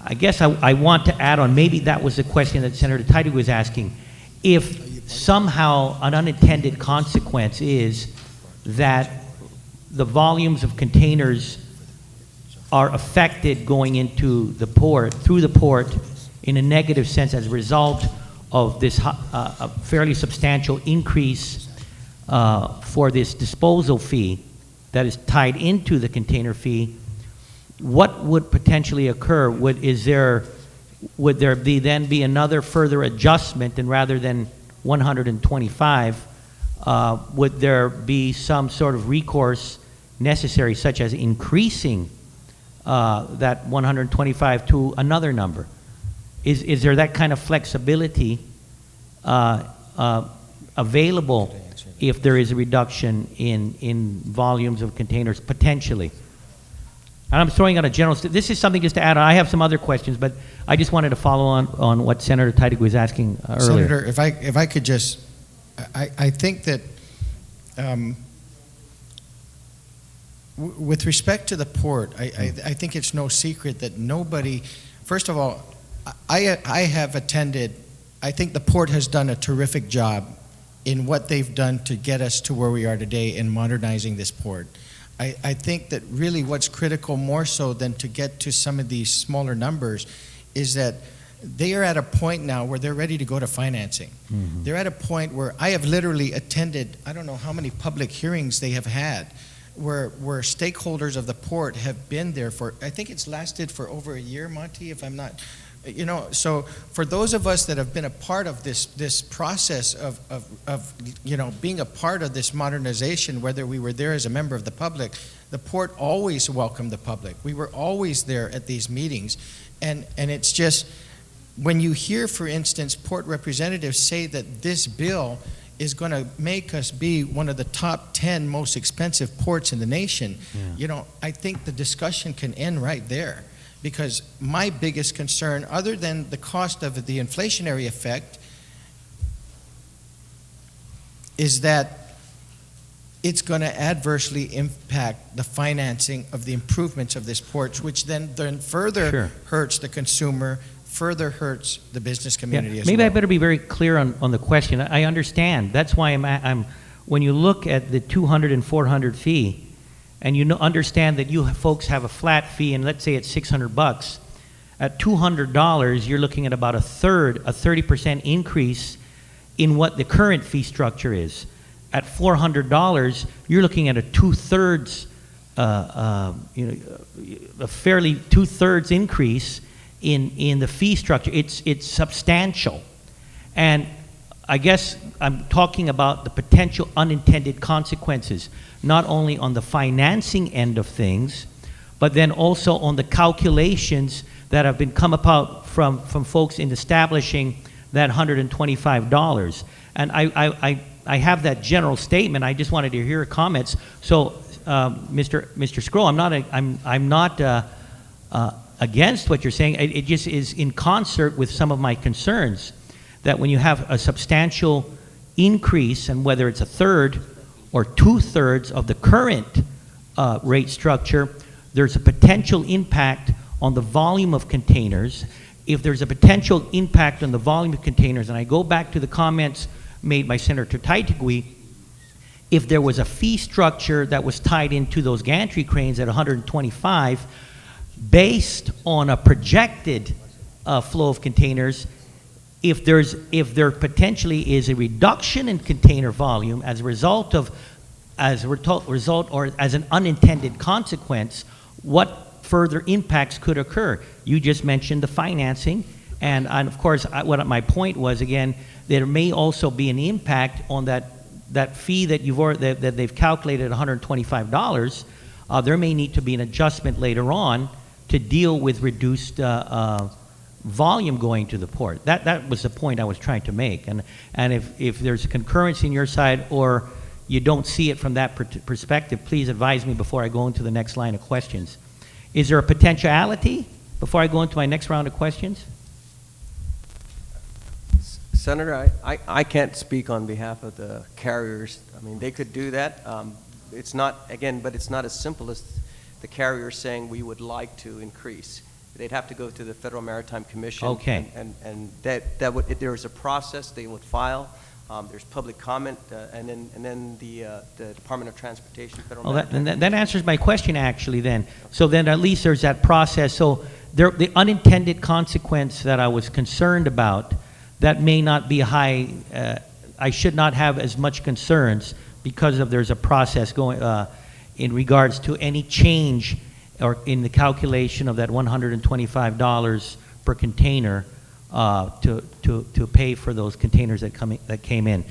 I guess I want to add on, maybe that was the question that Senator Taitigui was asking. If somehow an unintended consequence is that the volumes of containers are affected going into the port, through the port, in a negative sense as a result of this a fairly substantial increase for this disposal fee that is tied into the container fee, what would potentially occur? Would there then be another further adjustment, and rather than 125, would there be some sort of recourse necessary, such as increasing that 125 to another number? Is there that kind of flexibility available if there is a reduction in volumes of containers potentially? And I'm throwing out a general, this is something just to add on. I have some other questions, but I just wanted to follow on what Senator Taitigui was asking earlier. Senator, if I could just, I think that with respect to the port, I think it's no secret that nobody, first of all, I have attended, I think the port has done a terrific job in what they've done to get us to where we are today in modernizing this port. I think that really what's critical more so than to get to some of these smaller numbers is that they are at a point now where they're ready to go to financing. Mm-hmm. They're at a point where I have literally attended, I don't know how many public hearings they have had, where stakeholders of the port have been there for, I think it's lasted for over a year, Monty, if I'm not, you know, so for those of us that have been a part of this process of you know, being a part of this modernization, whether we were there as a member of the public, the port always welcomed the public. We were always there at these meetings, and it's just, when you hear, for instance, port representatives say that this bill is going to make us be one of the top 10 most expensive ports in the nation, you know, I think the discussion can end right there. Because my biggest concern, other than the cost of the inflationary effect, is that it's going to adversely impact the financing of the improvements of this port, which then further hurts the consumer, further hurts the business community as well. Maybe I better be very clear on the question. I understand. That's why I'm when you look at the 200 and 400 fee, and you understand that you folks have a flat fee, and let's say it's $600. At $200, you're looking at about a 30% increase in what the current fee structure is. At $400, you're looking at a 2/3 a fairly 2/3 increase in the fee structure. It's substantial. And I guess I'm talking about the potential unintended consequences, not only on the financing end of things, but then also on the calculations that have been come about from folks in establishing that $125. And I have that general statement. I just wanted to hear your comments. So, Mr. Scroll, I'm not against what you're saying. It just is in concert with some of my concerns that when you have a substantial increase, and whether it's 1/3 or 2/3 of the current rate structure, there's a potential impact on the volume of containers. If there's a potential impact on the volume of containers, and I go back to the comments made by Senator Taitigui, if there was a fee structure that was tied into those gantry cranes at 125, based on a projected flow of containers, if there potentially is a reduction in container volume as a result or as an unintended consequence, what further impacts could occur? You just mentioned the financing, and of course, what my point was, again, there may also be an impact on that fee that they've calculated at $125. There may need to be an adjustment later on to deal with reduced volume going to the port. That was the point I was trying to make. And if there's a concurrence in your side, or you don't see it from that perspective, please advise me before I go into the next line of questions. Is there a potentiality before I go into my next round of questions? Senator, I can't speak on behalf of the carriers. I mean, they could do that. It's not, again, but it's not as simple as the carrier saying we would like to increase. They'd have to go to the Federal Maritime Commission. Okay. And that would, there is a process they would file. There's public comment, and then the Department of Transportation, Federal Maritime Commission. That answers my question, actually, then. So then at least there's that process. So the unintended consequence that I was concerned about, that may not be high. I should not have as much concerns because there's a process going in regards to any change or in the calculation of that $125 per container to pay for those containers that came in.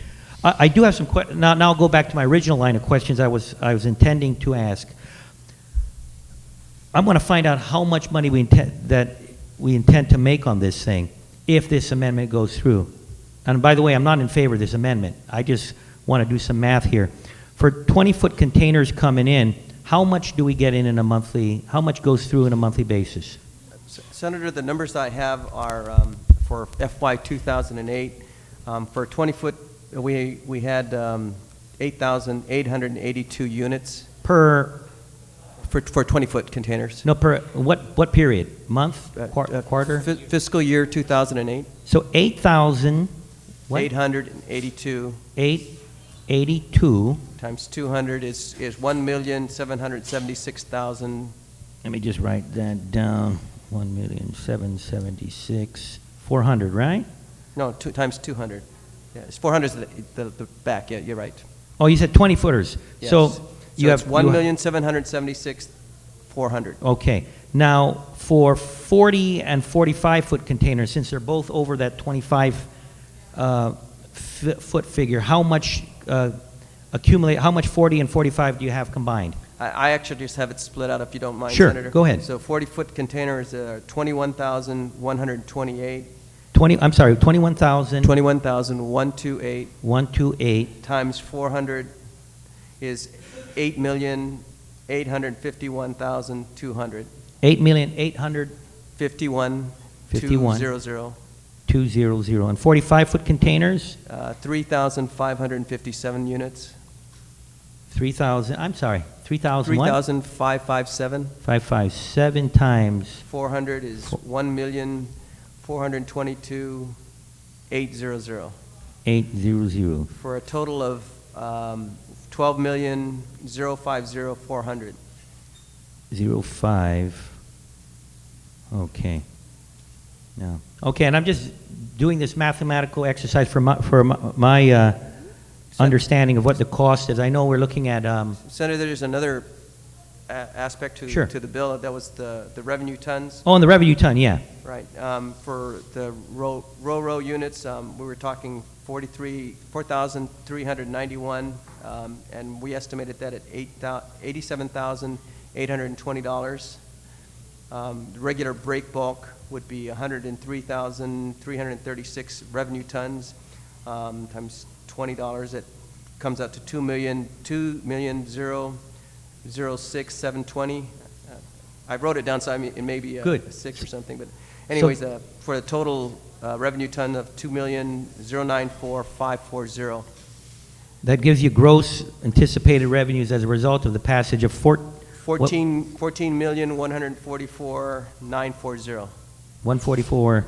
I do have some questions. Now I'll go back to my original line of questions I was intending to ask. I'm going to find out how much money we intend to make on this thing if this amendment goes through. And by the way, I'm not in favor of this amendment. I just want to do some math here. For 20-foot containers coming in, how much do we get in a monthly, how much goes through on a monthly basis? Senator, the numbers I have are for FY 2008. For 20-foot, we had 8,882 units. Per? For 20-foot containers. No, per what period? Month? Quarter? Fiscal year 2008. So 8,000. 882. 882. Times 200 is 1,776,000. Let me just write that down. 1,776,400, right? No, times 200. Yeah, it's 400 is the back. Yeah, you're right. Oh, you said 20 footers. Yes. So you have 1,776,400. Okay. Now for 40 and 45 foot containers, since they're both over that 25 foot figure, how much accumulate? How much 40 and 45 do you have combined? I actually just have it split out, if you don't mind, sure, Senator. Go ahead. So 40-foot containers are 21,128. 21,000. 21,128. 128. Times 400 is 8,851,200. 8,851,200. 200. And 45-foot containers? 3,557 units. 3,000. I'm sorry. 3,000 what? 3,557. 557 times 400 is 1,422,800. 800. For a total of 12,050,400. 05. Okay. No. Okay, and I'm just doing this mathematical exercise for my understanding of what the cost is. I know we're looking at. Senator, there's another aspect to, Sure. to the bill. That was the revenue tons. Oh, and the revenue ton, yeah. Right. For the row units, we were talking 4,391, and we estimated that at $87,820. The regular break bulk would be 103,336 revenue tons times $20. It comes out to 2,006,720. I wrote it down, so it may be Good. a 6 or something. But anyways, for a total revenue ton of 2,094,540. That gives you gross anticipated revenues as a result of the passage of 14,144,940. 144.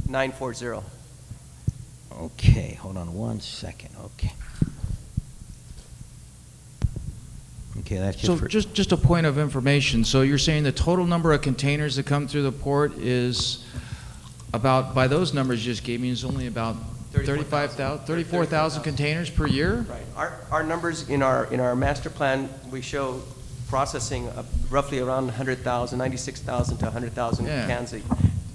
940. Okay, hold on one second. Okay. Okay, that's just So for, just a point of information. So you're saying the total number of containers that come through the port is about, by those numbers you just gave me, is only about 34,000 containers per year? Right. Our numbers in our master plan, we show processing of roughly around 100,000, 96,000 to 100,000 Yeah. cans of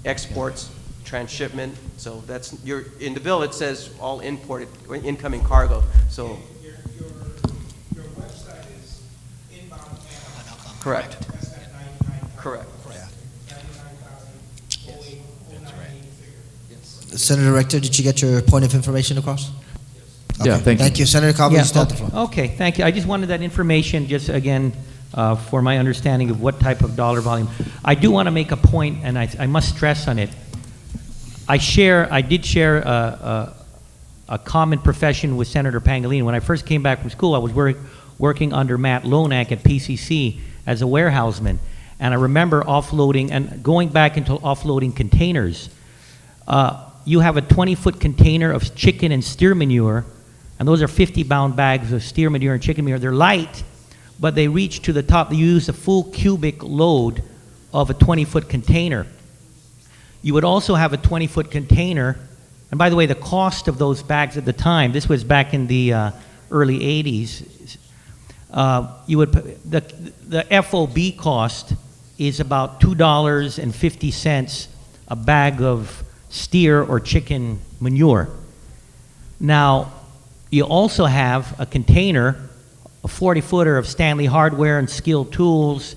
exports, transshipment. So that's in the bill. It says all imported, incoming cargo. So Your website is inbound and correct. that's that 99,000. Correct. 99,008 figure. Senator Rector, did you get your point of information across? Yeah, Okay. thank you. Thank you. Senator Cobb, you still have the floor. okay, thank you. I just wanted that information, just again, for my understanding of what type of dollar volume. I do want to make a point, and I must stress on it. I did share a common profession with Senator Pangilinan. When I first came back from school, I was working under Matt Lonak at PCC as a warehouseman. And I remember offloading, and going back into offloading containers. You have a 20-foot container of chicken and steer manure, and those are 50-pound bags of steer manure and chicken manure. They're light, but they reach to the top. You use a full cubic load of a 20-foot container. You would also have a 20-foot container, and by the way, the cost of those bags at the time, this was back in the early 80s, the FOB cost is about $2.50 a bag of steer or chicken manure. Now, you also have a container, a 40-footer of Stanley hardware and Skill tools,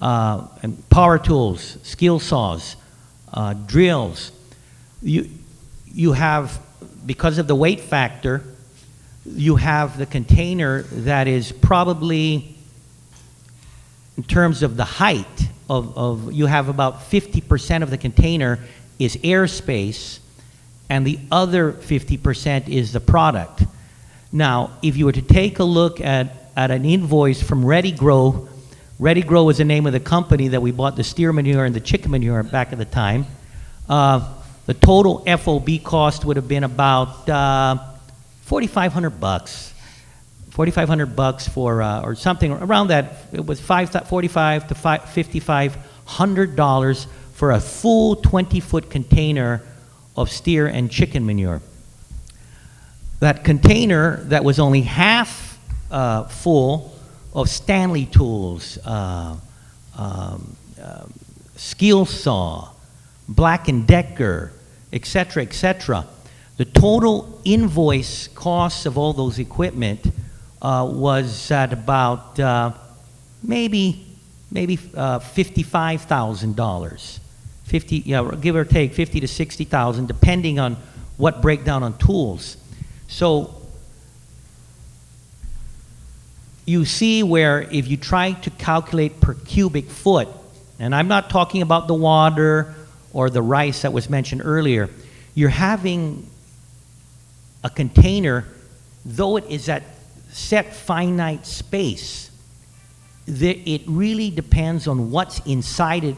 and power tools, skill saws, drills. You have, because of the weight factor, you have the container that is probably, in terms of the height of you have about 50% of the container is airspace, and the other 50% is the product. Now, if you were to take a look at an invoice from Ready Grow was the name of the company that we bought the steer manure and the chicken manure back at the time. The total FOB cost would have been about $4,500. $4,500 for, or something around that. It was $45 to $5,500 for a full 20-foot container of steer and chicken manure. That container that was only half full of Stanley tools, Skill Saw, Black & Decker, etc., etc. The total invoice cost of all those equipment was at about maybe $55,000. Give or take 50 to 60,000, depending on what breakdown on tools. So you see where if you try to calculate per cubic foot, and I'm not talking about the water or the rice that was mentioned earlier, you're having a container, though it is at set finite space, it really depends on what's inside it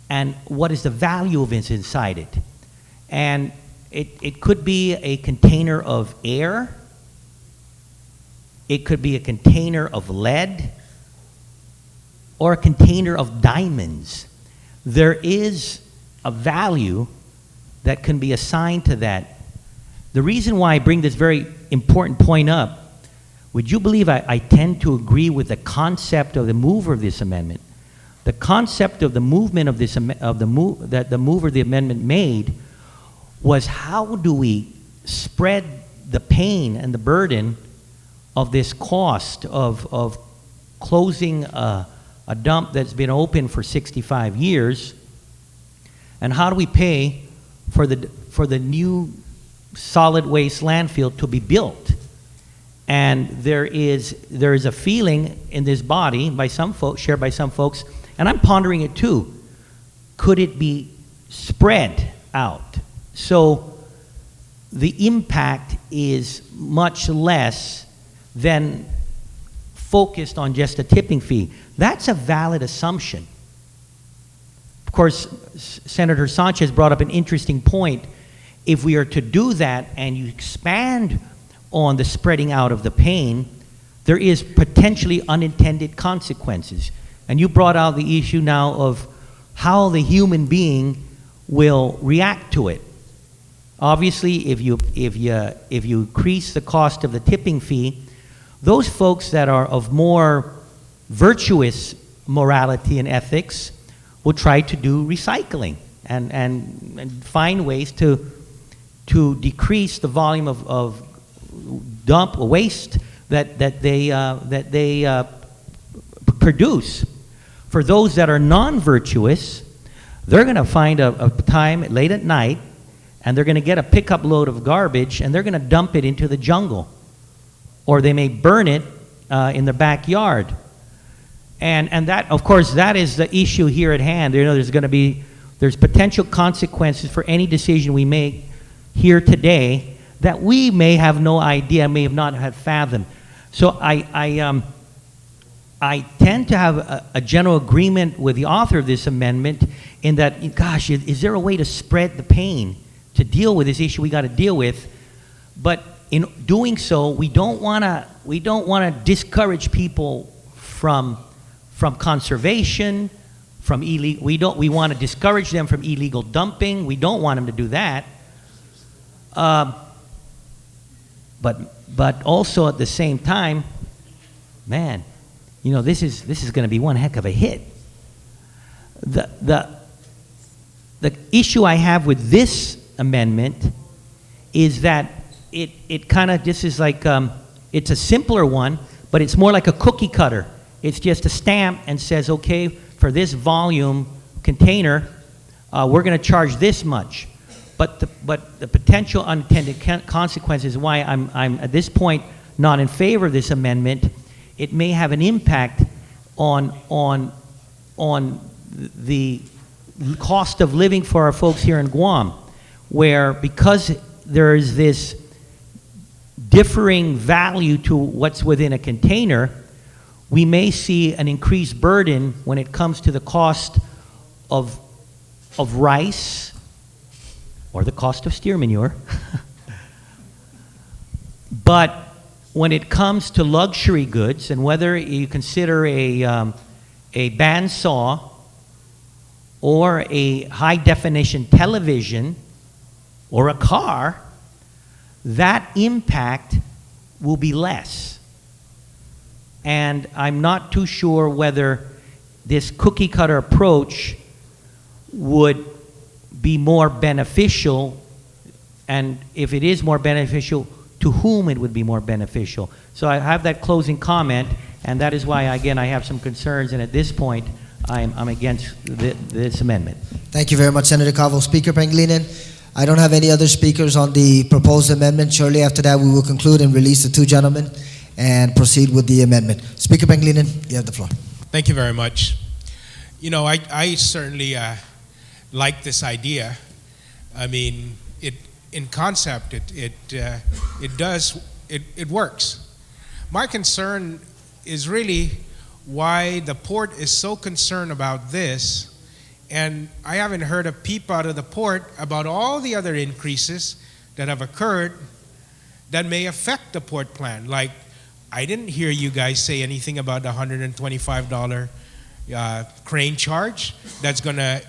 and what is the value of what's inside it. And it could be a container of air, it could be a container of lead, or a container of diamonds. There is a value that can be assigned to that. The reason why I bring this very important point up, would you believe I tend to agree with the concept of the mover of this amendment? The concept of the movement of this that the mover of the amendment made was, how do we spread the pain and the burden of this cost of closing a dump that's been open for 65 years, and how do we pay for the new solid waste landfill to be built? And there is a feeling in this body by some folks, shared by some folks, and I'm pondering it too. Could it be spread out so the impact is much less than focused on just a tipping fee? That's a valid assumption. Of course, Senator Sanchez brought up an interesting point. If we are to do that and you expand on the spreading out of the pain, there is potentially unintended consequences. And you brought out the issue now of how the human being will react to it. Obviously, if you increase the cost of the tipping fee, those folks that are of more virtuous morality and ethics will try to do recycling and find ways to decrease the volume of dump waste that they produce. For those that are non-virtuous, they're going to find a time late at night, and they're going to get a pickup load of garbage, and they're going to dump it into the jungle, or they may burn it in their backyard. And that, of course, that is the issue here at hand. You know, there's potential consequences for any decision we make here today that we may have no idea, may have not had fathomed. So I tend to have a general agreement with the author of this amendment in that, gosh, is there a way to spread the pain to deal with this issue we got to deal with? But in doing so, we don't want to discourage people from conservation, from illegal. We want to discourage them from illegal dumping. We don't want them to do that. But also at the same time, man, you know, this is going to be one heck of a hit. The issue I have with this amendment is that it kind of, this is like, it's a simpler one, but it's more like a cookie cutter. It's just a stamp and says, okay, for this volume container, we're going to charge this much. But the potential unintended consequences, why I'm at this point not in favor of this amendment, it may have an impact on the cost of living for our folks here in Guam, where because there is this differing value to what's within a container, we may see an increased burden when it comes to the cost of rice or the cost of steer manure. But when it comes to luxury goods, and whether you consider a bandsaw or a high-definition television or a car, that impact will be less. And I'm not too sure whether this cookie-cutter approach would be more beneficial, and if it is more beneficial, to whom it would be more beneficial. So I have that closing comment, and that is why, again, I have some concerns, and at this point, I'm against this amendment. Thank you very much, Senator Cavo. Speaker Pangilinan, I don't have any other speakers on the proposed amendment. Shortly after that, we will conclude and release the two gentlemen and proceed with the amendment. Speaker Pangilinan, you have the floor. Thank you very much. You know, I certainly like this idea. I mean, in concept, it works. My concern is really why the port is so concerned about this, and I haven't heard a peep out of the port about all the other increases that have occurred that may affect the port plan. Like, I didn't hear you guys say anything about the $125 crane charge that's gonna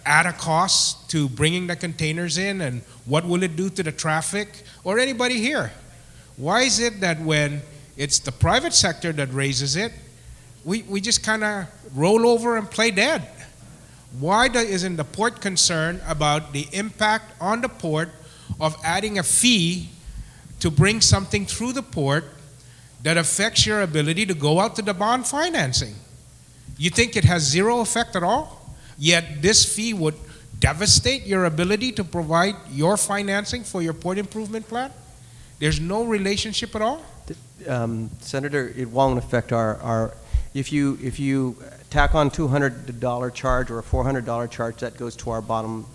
add a cost to bringing the containers in, and what will it do to the traffic or anybody here? Why is it that when it's the private sector that raises it, we just kind of roll over and play dead? Why isn't the port concerned about the impact on the port of adding a fee to bring something through the port that affects your ability to go out to the bond financing? You think it has zero effect at all? Yet this fee would devastate your ability to provide your financing for your port improvement plan? There's no relationship at all? Senator, it won't affect our if you tack on $200 charge or a $400 charge, that goes to our bottom,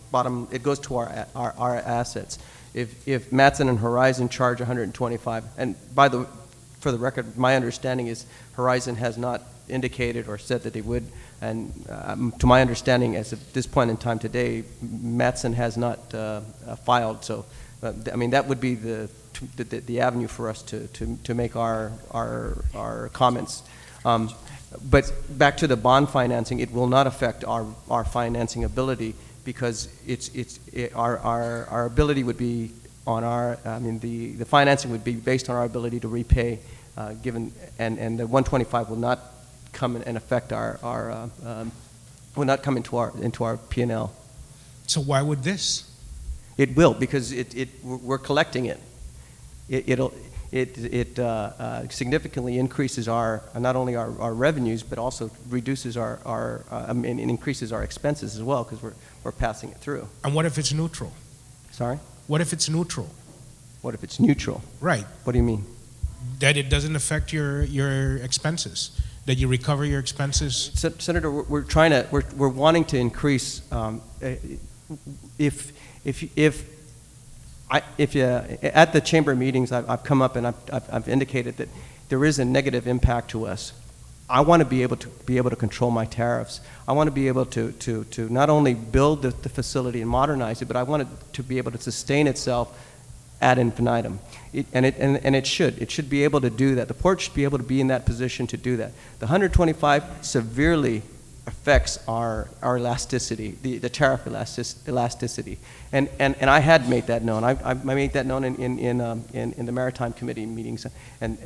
it goes to our assets. If Matson and Horizon charge 125, and for the record, my understanding is Horizon has not indicated or said that they would, and to my understanding, as of this point in time today, Matson has not filed. So, I mean, that would be the avenue for us to make our comments. But back to the bond financing, it will not affect our financing ability, because our ability would be on the financing would be based on our ability to repay, given, and the 125 will not come and affect will not come into our P&L. So why would this? It will, because we're collecting it. It significantly increases not only our revenues, but also reduces and increases our expenses as well, because we're passing it through. And what if it's neutral? Sorry? What if it's neutral? What if it's neutral? Right. What do you mean? That it doesn't affect your expenses, that you recover your expenses? Senator, we're wanting to increase, if at the chamber meetings, I've come up and I've indicated that there is a negative impact to us. I want to be able to control my tariffs. I want to be able to not only build the facility and modernize it, but I want it to be able to sustain itself ad infinitum. It should be able to do that. The port should be able to be in that position to do that. The 125 severely affects our elasticity, the tariff elasticity, and I had made that known. I made that known in the Maritime Committee meetings, and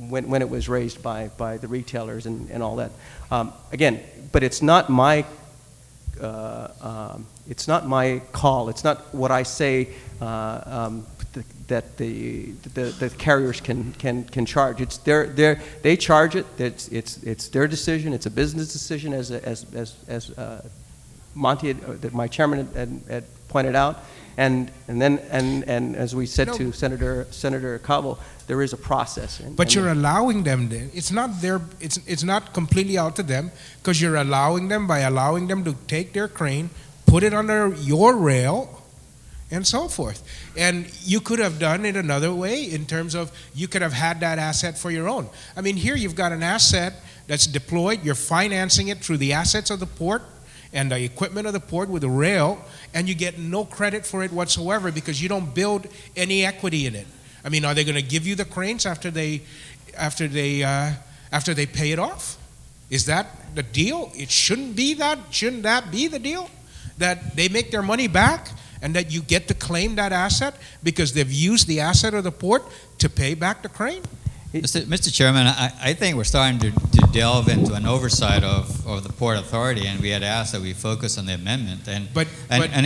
when it was raised by the retailers and all that. Again, but it's not my call. It's not what I say that the carriers can charge. It's they charge it. It's their decision. It's a business decision, as Monty, my chairman, had pointed out. And as we said to Senator Cabo, there is a process. But you're allowing them then. It's not completely out to them, because you're allowing them by allowing them to take their crane, put it under your rail, and so forth. And you could have done it another way, in terms of you could have had that asset for your own. I mean, here you've got an asset that's deployed, you're financing it through the assets of the port and the equipment of the port with a rail, and you get no credit for it whatsoever, because you don't build any equity in it. I mean, are they going to give you the cranes after they pay it off? Is that the deal? It shouldn't be that. Shouldn't that be the deal? That they make their money back, and that you get to claim that asset because they've used the asset of the port to pay back the crane? Mr. Chairman, I think we're starting to delve into an oversight of the Port Authority, and we had asked that we focus on the amendment. And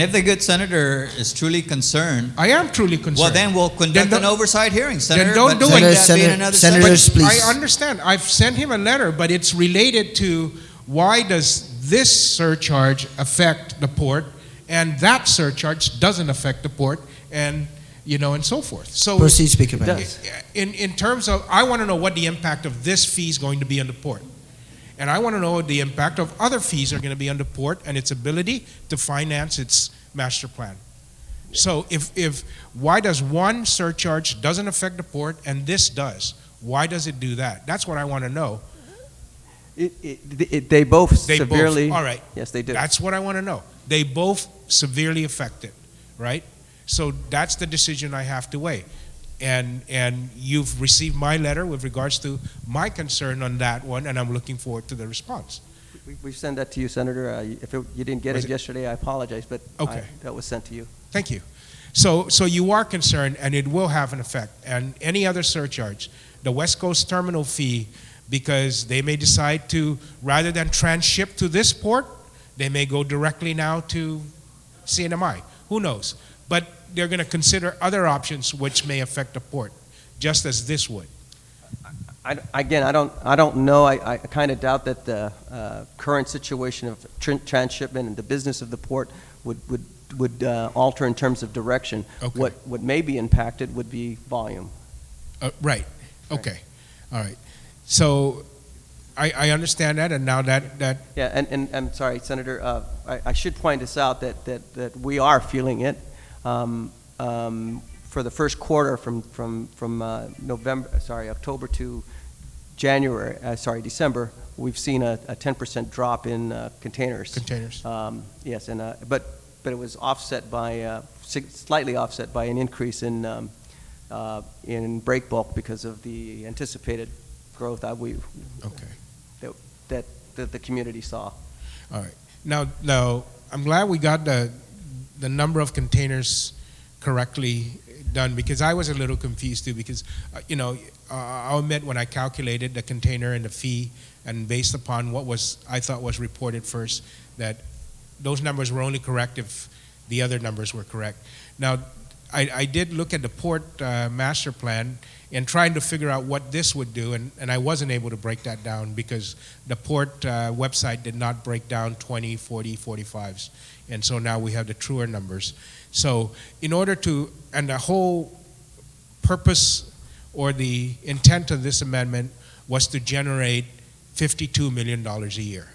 if the good senator is truly concerned, I am truly concerned. Well, then we'll conduct an oversight hearing, Senator. Then don't do it. Senators, please. I understand. I've sent him a letter, but it's related to why does this surcharge affect the port, and that surcharge doesn't affect the port, and so forth. So proceed, Speaker. In terms of, I want to know what the impact of this fee is going to be on the port. And I want to know what the impact of other fees are going to be on the port and its ability to finance its master plan. So why does one surcharge doesn't affect the port and this does? Why does it do that? That's what I want to know. They both severely. All right. Yes, they do. That's what I want to know. They both severely affect it, right? So that's the decision I have to weigh. And you've received my letter with regards to my concern on that one, and I'm looking forward to the response. We sent that to you, Senator. If you didn't get it yesterday, I apologize, but okay. That was sent to you. Thank you. So you are concerned, and it will have an effect. And any other surcharge, the West Coast terminal fee, because they may decide to, rather than transship to this port, they may go directly now to CNMI. Who knows? But they're going to consider other options which may affect the port, just as this would. I don't know. I kind of doubt that the current situation of transshipment and the business of the port would alter in terms of direction. Okay. What may be impacted would be volume. Right. Okay. All right. So I understand that, and now that Yeah, and I'm sorry, Senator. I should point this out that we are feeling it. For the first quarter from October to December, we've seen a 10% drop in containers. Containers. Yes, and but it was offset by slightly offset by an increase in break bulk because of the anticipated growth that the community saw. All right. Now I'm glad we got the number of containers correctly done, because I was a little confused too, because I'll admit, when I calculated the container and the fee, and based upon what I thought was reported first, that those numbers were only correct if the other numbers were correct. Now, I did look at the port master plan and trying to figure out what this would do, and I wasn't able to break that down because the port website did not break down 20, 40, 45s. And so now we have the truer numbers. So in order to, and the whole purpose or the intent of this amendment was to generate $52 million a year.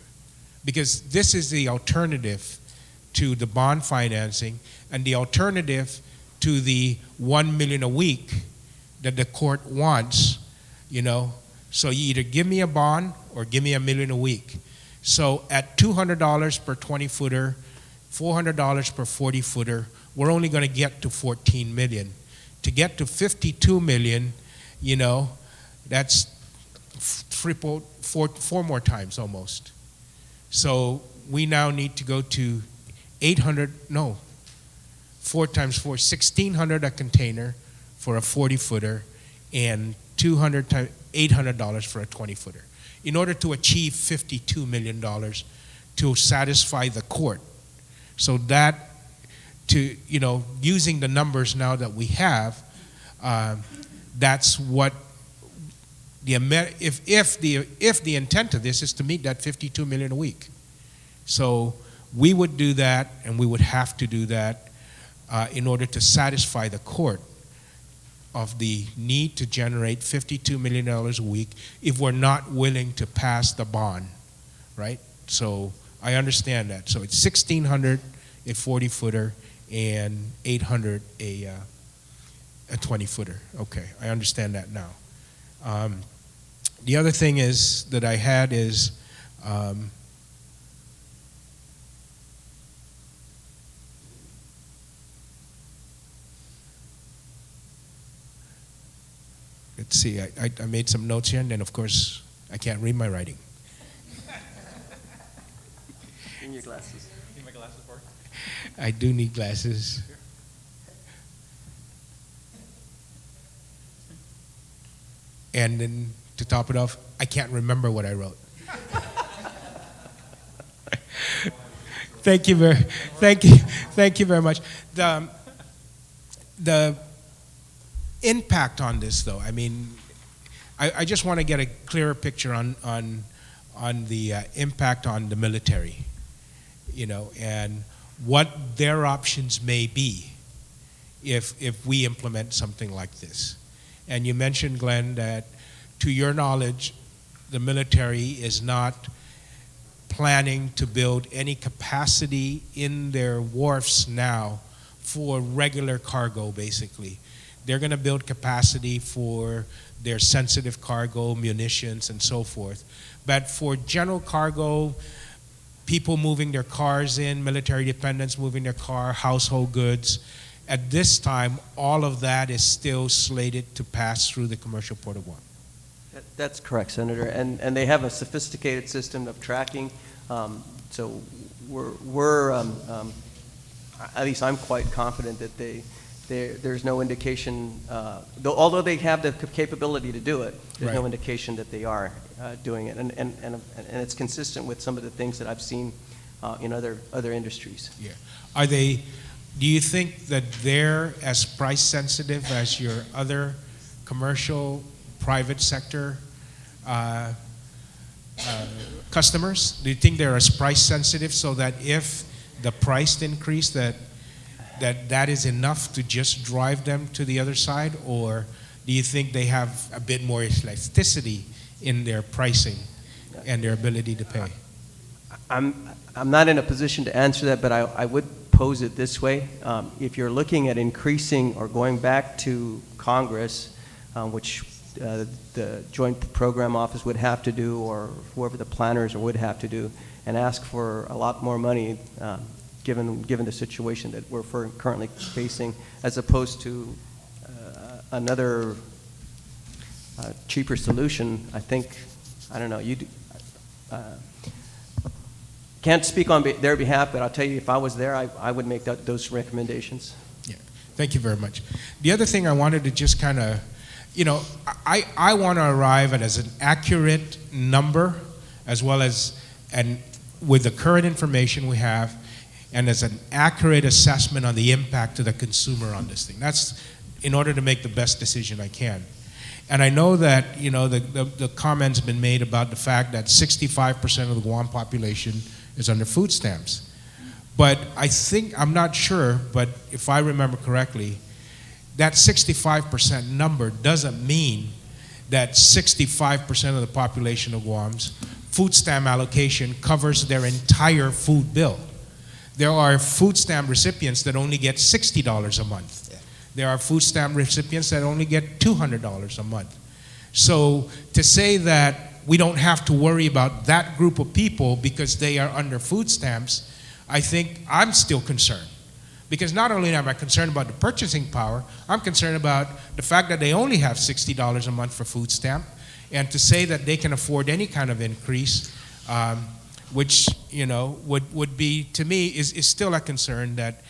Because this is the alternative to the bond financing and the alternative to the $1 million a week that the court wants, So you either give me a bond or give me $1 million a week. So at $200 per 20-footer, $400 per 40-footer, we're only going to get to $14 million. To get to $52 million, that's four more times almost. So we now need to go to 4 times 4, 1,600 a container for a 40-footer and $800 for a 20-footer in order to achieve $52 million to satisfy the court. So that, using the numbers now that we have, that's what if the intent of this is to meet that $52 million a week. So we would do that, and we would have to do that in order to satisfy the court of the need to generate $52 million a week if we're not willing to pass the bond, right? So I understand that. So it's 1,600 a 40-footer and 800 a 20-footer. Okay, I understand that now. The other thing is that I had is let's see, I made some notes here, and then of course I can't read my writing. In your glasses. Need my glasses for it? I do need glasses. And then to top it off, I can't remember what I wrote. Thank you very much. The impact on this, though, I mean, I just want to get a clearer picture on the impact on the military, and what their options may be if we implement something like this. And you mentioned, Glenn, that to your knowledge, the military is not planning to build any capacity in their wharfs now for regular cargo, basically. They're going to build capacity for their sensitive cargo, munitions, and so forth. But for general cargo, people moving their cars in, military dependents moving their car, household goods, at this time, all of that is still slated to pass through the commercial port of Guam. That's correct, Senator. And they have a sophisticated system of tracking. So we're at least I'm quite confident that there's no indication, although they have the capability to do it, there's no Right. indication that they are doing it. And it's consistent with some of the things that I've seen in other industries. Are they, do you think that they're as price sensitive as your other commercial, private sector customers? Do you think they're as price sensitive so that if the price increase that is enough to just drive them to the other side? Or do you think they have a bit more elasticity in their pricing and their ability to pay? I'm not in a position to answer that, but I would pose it this way. If you're looking at increasing or going back to Congress, which the Joint Program Office would have to do, or whoever the planners would have to do, and ask for a lot more money, given the situation that we're currently facing, as opposed to another cheaper solution, I think, I don't know, can't speak on their behalf, but I'll tell you, if I was there, I would make those recommendations. Yeah, thank you very much. The other thing I wanted to just kind of, I want to arrive at as an accurate number, as well as, and with the current information we have, and as an accurate assessment on the impact to the consumer on this thing. That's in order to make the best decision I can. And I know that, the comment's been made about the fact that 65% of the Guam population is under food stamps. But I think, I'm not sure, but if I remember correctly, that 65% number doesn't mean that 65% of the population of Guam's food stamp allocation covers their entire food bill. There are food stamp recipients that only get $60 a month. Yeah. There are food stamp recipients that only get $200 a month. So to say that we don't have to worry about that group of people because they are under food stamps, I think I'm still concerned. Because not only am I concerned about the purchasing power, I'm concerned about the fact that they only have $60 a month for food stamp, and to say that they can afford any kind of increase, which would be, to me, is still a concern that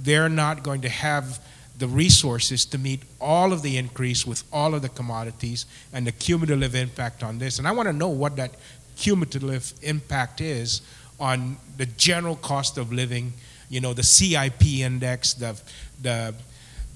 they're not going to have the resources to meet all of the increase with all of the commodities and the cumulative impact on this. And I want to know what that cumulative impact is on the general cost of living, the CIP index, the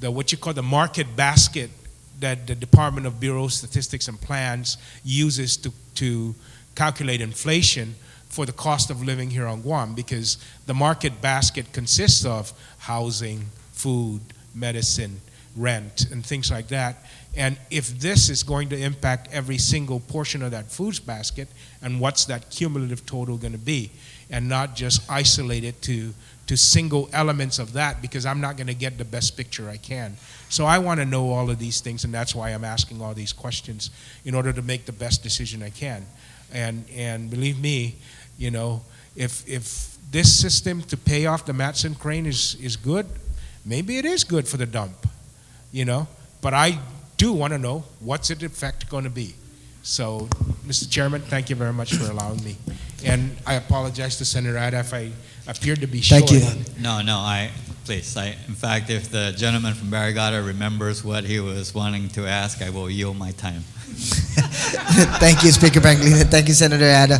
what you call the market basket that the Department of Bureau of Statistics and Plans uses to calculate inflation for the cost of living here on Guam, because the market basket consists of housing, food, medicine, rent, and things like that. And if this is going to impact every single portion of that foods basket, and what's that cumulative total going to be, and not just isolate it to single elements of that, because I'm not going to get the best picture I can. So I want to know all of these things, and that's why I'm asking all these questions in order to make the best decision I can. And believe me, if this system to pay off the Matson crane is good, maybe it is good for the dump, but I do want to know what's its effect going to be. So, Mr. Chairman, thank you very much for allowing me. And I apologize to Senator Ada if I appeared to be short. Thank you. No, please. In fact, if the gentleman from Barrigada remembers what he was wanting to ask, I will yield my time. Thank you, Speaker Pangilinan. Thank you, Senator Ada.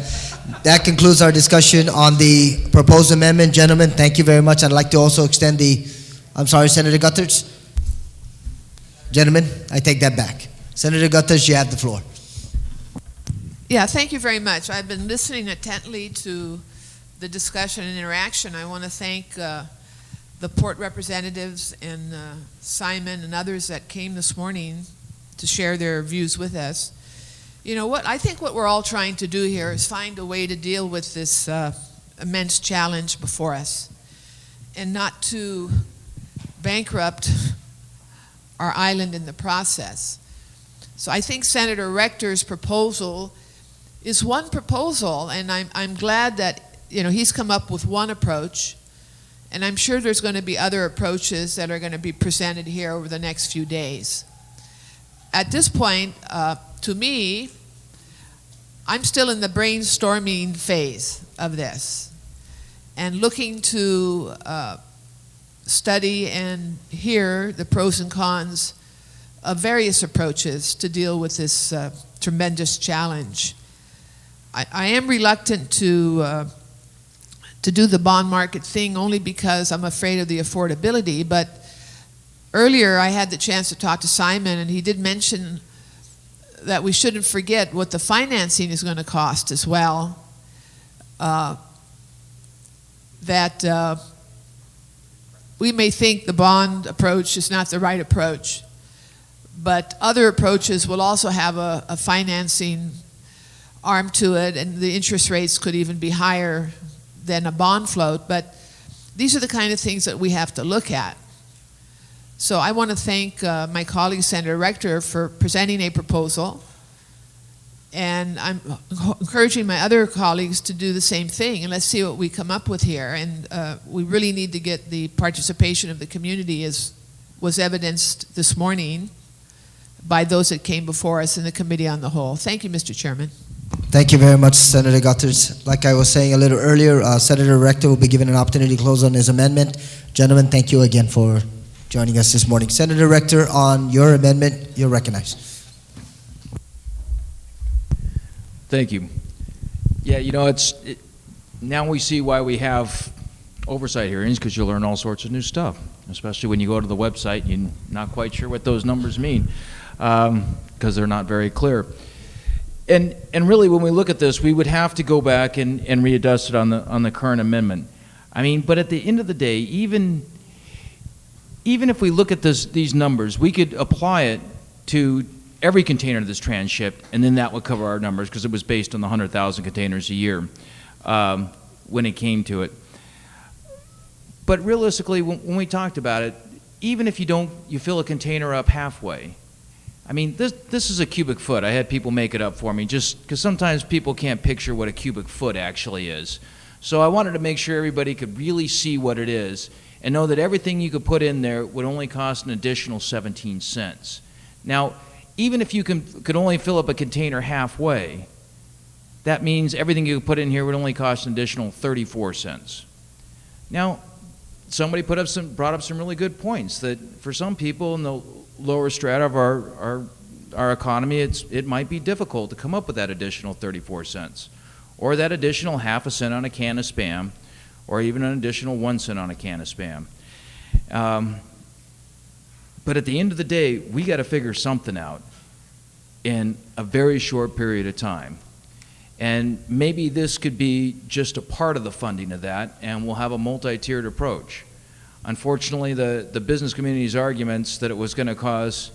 That concludes our discussion on the proposed amendment. Gentlemen, thank you very much. I'd like to also extend I'm sorry, Senator Gutherz. Gentlemen, I take that back. Senator Gutherz, you have the floor. Yeah, thank you very much. I've been listening intently to the discussion and interaction. I want to thank the port representatives and Simon and others that came this morning to share their views with us. I think what we're all trying to do here is find a way to deal with this immense challenge before us, and not to bankrupt our island in the process. So I think Senator Rector's proposal is one proposal, and I'm glad that he's come up with one approach, and I'm sure there's going to be other approaches that are going to be presented here over the next few days. At this point, to me, I'm still in the brainstorming phase of this, and looking to study and hear the pros and cons of various approaches to deal with this tremendous challenge. I am reluctant to do the bond market thing only because I'm afraid of the affordability, but earlier I had the chance to talk to Simon, and he did mention that we shouldn't forget what the financing is going to cost as well. We may think the bond approach is not the right approach, but other approaches will also have a financing arm to it, and the interest rates could even be higher than a bond float. But these are the kind of things that we have to look at. So I want to thank my colleague, Senator Rector, for presenting a proposal. And I'm encouraging my other colleagues to do the same thing, and let's see what we come up with here. And we really need to get the participation of the community, as was evidenced this morning by those that came before us in the Committee on the Whole. Thank you, Mr. Chairman. Thank you very much, Senator Gutters. Like I was saying a little earlier, Senator Rector will be given an opportunity to close on his amendment. Gentlemen, thank you again for joining us this morning. Senator Rector, on your amendment, you're recognized. Thank you. Yeah, you know, now we see why we have oversight hearings, because you learn all sorts of new stuff, especially when you go to the website and you're not quite sure what those numbers mean, because they're not very clear. And really, when we look at this, we would have to go back and readjust it on the current amendment. I mean, but at the end of the day, even if we look at these numbers, we could apply it to every container that's transshipped, and then that would cover our numbers, because it was based on the 100,000 containers a year when it came to it. But realistically, when we talked about it, even if you fill a container up halfway, I mean, this is a cubic foot. I had people make it up for me, just because sometimes people can't picture what a cubic foot actually is. So I wanted to make sure everybody could really see what it is and know that everything you could put in there would only cost an additional 17 cents. Now, even if you could only fill up a container halfway, that means everything you put in here would only cost an additional 34 cents. Now, somebody brought up some really good points, that for some people in the lower strata of our economy, it might be difficult to come up with that additional 34 cents, or that additional half a cent on a can of Spam, or even an additional 1 cent on a can of Spam. But at the end of the day, we got to figure something out in a very short period of time. And maybe this could be just a part of the funding of that, and we'll have a multi-tiered approach. Unfortunately, the business community's arguments that it was going to cause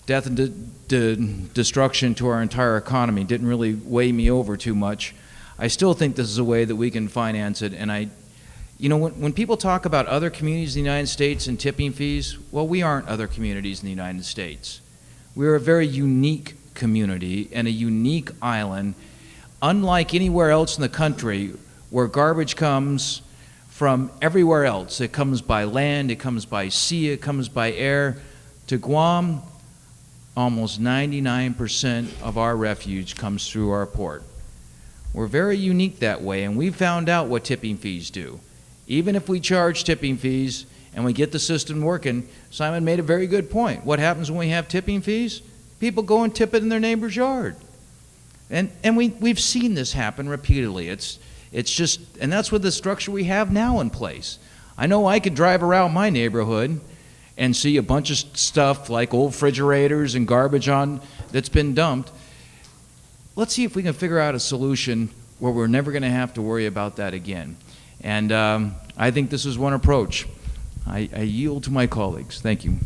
death and destruction to our entire economy didn't really weigh me over too much. I still think this is a way that we can finance it, and you know, when people talk about other communities in the United States and tipping fees, well, we aren't other communities in the United States. We're a very unique community and a unique island, unlike anywhere else in the country where garbage comes from everywhere else. It comes by land, it comes by sea, it comes by air. To Guam, almost 99% of our refuge comes through our port. We're very unique that way, and we found out what tipping fees do. Even if we charge tipping fees and we get the system working, Simon made a very good point. What happens when we have tipping fees? People go and tip it in their neighbor's yard. And we've seen this happen repeatedly. It's just, and that's with the structure we have now in place. I know I could drive around my neighborhood and see a bunch of stuff like old refrigerators and garbage that's been dumped. Let's see if we can figure out a solution where we're never going to have to worry about that again. And I think this is one approach. I yield to my colleagues. Thank you.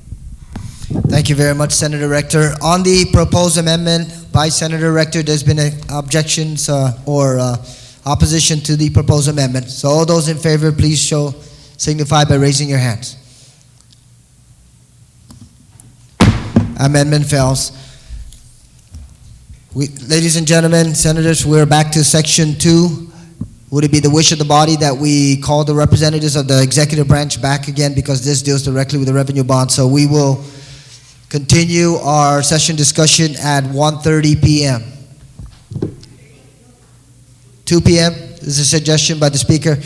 Thank you very much, Senator Rector. On the proposed amendment by Senator Rector, there's been objections or opposition to the proposed amendment. So all those in favor, please signify by raising your hands. Amendment fails. Ladies and gentlemen, senators, we're back to section 2. Would it be the wish of the body that we call the representatives of the executive branch back again, because this deals directly with the revenue bond? So we will continue our session discussion at 1:30 p.m. 2 p.m. is a suggestion by the speaker.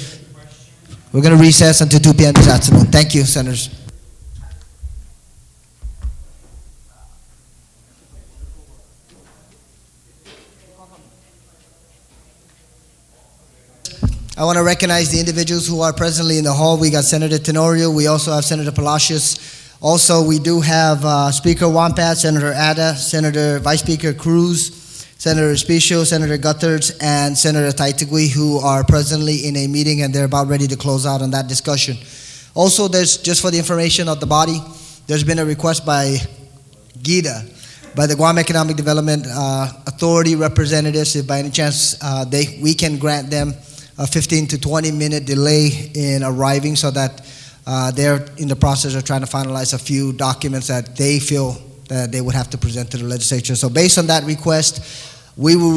We're going to recess until 2 p.m. this afternoon. Thank you, Senators. I want to recognize the individuals who are presently in the hall. We got Senator Tenorio. We also have Senator Palacios. Also, we do have Speaker Wampat, Senator Ada, Senator Vice Speaker Cruz, Senator Espicio, Senator Gutherts, and Senator Taitigui, who are presently in a meeting, and they're about ready to close out on that discussion. Also, there's, just for the information of the body, there's been a request by GIDA, by the Guam Economic Development Authority representatives, if by any chance we can grant them a 15 to 20 minute delay in arriving, so that they're in the process of trying to finalize a few documents that they feel that they would have to present to the legislature. So based on that request, we will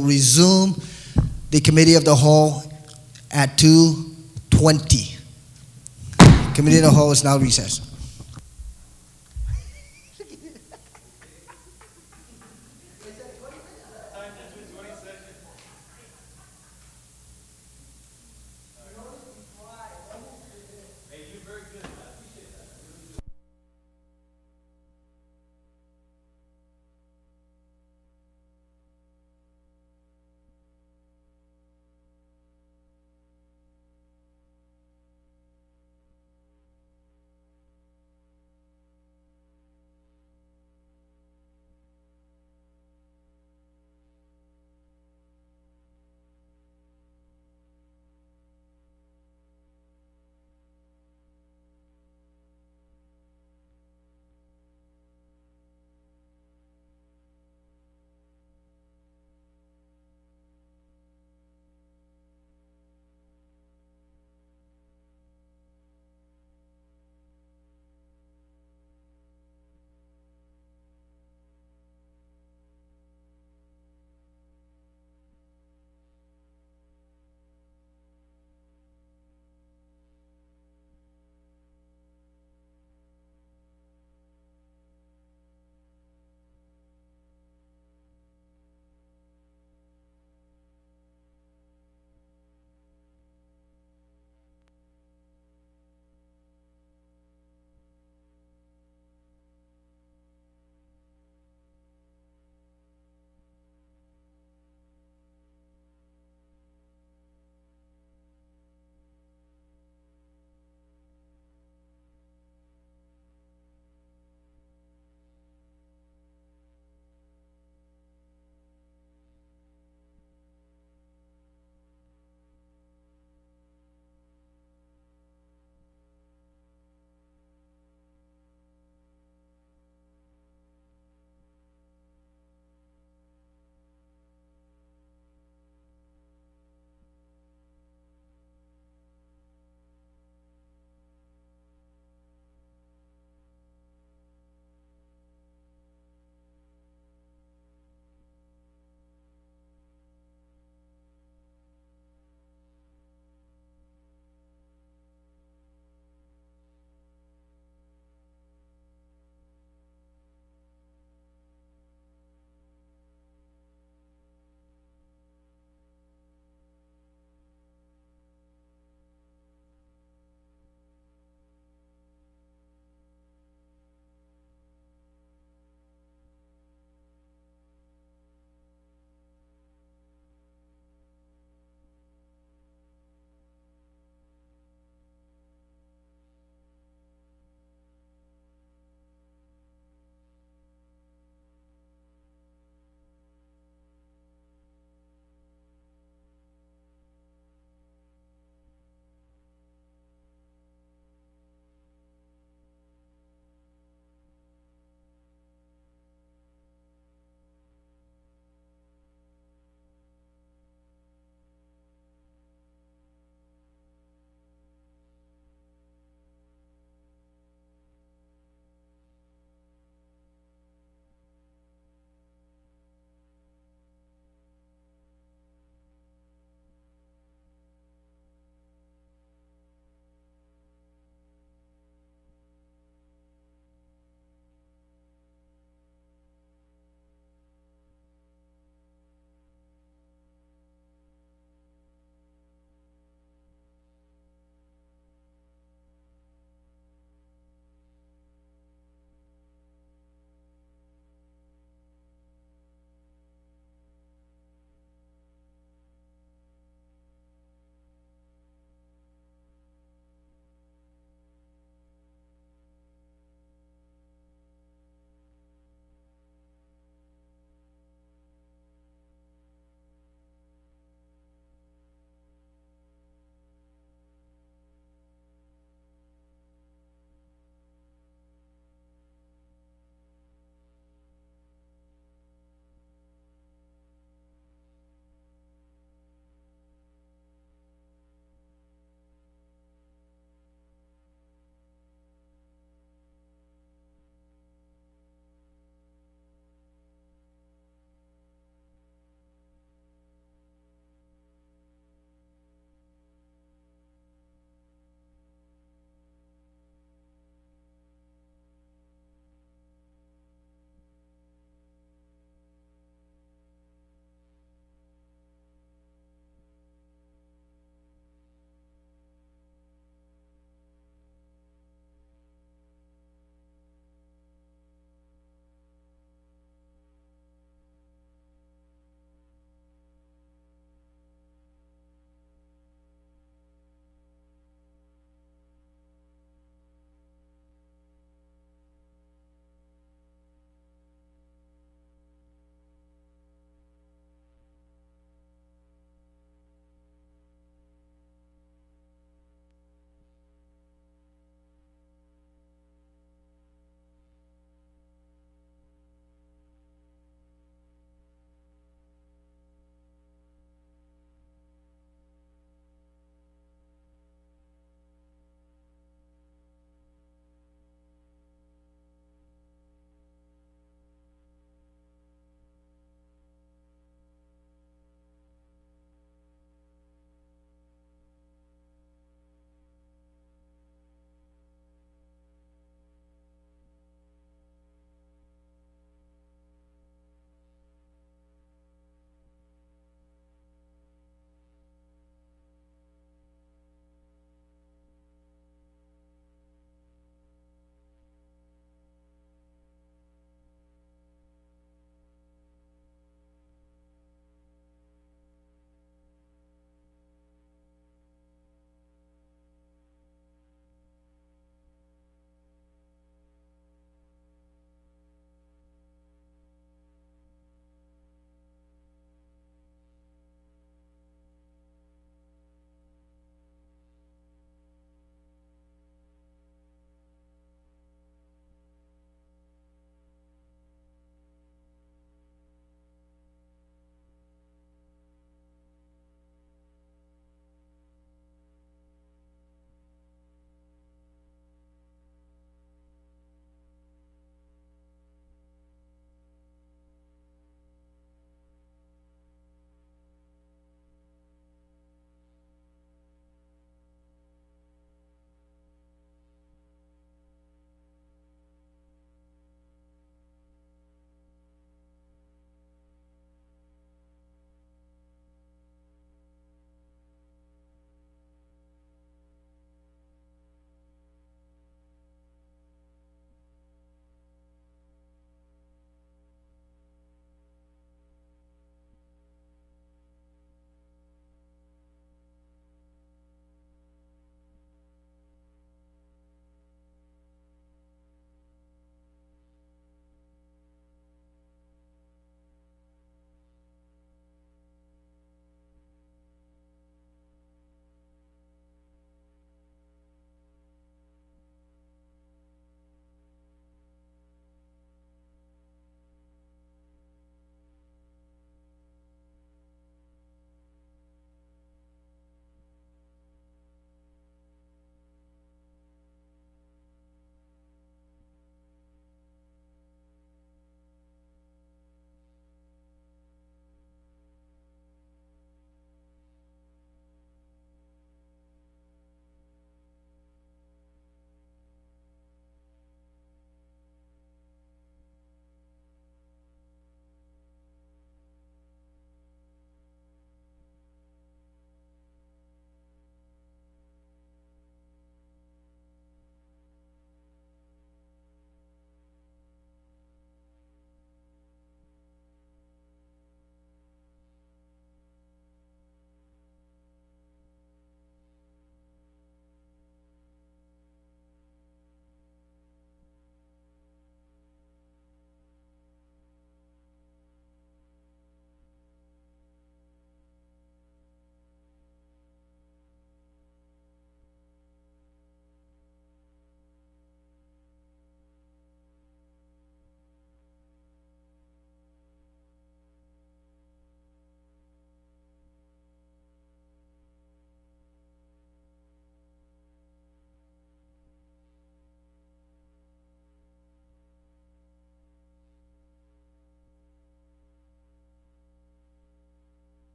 resume the committee of the whole at 2:20. Committee of the whole is now recessed.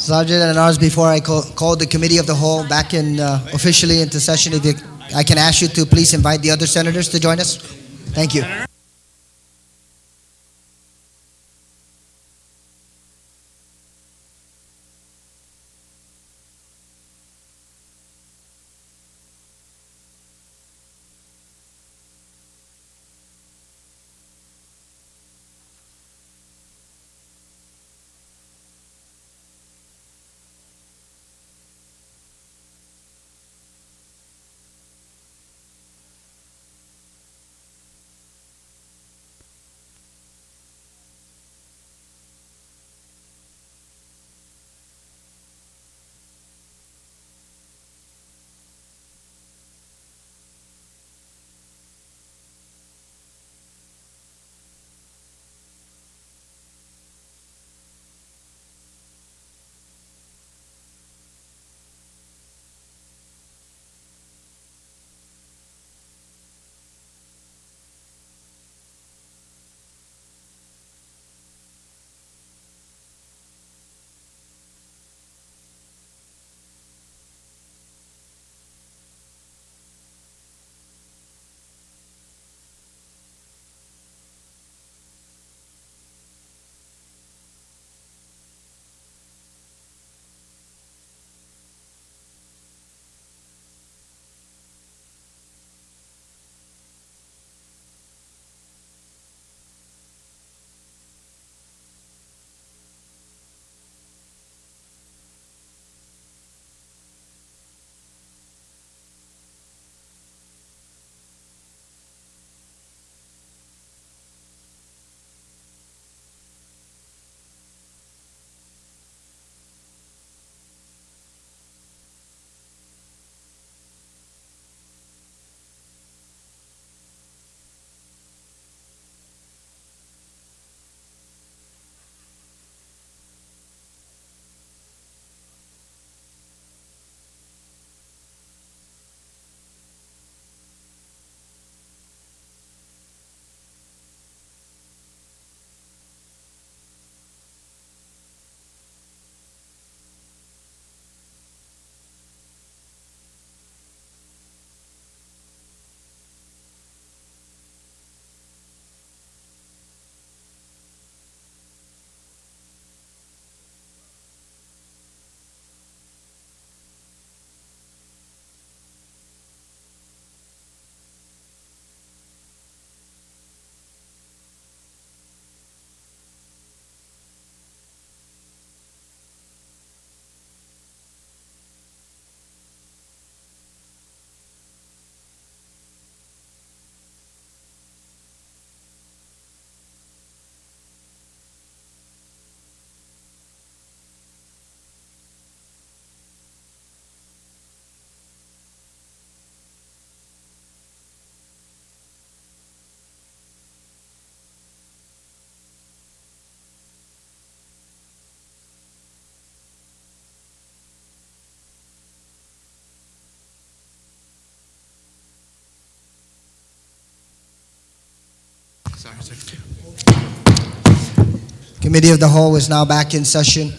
Sergeant at Arms, before I call the Committee of the Whole back in officially into session, I can ask you to please invite the other senators to join us. Thank you. Committee of the Whole is now back in session.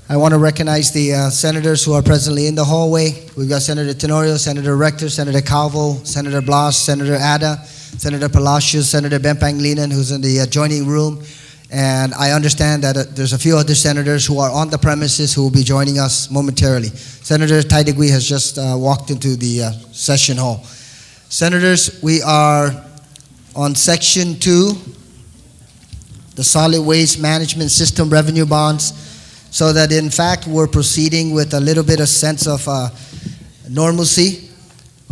I want to recognize the senators who are presently in the hallway. We've got Senator Tenorio, Senator Rector, Senator Calvo, Senator Blas, Senator Ada, Senator Palacios, Senator Ben Panglinan, who's in the adjoining room. And I understand that there's a few other senators who are on the premises who will be joining us momentarily. Senator Taitigui has just walked into the session hall. Senators, we are on Section 2, the Solid Waste Management System Revenue Bonds, so that in fact we're proceeding with a little bit of sense of normalcy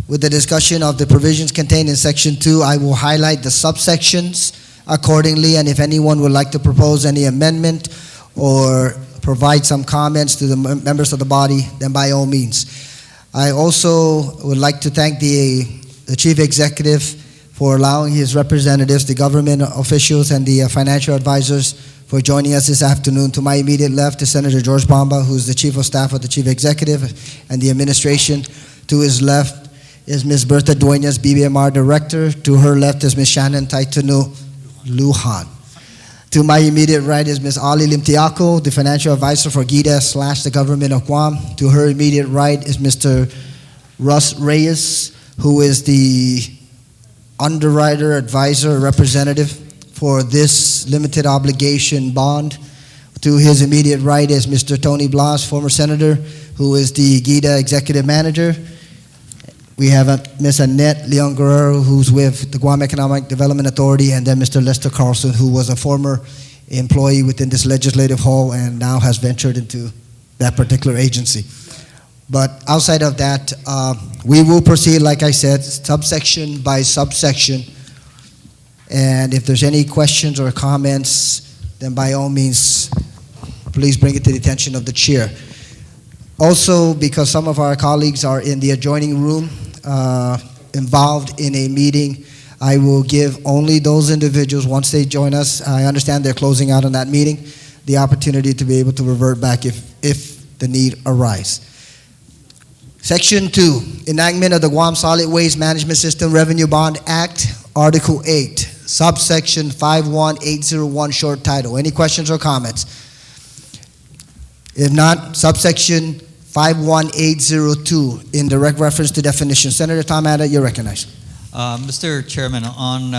with the discussion of the provisions contained in Section 2. I will highlight the subsections accordingly, and if anyone would like to propose any amendment or provide some comments to the members of the body, then by all means. I also would like to thank the Chief Executive for allowing his representatives, the government officials, and the financial advisors for joining us this afternoon. To my immediate left is Senator George Bamba, who's the Chief of Staff of the Chief Executive and the administration. To his left is Ms. Bertha Duenas, BBMR Director. To her left is Ms. Shannon Taitunu Lujan. To my immediate right is Ms. Ali Limtiaco, the financial advisor for GIDA / the government of Guam. To her immediate right is Mr. Russ Reyes, who is the underwriter, advisor, representative for this limited obligation bond. To his immediate right is Mr. Tony Blas, former senator, who is the GIDA executive manager. We have Ms. Annette Leon Guerrero, who's with the Guam Economic Development Authority, and then Mr. Lester Carlson, who was a former employee within this legislative hall and now has ventured into that particular agency. But outside of that, we will proceed, like I said, subsection by subsection. And if there's any questions or comments, then by all means, please bring it to the attention of the chair. Also, because some of our colleagues are in the adjoining room involved in a meeting, I will give only those individuals, once they join us, I understand they're closing out on that meeting, the opportunity to be able to revert back if the need arises. Section 2, Enactment of the Guam Solid Waste Management System Revenue Bond Act, Article 8, subsection 51801, short title. Any questions or comments? If not, subsection 51802 in direct reference to definition. Senator Tom Atta, you're recognized. Mr. Chairman, on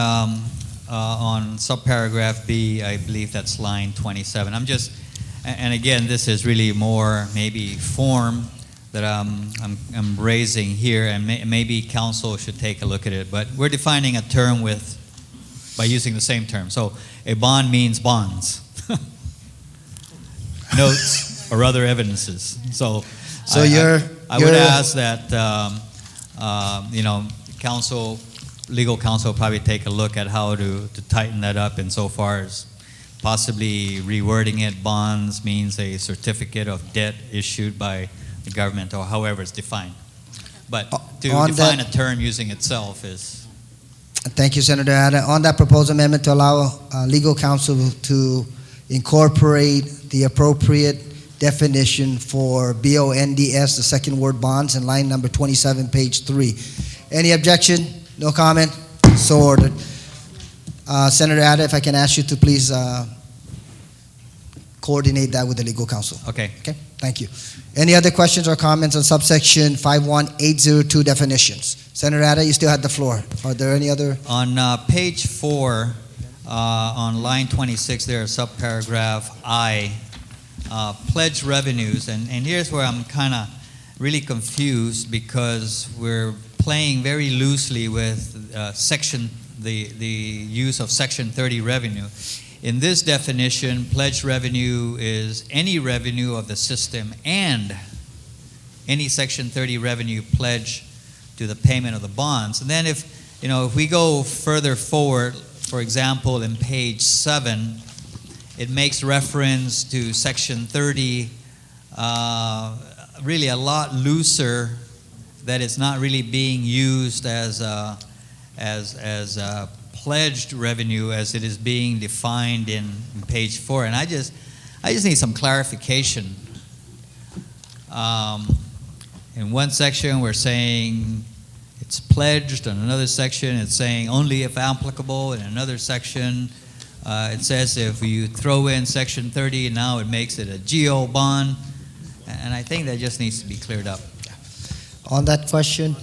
subparagraph B, I believe that's line 27. And again, this is really more maybe form that I'm raising here, and maybe council should take a look at it. But we're defining a term by using the same term. So a bond means bonds, notes, or other evidences. So I would ask that legal counsel probably take a look at how to tighten that up insofar as possibly rewording it. Bonds means a certificate of debt issued by the government, or however it's defined. But to define a term using itself is... Thank you, Senator Atta. On that proposed amendment to allow legal counsel to incorporate the appropriate definition for BONDS, the second word bonds, in line number 27, page 3. Any objection? No comment? So ordered. Senator Atta, if I can ask you to please coordinate that with the legal counsel. Okay. Okay, thank you. Any other questions or comments on subsection 51802 definitions? Senator Atta, you still have the floor. Are there any other? On page 4, on line 26, there is subparagraph I, pledge revenues, and here's where I'm kind of really confused, because we're playing very loosely with the use of Section 30 revenue. In this definition, pledged revenue is any revenue of the system and any Section 30 revenue pledged to the payment of the bonds. And then if we go further forward, for example, in page 7, it makes reference to Section 30 really a lot looser, that it's not really being used as pledged revenue as it is being defined in page 4. And I just need some clarification. In one section we're saying it's pledged, in another section it's saying only if applicable, in another section it says if you throw in Section 30, now it makes it a GO bond, and I think that just needs to be cleared up. On that question,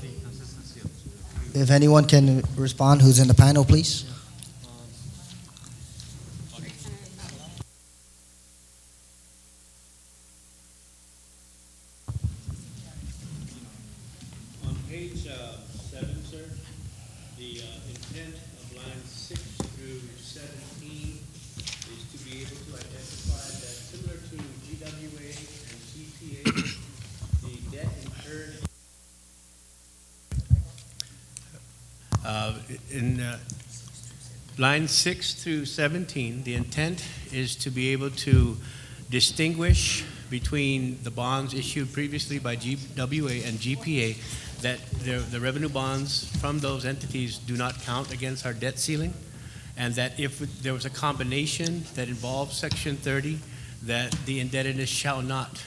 if anyone can respond, who's in the panel, please? On page 7, sir, the intent of lines 6 through 17 is to be able to identify that, similar to GWA and GPA, the debt incurred in line 6 through 17, the intent is to be able to distinguish between the bonds issued previously by GWA and GPA, that the revenue bonds from those entities do not count against our debt ceiling, and that if there was a combination that involves Section 30, that the indebtedness shall not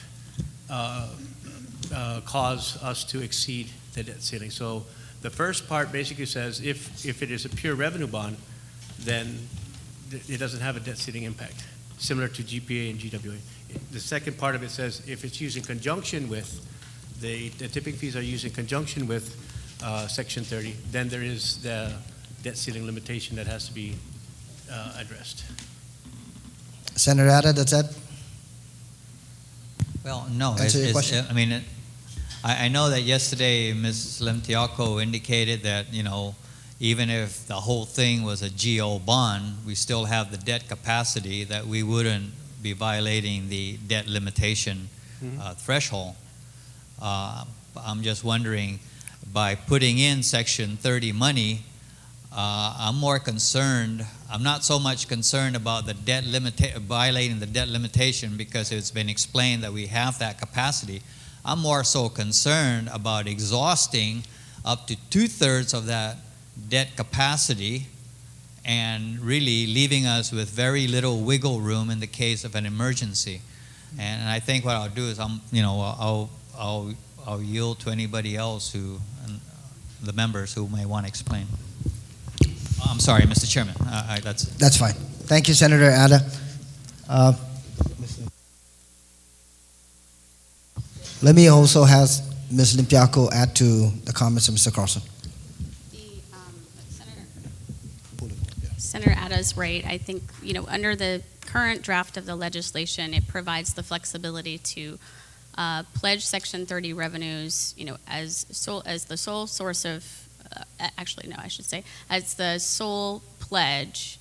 cause us to exceed the debt ceiling. So the first part basically says if it is a pure revenue bond, then it doesn't have a debt ceiling impact, similar to GPA and GWA. The second part of it says if it's used in conjunction with, the tipping fees are used in conjunction with Section 30, then there is the debt ceiling limitation that has to be addressed. Senator Ada, that's that? Well, no. Answer your question. I mean, I know that yesterday Ms. Limtiaco indicated that, even if the whole thing was a GO bond, we still have the debt capacity that we wouldn't be violating the debt limitation threshold. I'm just wondering, by putting in Section 30 money, I'm more concerned. I'm not so much concerned about the debt violating the debt limitation, because it's been explained that we have that capacity. I'm more so concerned about exhausting up to 2/3 of that debt capacity and really leaving us with very little wiggle room in the case of an emergency. And I think what I'll do is I'll yield to anybody else the members who may want to explain. I'm sorry, Mr. Chairman. That's fine. Thank you, Senator Ada. Let me also have Ms. Limpiaco add to the comments of Mr. Carlson. Senator Ada's right. I think, under the current draft of the legislation, it provides the flexibility to pledge Section 30 revenues, as the sole source of, as the sole pledge,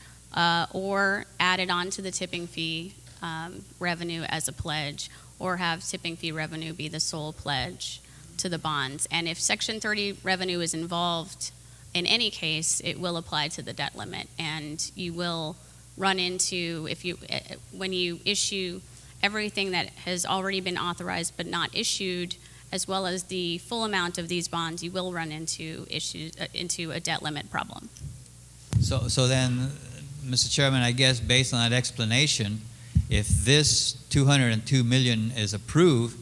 or add it on to the tipping fee revenue as a pledge, or have tipping fee revenue be the sole pledge to the bonds. And if Section 30 revenue is involved in any case, it will apply to the debt limit, and you will run into, when you issue everything that has already been authorized but not issued, as well as the full amount of these bonds, you will run into into a debt limit problem. So then, Mr. Chairman, I guess based on that explanation, if this $202 million is approved,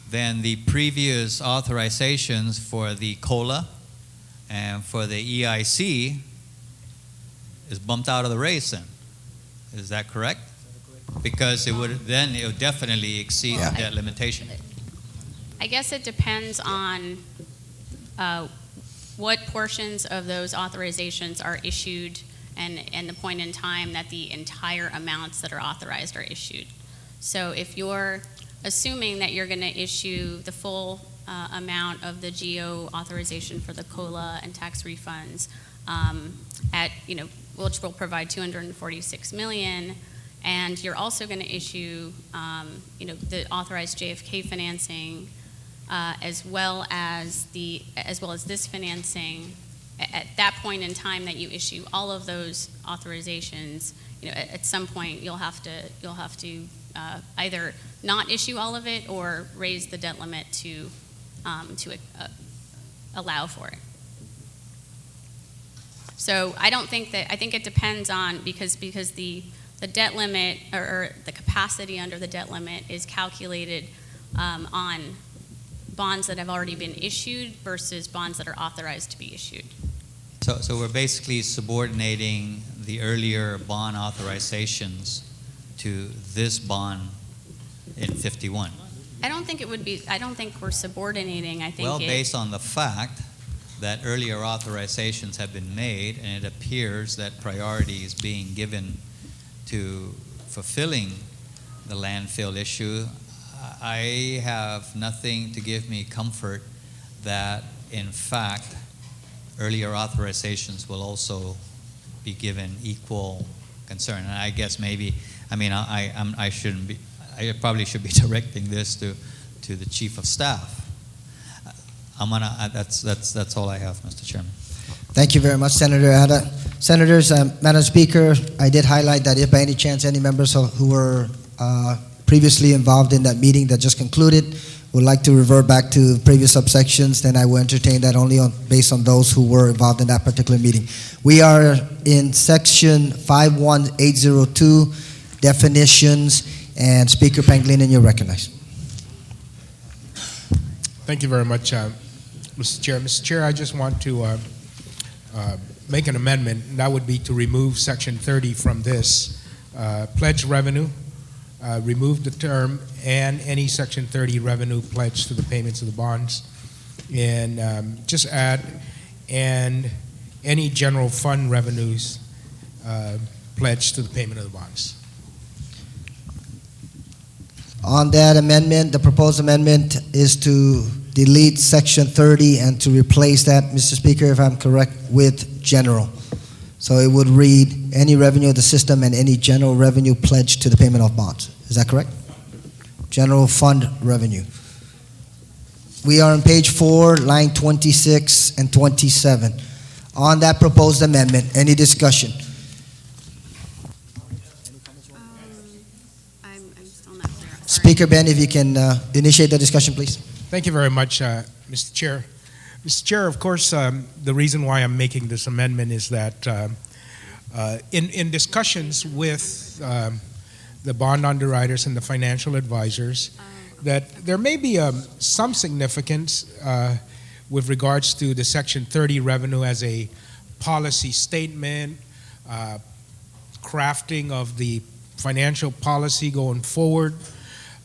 then the previous authorizations for the COLA and for the EIC is bumped out of the race then. Is that correct? Because it would definitely exceed the debt limitation. I guess it depends on what portions of those authorizations are issued and the point in time that the entire amounts that are authorized are issued. So if you're assuming that you're going to issue the full amount of the GO authorization for the COLA and tax refunds which will provide $246 million, and you're also going to issue the authorized JFK financing as well as this financing. At that point in time that you issue all of those authorizations, at some point you'll have to either not issue all of it or raise the debt limit to allow for it. So I think it depends on, because the debt limit or the capacity under the debt limit is calculated on bonds that have already been issued versus bonds that are authorized to be issued. So we're basically subordinating the earlier bond authorizations to this bond in 51. I don't think we're subordinating. Based on the fact that earlier authorizations have been made, and it appears that priority is being given to fulfilling the landfill issue, I have nothing to give me comfort that, in fact, earlier authorizations will also be given equal concern. And I guess I shouldn't be. I probably should be directing this to the Chief of Staff. That's all I have, Mr. Chairman. Thank you very much, Senator Ada. Senators, Madam Speaker, I did highlight that if by any chance any members who were previously involved in that meeting that just concluded would like to revert back to previous subsections, then I will entertain that only based on those who were involved in that particular meeting. We are in section 51802, definitions, and Speaker Pangilinan, you're recognized. Thank you very much, Mr. Chair. Mr. Chair, I just want to make an amendment, and that would be to remove Section 30 from this. Pledge revenue, remove the term, and any Section 30 revenue pledged to the payments of the bonds. And just add, and any general fund revenues pledged to the payment of the bonds. On that amendment, the proposed amendment is to delete Section 30 and to replace that, Mr. Speaker, if I'm correct, with general. So it would read any revenue of the system and any general revenue pledged to the payment of bonds. Is that correct? General fund revenue. We are on page 4, line 26 and 27. On that proposed amendment, any discussion? I'm still not clear. Sorry. Speaker Ben, if you can initiate the discussion, please. Thank you very much, Mr. Chair. Mr. Chair, of course, the reason why I'm making this amendment is that in discussions with the bond underwriters and the financial advisors, that there may be some significance with regards to the Section 30 revenue as a policy statement, crafting of the financial policy going forward.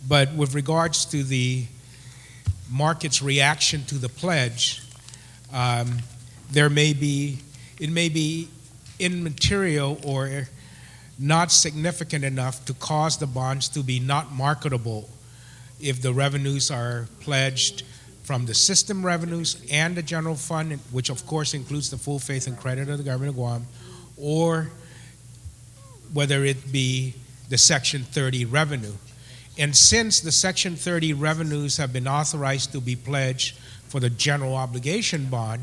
But with regards to the market's reaction to the pledge, it may be immaterial or not significant enough to cause the bonds to be not marketable if the revenues are pledged from the system revenues and the general fund, which of course includes the full faith and credit of the government of Guam, or whether it be the Section 30 revenue. And since the Section 30 revenues have been authorized to be pledged for the general obligation bond,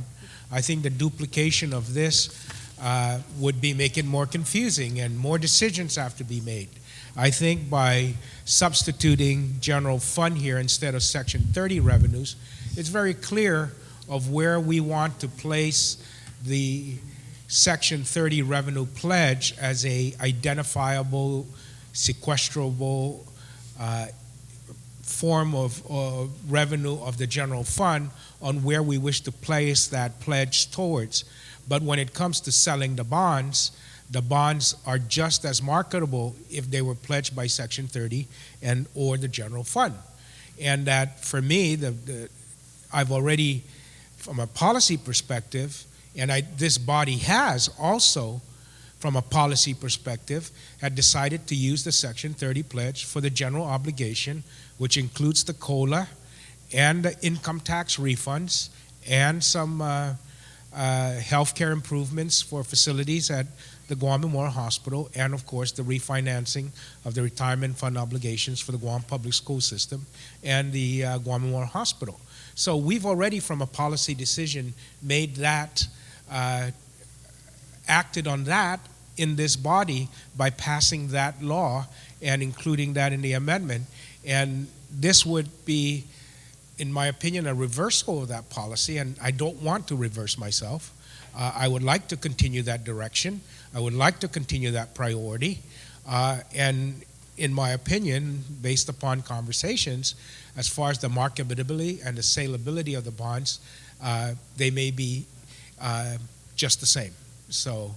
I think the duplication of this would be make it more confusing and more decisions have to be made. I think by substituting general fund here instead of Section 30 revenues, it's very clear of where we want to place the Section 30 revenue pledge as a identifiable, sequestrable form of revenue of the general fund on where we wish to place that pledge towards. But when it comes to selling the bonds are just as marketable if they were pledged by Section 30 and or the general fund. And that for me, I've already, from a policy perspective, and this body has also, from a policy perspective, had decided to use the Section 30 pledge for the general obligation, which includes the COLA and the income tax refunds and some healthcare improvements for facilities at the Guam Memorial Hospital, and of course the refinancing of the retirement fund obligations for the Guam Public School System and the Guam Memorial Hospital. So we've already, from a policy decision, made that, acted on that in this body by passing that law and including that in the amendment. And this would be, in my opinion, a reversal of that policy, and I don't want to reverse myself. I would like to continue that direction. I would like to continue that priority. And in my opinion, based upon conversations, as far as the marketability and the saleability of the bonds, they may be just the same. So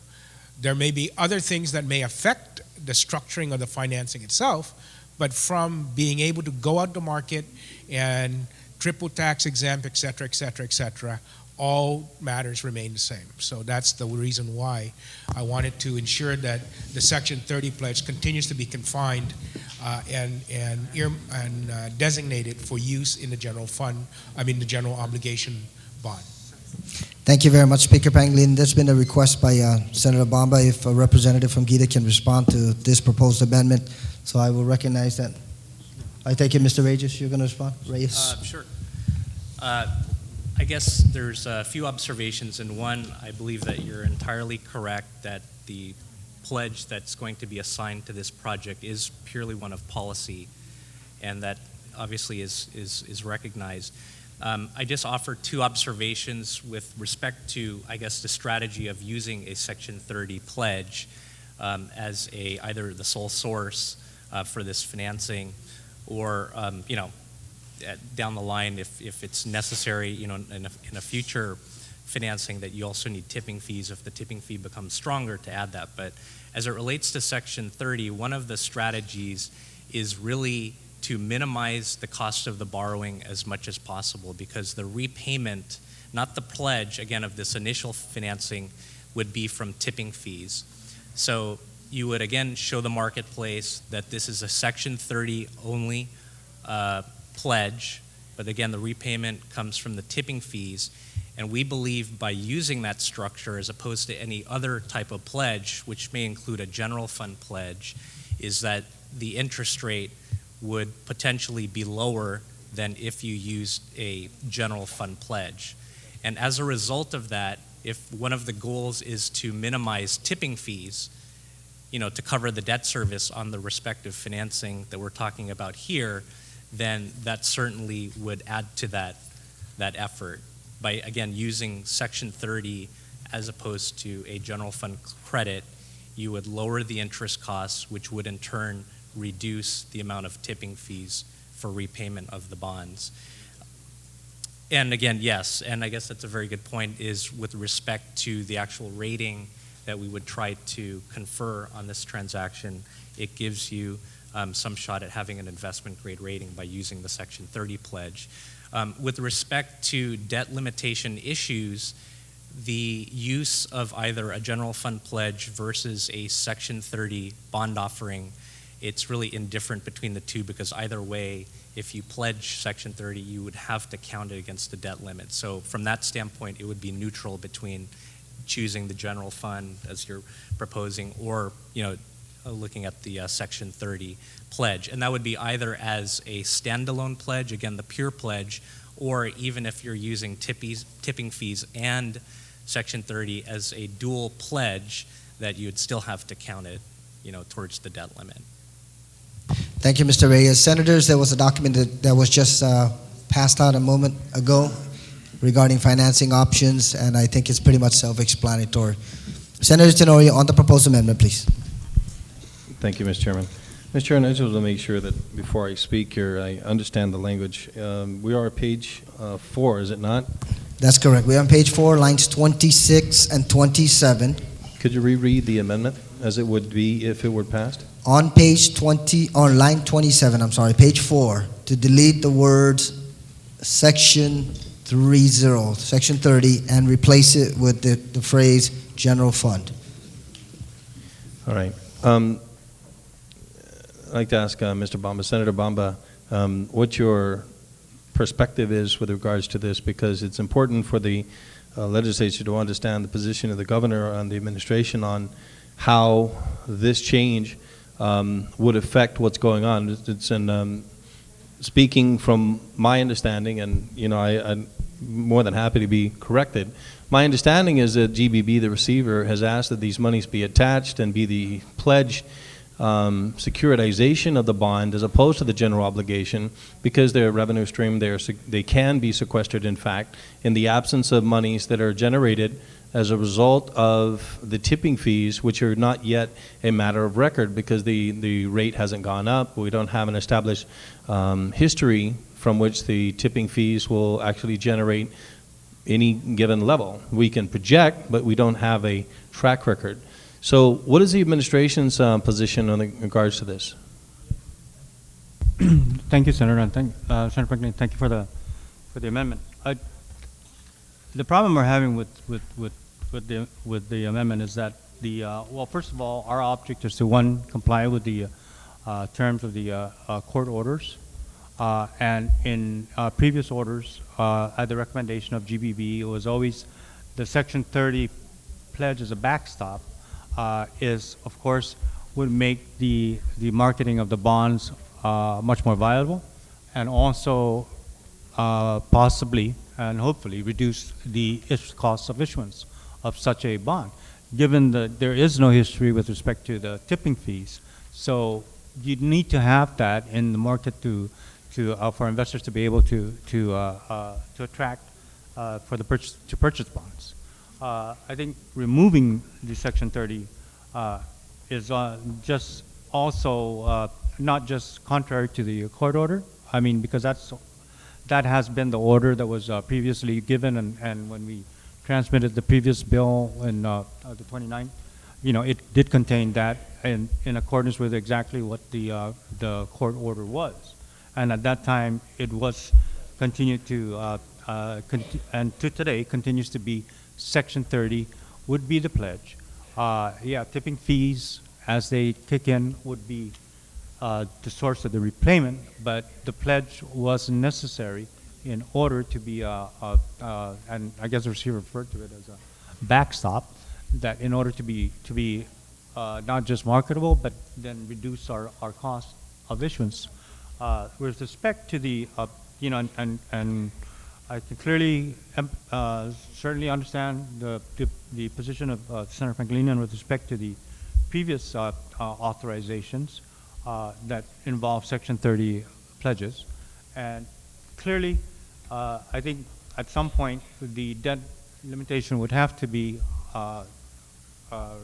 there may be other things that may affect the structuring of the financing itself, but from being able to go out to market and triple tax exempt, et cetera, et cetera, et cetera, all matters remain the same. So that's the reason why I wanted to ensure that the Section 30 pledge continues to be confined and designated for use in the general fund, the general obligation bond. Thank you very much, Speaker Panglin. There's been a request by Senator Bamba if a representative from GITA can respond to this proposed amendment. So I will recognize that. I take it, Mr. Reyes, you're going to respond? Reyes? Sure. I guess there's a few observations, and one, I believe that you're entirely correct that the pledge that's going to be assigned to this project is purely one of policy, and that obviously is recognized. I just offer two observations with respect to, I guess, the strategy of using a Section 30 pledge as either the sole source for this financing, or down the line if it's necessary, in a future financing that you also need tipping fees if the tipping fee becomes stronger to add that. But as it relates to Section 30, one of the strategies is really to minimize the cost of the borrowing as much as possible, because the repayment, not the pledge, again, of this initial financing would be from tipping fees. So you would, again, show the marketplace that this is a Section 30 only pledge, but again, the repayment comes from the tipping fees. And we believe by using that structure as opposed to any other type of pledge, which may include a general fund pledge, is that the interest rate would potentially be lower than if you used a general fund pledge. And as a result of that, if one of the goals is to minimize tipping fees, to cover the debt service on the respective financing that we're talking about here, then that certainly would add to that effort by, again, using Section 30 as opposed to a general fund credit. You would lower the interest costs, which would in turn reduce the amount of tipping fees for repayment of the bonds. And again, yes, and I guess that's a very good point, is with respect to the actual rating that we would try to confer on this transaction, it gives you some shot at having an investment grade rating by using the Section 30 pledge. With respect to debt limitation issues, the use of either a general fund pledge versus a Section 30 bond offering, it's really indifferent between the two, because either way, if you pledge Section 30, you would have to count it against the debt limit. So from that standpoint, it would be neutral between choosing the general fund as you're proposing or, looking at the Section 30 pledge. And that would be either as a standalone pledge, again, the pure pledge, or even if you're using tipping fees and Section 30 as a dual pledge, that you would still have to count it, towards the debt limit. Thank you, Mr. Reyes. Senators, there was a document that was just passed out a moment ago regarding financing options, and I think it's pretty much self-explanatory. Senator Tenorio, on the proposed amendment, please. Thank you, Mr. Chairman. Mr. Chairman, I just want to make sure that before I speak here, I understand the language. We are at page 4, is it not? That's correct. We're on page 4, lines 26 and 27. Could you reread the amendment as it would be if it were passed? On page 20, on line 27, I'm sorry, page 4, to delete the words Section 30, and replace it with the phrase general fund. All right. I'd like to ask Mr. Bamba, Senator Bamba, what your perspective is with regards to this, because it's important for the legislature to understand the position of the governor and the administration on how this change would affect what's going on. It's in speaking from my understanding, and I'm more than happy to be corrected. My understanding is that GBB, the receiver, has asked that these monies be attached and be the pledge securitization of the bond as opposed to the general obligation, because they're a revenue stream. They can be sequestered, in fact, in the absence of monies that are generated as a result of the tipping fees, which are not yet a matter of record because the rate hasn't gone up. We don't have an established history from which the tipping fees will actually generate any given level. We can project, but we don't have a track record. So what is the administration's position in regards to this? Thank you, Senator, and Senator Franklin, thank you for the amendment. The problem we're having with the amendment is that well, first of all, our object is to, one, comply with the terms of the court orders, and in previous orders, at the recommendation of GBB, it was always the Section 30 pledge as a backstop. Is, of course, would make the marketing of the bonds much more viable, and also possibly and hopefully reduce the cost of issuance of such a bond, given that there is no history with respect to the tipping fees. So you need to have that in the market for investors to be able to attract to purchase bonds. I think removing the Section 30 is just also not just contrary to the court order. I mean, because that has been the order that was previously given, and when we transmitted the previous bill in the 29th, it did contain that in accordance with exactly what the court order was. And at that time, it was continued to, and to today, continues to be Section 30 would be the pledge. Tipping fees as they kick in would be the source of the repayment, but the pledge was necessary in order to be, and I guess the receiver referred to it as a backstop, that in order to be not just marketable, but then reduce our cost of issuance. With respect to the, and I can clearly, certainly understand the position of Senator Pangilinan with respect to the previous authorizations that involve Section 30 pledges. And clearly, I think at some point the debt limitation would have to be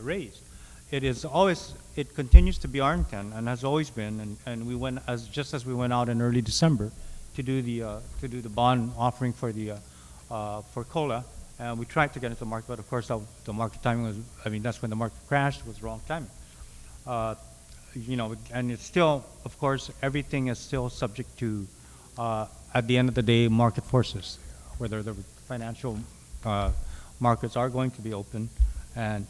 raised. It continues to be our intent and has always been, and we went just as we went out in early December to do the bond offering for COLA, and we tried to get into the market, but of course the market timing was, that's when the market crashed, was wrong timing. And it's still, of course, everything is still subject to, at the end of the day, market forces, whether the financial markets are going to be open and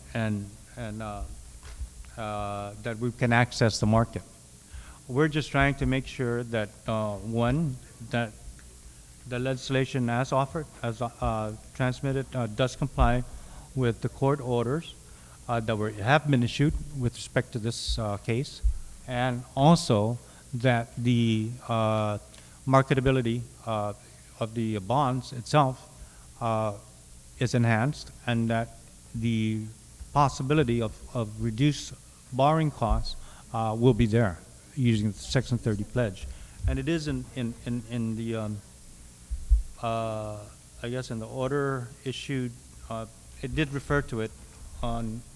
that we can access the market. We're just trying to make sure that, one, that the legislation as offered, as transmitted, does comply with the court orders that have been issued with respect to this case, and also that the marketability of the bonds itself is enhanced, and that the possibility of reduced borrowing costs will be there using the Section 30 pledge. And it is in the, I guess in the order issued, it did refer to it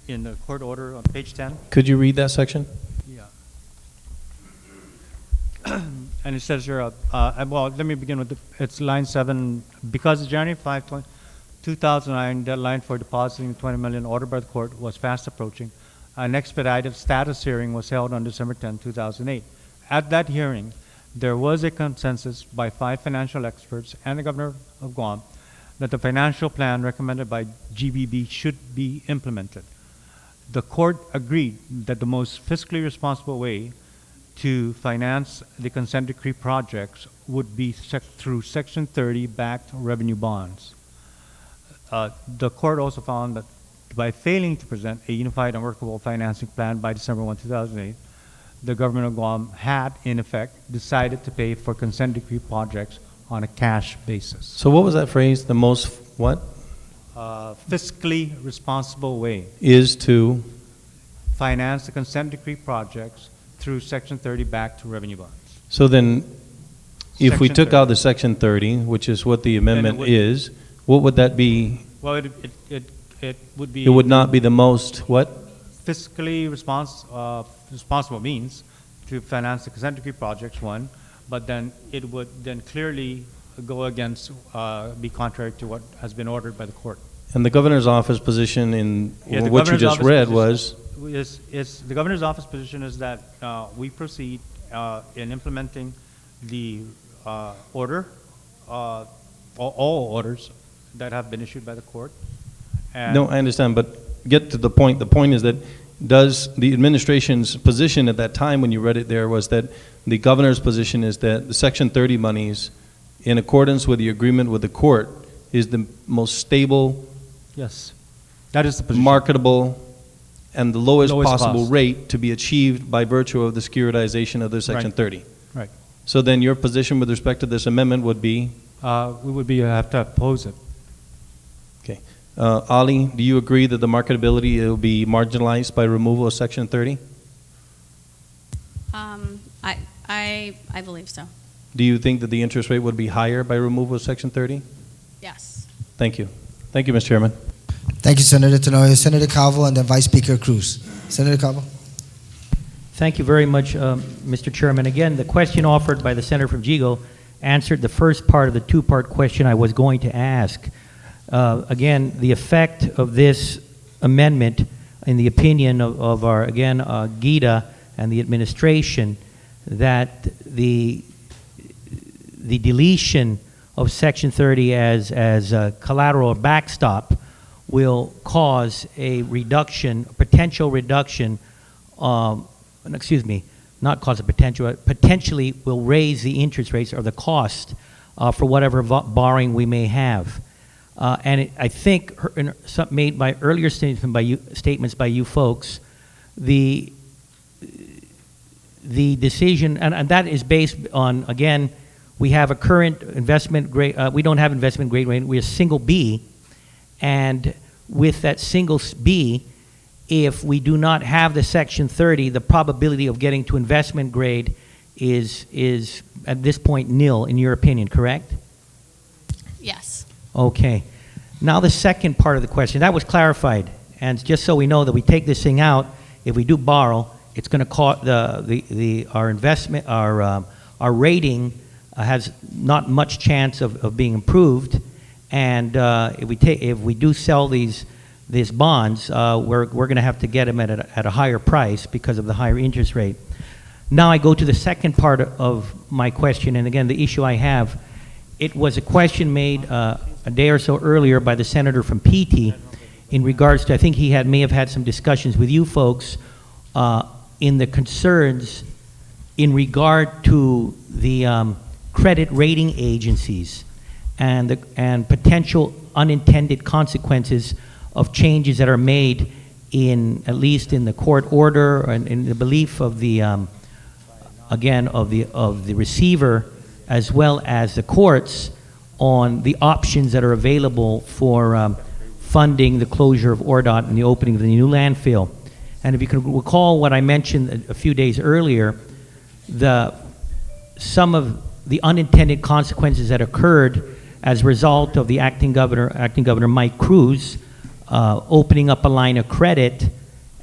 in the court order on page 10. Could you read that section? Yeah. And it says here, well, let me begin with it's line 7. Because the January 5, 2009 deadline for depositing the $20 million ordered by the court was fast approaching, an expedited status hearing was held on December 10, 2008. At that hearing, there was a consensus by 5 financial experts and the governor of Guam that the financial plan recommended by GBB should be implemented. The court agreed that the most fiscally responsible way to finance the consent decree projects would be through Section 30 backed revenue bonds. The court also found that by failing to present a unified and workable financing plan by December 1, 2008, the government of Guam had, in effect, decided to pay for consent decree projects on a cash basis. So what was that phrase? The most what? Fiscally responsible way is to finance the consent decree projects through Section 30 backed revenue bonds. So then, if we Section took 30. out the Section 30, which is what the amendment is, what would that be? Well, it would be. It would not be the most what? Fiscally responsible means to finance the consent decree projects, one, but then it would then clearly go against, be contrary to what has been ordered by the court. And the governor's office position in Yeah, the what you governor's just office read position was? is the governor's office position is that we proceed in implementing the order, all orders that have been issued by the court. And No, I understand, but get to the point. The point is that does the administration's position at that time when you read it there was that the governor's position is that the Section 30 monies, in accordance with the agreement with the court, is the most stable, Yes, that is the position. marketable, and the lowest possible cost. rate to be achieved by virtue of the securitization of the Section Right. 30. Right. So then your position with respect to this amendment would be? We would have to oppose it. Okay. Ali, do you agree that the marketability will be marginalized by removal of Section 30? I believe so. Do you think that the interest rate would be higher by removal of Section 30? Yes. Thank you. Thank you, Mr. Chairman. Thank you, Senator Tenorio. Senator Calvo and then Vice Speaker Cruz. Senator Calvo. Thank you very much, Mr. Chairman. Again, the question offered by the senator from Jigo answered the first part of the two-part question I was going to ask. Again, the effect of this amendment, in the opinion of our, again, Gita and the administration, that the deletion of Section 30 as a collateral or backstop will cause a reduction, potential reduction, excuse me, not cause a potential, potentially will raise the interest rates or the cost for whatever borrowing we may have. I think made by earlier statements by you folks, the decision, and that is based on, again, we have a current investment grade, we don't have investment grade rating, we're a single B, and with that single B, if we do not have the Section 30, the probability of getting to investment grade is at this point nil, in your opinion, correct? Yes. Okay. Now the second part of the question, that was clarified, and just so we know that we take this thing out, if we do borrow, it's going to cost our investment, our rating has not much chance of being improved, and if we do sell these bonds, we're going to have to get them at a higher price because of the higher interest rate. Now I go to the second part of my question, and again, the issue I have, it was a question made a day or so earlier by the senator from PT in regards to, I think he may have had some discussions with you folks in the concerns in regard to the credit rating agencies and potential unintended consequences of changes that are made at least in the court order and in the belief of the again of the receiver as well as the courts on the options that are available for funding the closure of ORDOT and the opening of the new landfill. And if you can recall what I mentioned a few days earlier, some of the unintended consequences that occurred as a result of the acting governor Mike Cruz opening up a line of credit,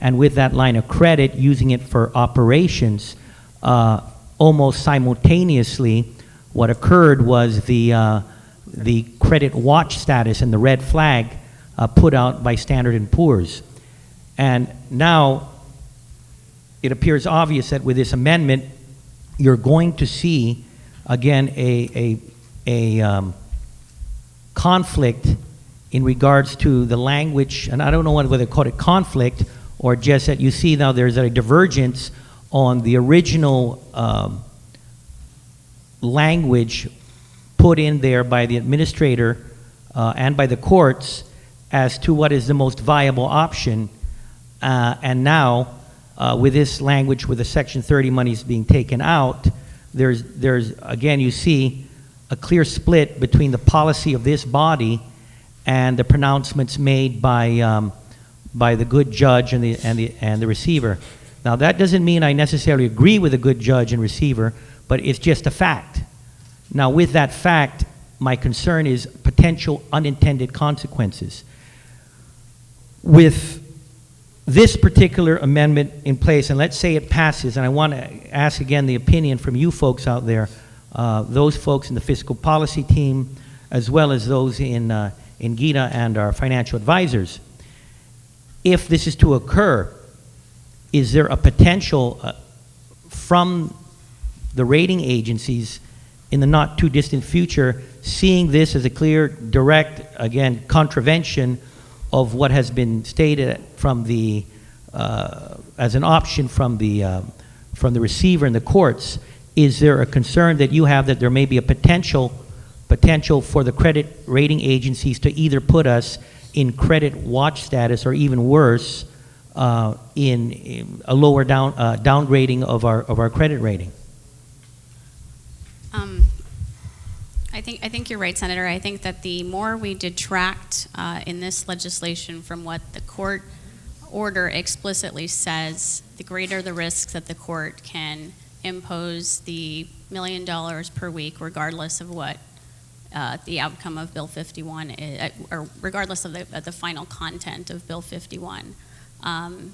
and with that line of credit using it for operations, almost simultaneously what occurred was the credit watch status and the red flag put out by Standard & Poor's. And now it appears obvious that with this amendment, you're going to see, again, a conflict in regards to the language, and I don't know whether they call it conflict or just that you see now there's a divergence on the original language put in there by the administrator and by the courts as to what is the most viable option. And now, with this language, with the Section 30 monies being taken out, there's again, you see a clear split between the policy of this body and the pronouncements made by the good judge and the receiver. Now, that doesn't mean I necessarily agree with the good judge and receiver, but it's just a fact. Now, with that fact, my concern is potential unintended consequences. With this particular amendment in place, and let's say it passes, and I want to ask again the opinion from you folks out there, those folks in the fiscal policy team, as well as those in GITA and our financial advisors. If this is to occur, is there a potential from the rating agencies in the not too distant future seeing this as a clear, direct, again, contravention of what has been stated from the as an option from the receiver in the courts? Is there a concern that you have that there may be a potential for the credit rating agencies to either put us in credit watch status or even worse, in a lower downgrading of our credit rating? I think you're right, Senator. I think that the more we detract in this legislation from what the court order explicitly says, the greater the risk that the court can impose the $1 million per week, regardless of what the outcome of Bill 51 is, or regardless of the final content of Bill 51. And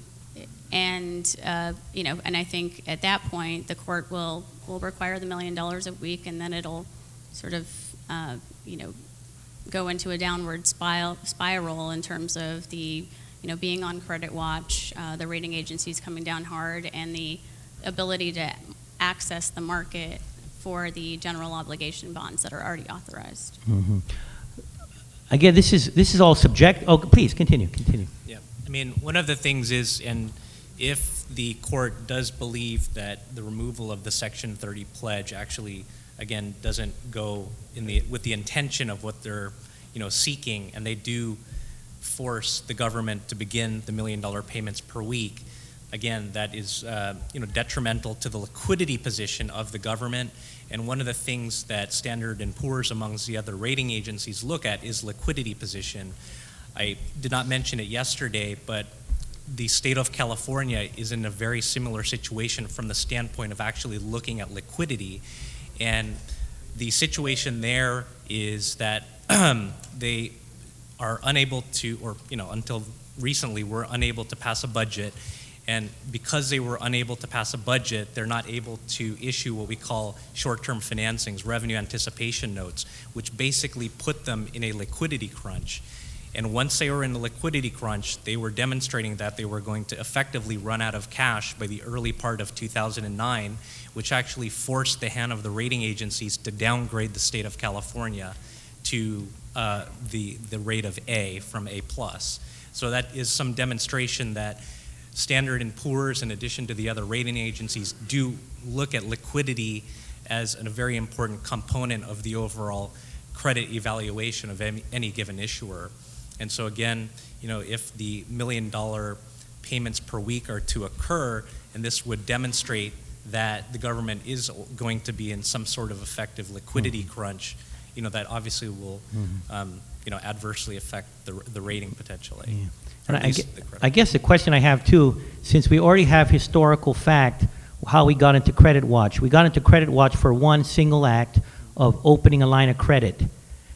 I think at that point the court will require the $1 million a week, and then it'll sort of go into a downward spiral in terms of the, being on credit watch, the rating agencies coming down hard, and the ability to access the market for the general obligation bonds that are already authorized. Mm-hmm. Again, this is all subject. Oh, please continue. Yeah, I mean, one of the things is, and if the court does believe that the removal of the Section 30 pledge actually, again, doesn't go with the intention of what they're, seeking, and they do force the government to begin the $1 million payments per week, again, that is, detrimental to the liquidity position of the government. And one of the things that Standard & Poor's amongst the other rating agencies look at is liquidity position. I did not mention it yesterday, but the state of California is in a very similar situation from the standpoint of actually looking at liquidity. And the situation there is that they are unable to, or until recently were unable to pass a budget. And because they were unable to pass a budget, they're not able to issue what we call short-term financings, revenue anticipation notes, which basically put them in a liquidity crunch. And once they were in the liquidity crunch, they were demonstrating that they were going to effectively run out of cash by the early part of 2009, which actually forced the hand of the rating agencies to downgrade the state of California to the rate of A from A+. So that is some demonstration that Standard & Poor's, in addition to the other rating agencies, do look at liquidity as a very important component of the overall credit evaluation of any given issuer. And so again, if the $1 million payments per week are to occur, and this would demonstrate that the government is going to be in some sort of effective liquidity crunch, that obviously will, adversely affect the rating potentially. Yeah. And I guess the question I have too, since we already have historical fact how we got into credit watch. We got into credit watch for one single act of opening a line of credit.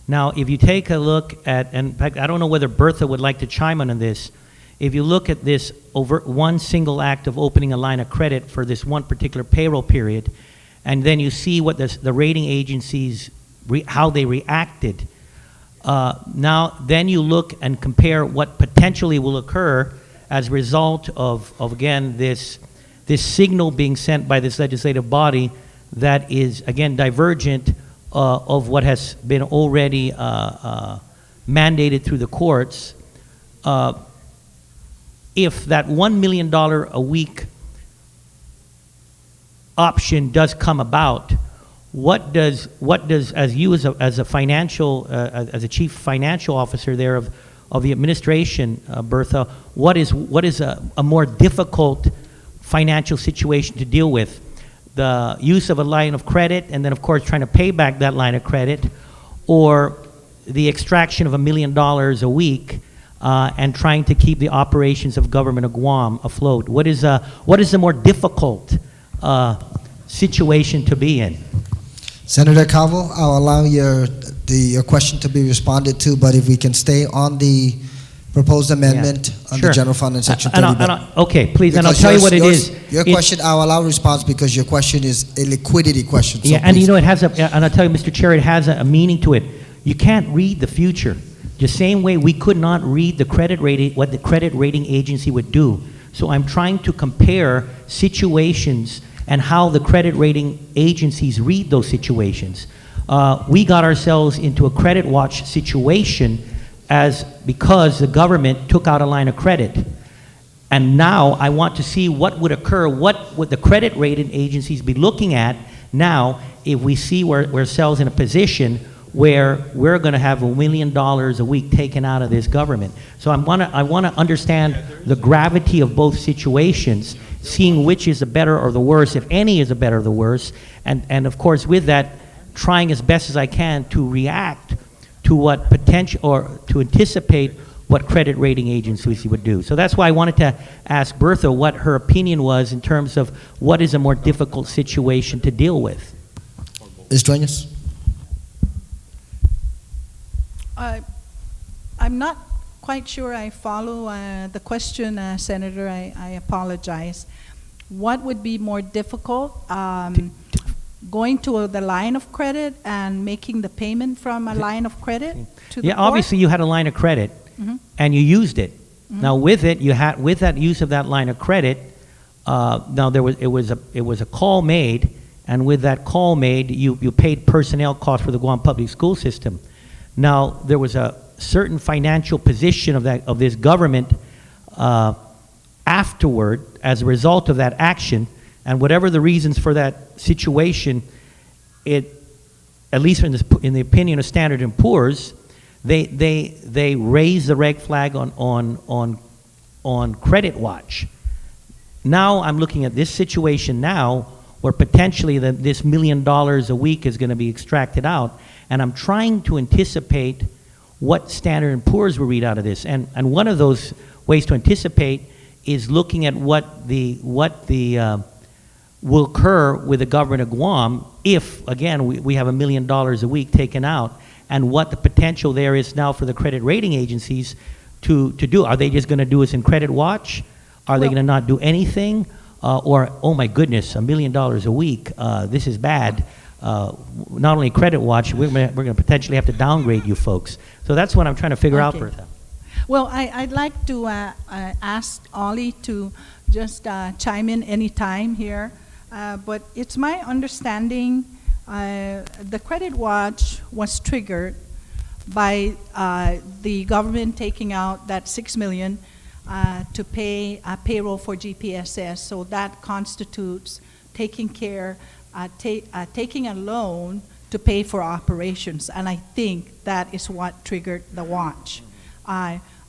Now, if you take a look at, and in fact, I don't know whether Bertha would like to chime in on this. If you look at this over one single act of opening a line of credit for this one particular payroll period, and then you see what the rating agencies, how they reacted. Now, then you look and compare what potentially will occur as a result of again, this signal being sent by this legislative body that is, again, divergent of what has been already mandated through the courts. If that $1 million a week option does come about, what does as you as a financial as a chief financial officer there of the administration, Bertha, what is a more difficult financial situation to deal with? The use of a line of credit and then of course trying to pay back that line of credit, or the extraction of $1 million a week and trying to keep the operations of government of Guam afloat? What is the more difficult situation to be in? Senator Calvo, I'll allow your question to be responded to, but if we can stay on the proposed amendment on the general fund in section 30. Okay, please, and I'll tell you what it is. Your question, I'll allow response because your question is a liquidity question. So yeah, and it has and I'll tell you, Mr. Chair, it has a meaning to it. You can't read the future. The same way we could not read the credit rating, what the credit rating agency would do. So I'm trying to compare situations and how the credit rating agencies read those situations. We got ourselves into a credit watch situation because the government took out a line of credit. And now I want to see what would occur, what would the credit rating agencies be looking at now if we see we're ourselves in a position where we're going to have $1 million a week taken out of this government. So I want to understand the gravity of both situations, seeing which is the better or the worse, if any is the better or the worse, and of course with that, trying as best as I can to react to what potential, or to anticipate what credit rating agencies would do. So that's why I wanted to ask Bertha what her opinion was in terms of what is a more difficult situation to deal with. Ms. Duenas? I'm not quite sure I follow the question, Senator. I apologize. What would be more difficult? going to the line of credit and making the payment from a line of credit to the Yeah, port? obviously you had a line of credit Mhm. and you used it. Mhm. Now with it, with that use of that line of credit, now it was a call made, and with that call made, you paid personnel costs for the Guam public school system. Now there was a certain financial position of this government afterward as a result of that action, and whatever the reasons for that situation, at least in the opinion of Standard & Poor's, they raised the red flag on credit watch. Now I'm looking at this situation now where potentially this $1 million a week is going to be extracted out, and I'm trying to anticipate what Standard & Poor's will read out of this. And one of those ways to anticipate is looking at what will occur with the government of Guam if, again, we have $1 million a week taken out, and what the potential there is now for the credit rating agencies to do. Are they just going to do us in credit watch? Are they going to not do anything? Or, oh my goodness, $1 million a week, this is bad. Not only credit watch, we're going to potentially have to downgrade you folks. So that's what I'm trying to figure out, Okay. Bertha. Well, I'd like to ask Ollie to just chime in any time here. But it's my understanding the credit watch was triggered by the government taking out that $6 million to pay payroll for GPSS. So that constitutes taking taking a loan to pay for operations. And I think that is what triggered the watch.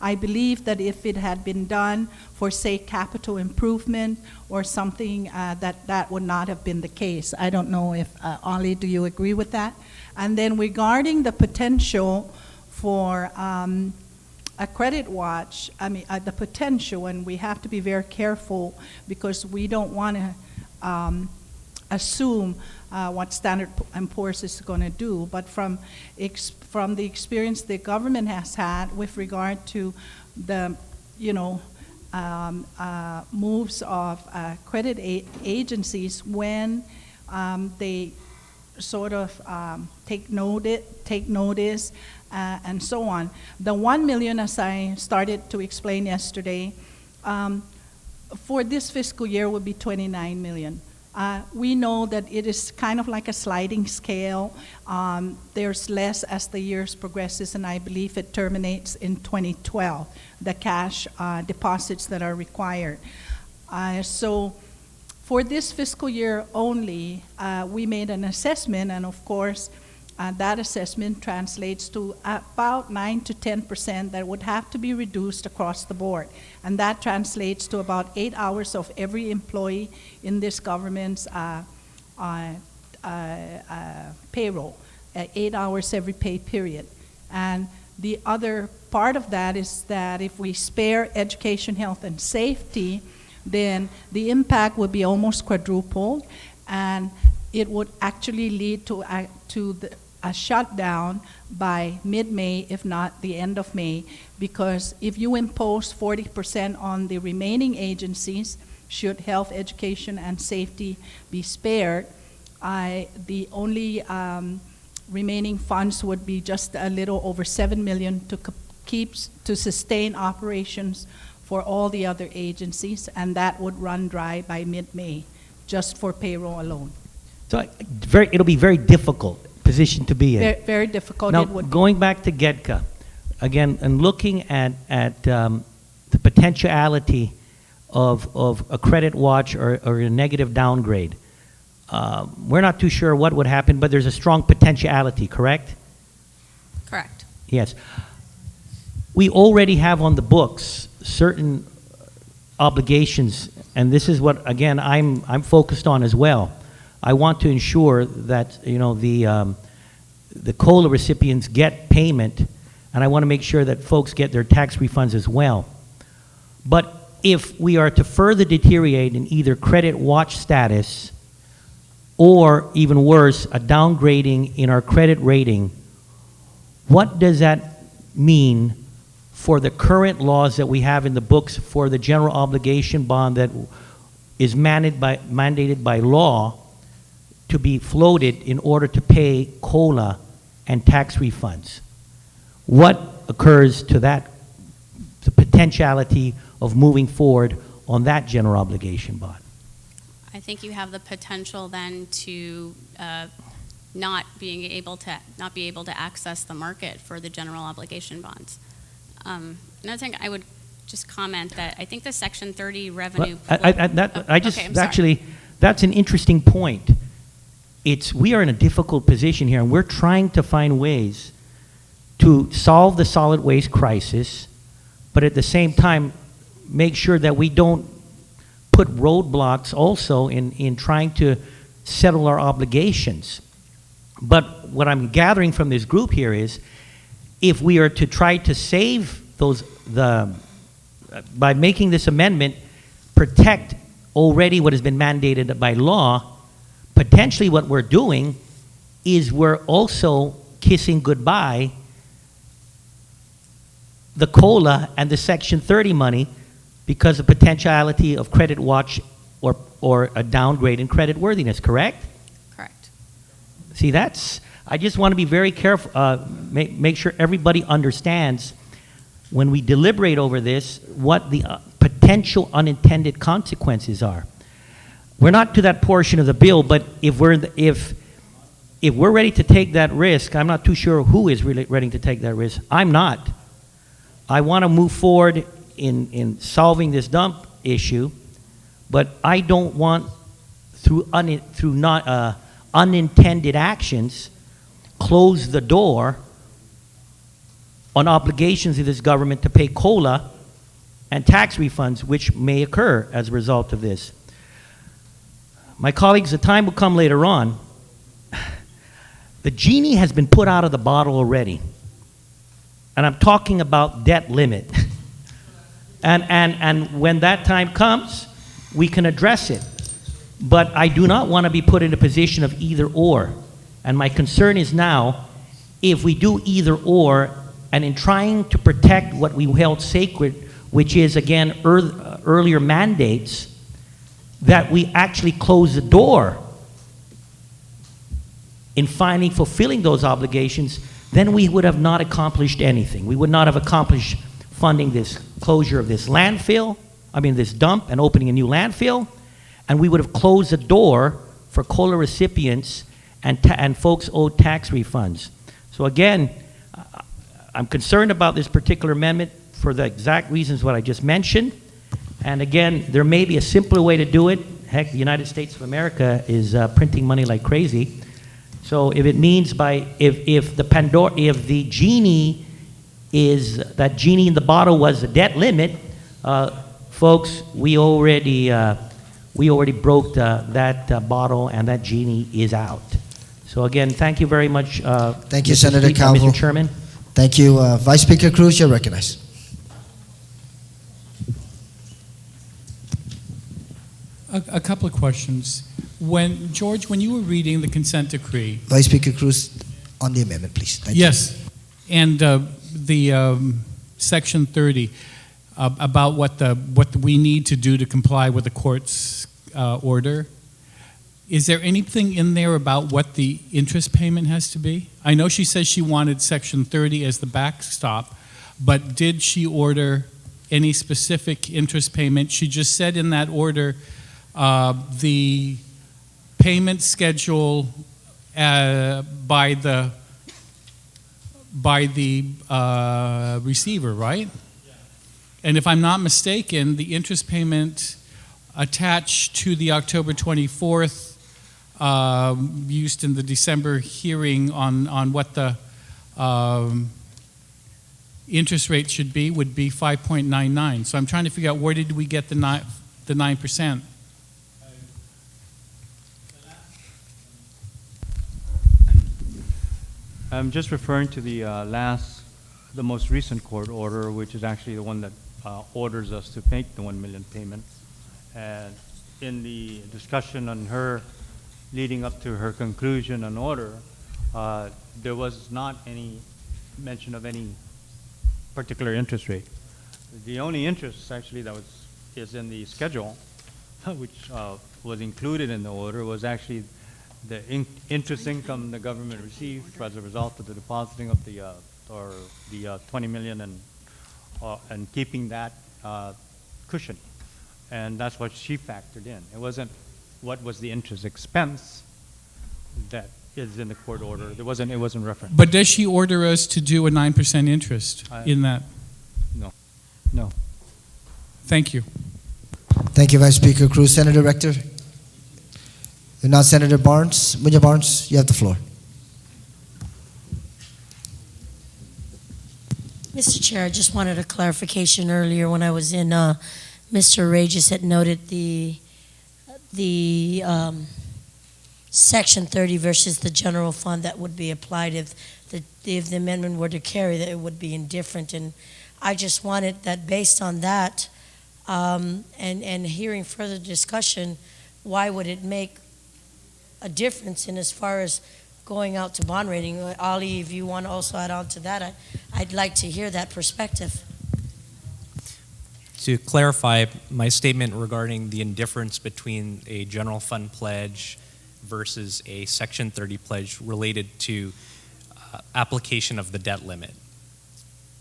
I believe that if it had been done for, say, capital improvement or something, that would not have been the case. I don't know if, Ollie, do you agree with that? And then regarding the potential for a credit watch, the potential, and we have to be very careful because we don't want to assume what Standard & Poor's is going to do, but from the experience the government has had with regard to the, moves of credit agencies when they sort of take notice and so on. The $1 million, as I started to explain yesterday, for this fiscal year would be $29 million. We know that it is kind of like a sliding scale. There's less as the years progresses, and I believe it terminates in 2012, the cash deposits that are required. So for this fiscal year only, we made an assessment, and of course, that assessment translates to about 9 to 10% that would have to be reduced across the board. And that translates to about 8 hours of every employee in this government's payroll, 8 hours every pay period. And the other part of that is that if we spare education, health, and safety, then the impact would be almost quadrupled, and it would actually lead to a shutdown by mid-May, if not the end of May, because if you impose 40% on the remaining agencies, should health, education, and safety be spared, the only remaining funds would be just a little over $7 million to sustain operations for all the other agencies, and that would run dry by mid-May, just for payroll alone. So it'll be very difficult position to be in. Very, very difficult. Now, It would going back to GEDCA, again, and looking at the potentiality of a credit watch or a negative downgrade, we're not too sure what would happen, but there's a strong potentiality, correct? Correct. Yes. We already have on the books certain obligations, and this is what, again, I'm focused on as well. I want to ensure that the COLA recipients get payment, and I want to make sure that folks get their tax refunds as well. But if we are to further deteriorate in either credit watch status or, even worse, a downgrading in our credit rating, what does that mean for the current laws that we have in the books for the general obligation bond that is mandated by law to be floated in order to pay COLA and tax refunds. What occurs to that, the potentiality of moving forward on that general obligation bond? I think you have the potential then to not be able to access the market for the general obligation bonds. Another thing I would just comment that I think the Section 30 revenue. That's an interesting point. We are in a difficult position here, and we're trying to find ways to solve the solid waste crisis, but at the same time, make sure that we don't put roadblocks also in trying to settle our obligations. But what I'm gathering from this group here is, if we are to try to save those, by making this amendment, protect already what has been mandated by law, potentially what we're doing is we're also kissing goodbye the COLA and the Section 30 money because of potentiality of credit watch or a downgrade in credit worthiness, correct? Correct. See, I just want to be very careful, make sure everybody understands when we deliberate over this what the potential unintended consequences are. We're not to that portion of the bill, but if we're ready to take that risk, I'm not too sure who is really ready to take that risk. I'm not. I want to move forward in solving this dump issue, but I don't want through unintended actions close the door on obligations of this government to pay COLA and tax refunds, which may occur as a result of this. My colleagues, the time will come later on. The genie has been put out of the bottle already. And I'm talking about debt limit. And when that time comes, we can address it. But I do not want to be put in a position of either or. And my concern is now, if we do either or, and in trying to protect what we held sacred, which is, again, earlier mandates, that we actually close the door in finally fulfilling those obligations, then we would have not accomplished anything. We would not have accomplished funding this closure of this this dump and opening a new landfill, and we would have closed the door for COLA recipients and folks owed tax refunds. So again, I'm concerned about this particular amendment for the exact reasons what I just mentioned. And again, there may be a simpler way to do it. Heck, the United States of America is printing money like crazy. So if it means if the genie that genie in the bottle was the debt limit, folks, we already broke that bottle, and that genie is out. So again, thank you very much. Thank you, Senator Calvo. Mr. Chairman. Thank you, Vice Speaker Cruz. You're recognized. A couple of questions. George, when you were reading the consent decree. Vice Speaker Cruz, on the amendment, please. Thank yes. You. And the Section 30 about what we need to do to comply with the court's order. Is there anything in there about what the interest payment has to be? I know she says she wanted Section 30 as the backstop, but did she order any specific interest payment? She just said in that order the payment schedule by the receiver, right? Yeah. And if I'm not mistaken, the interest payment attached to the October 24th used in the December hearing on what the interest rate should be would be 5.99. So I'm trying to figure out where did we get the 9%? I'm just referring to the most recent court order, which is actually the one that orders us to make the 1 million payment. And in the discussion on her leading up to her conclusion and order, there was not any mention of any particular interest rate. The only interest actually that is in the schedule, which was included in the order, was actually interest income the government received as a result of the depositing of the 20 million and keeping that cushion. And that's what she factored in. It wasn't what was the interest expense that is in the court order. It wasn't referenced. But does she order us to do a 9% interest in that? No. No. Thank you. Thank you, Vice Speaker Cruz. Senator Rector? If not, Senator Barnes, Munya Barnes, you have the floor. Mr. Chair, I just wanted a clarification earlier when I was in. Mr. Regis had noted the Section 30 versus the general fund that would be applied if the amendment were to carry, that it would be indifferent. And I just wanted that based on that and hearing further discussion, why would it make a difference in as far as going out to bond rating? Ali, if you want to also add on to that, I'd like to hear that perspective. To clarify, my statement regarding the indifference between a general fund pledge versus a Section 30 pledge related to application of the debt limit.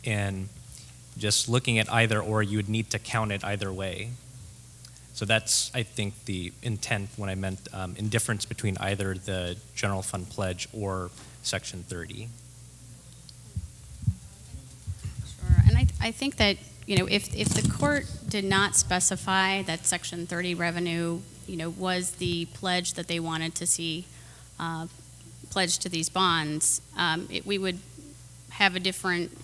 And just looking at either or, you would need to count it either way. So that's, I think, the intent when I meant indifference between either the general fund pledge or Section 30. Sure, and I think that, if the court did not specify that Section 30 revenue, was the pledge that they wanted to see pledged to these bonds, we would have a different,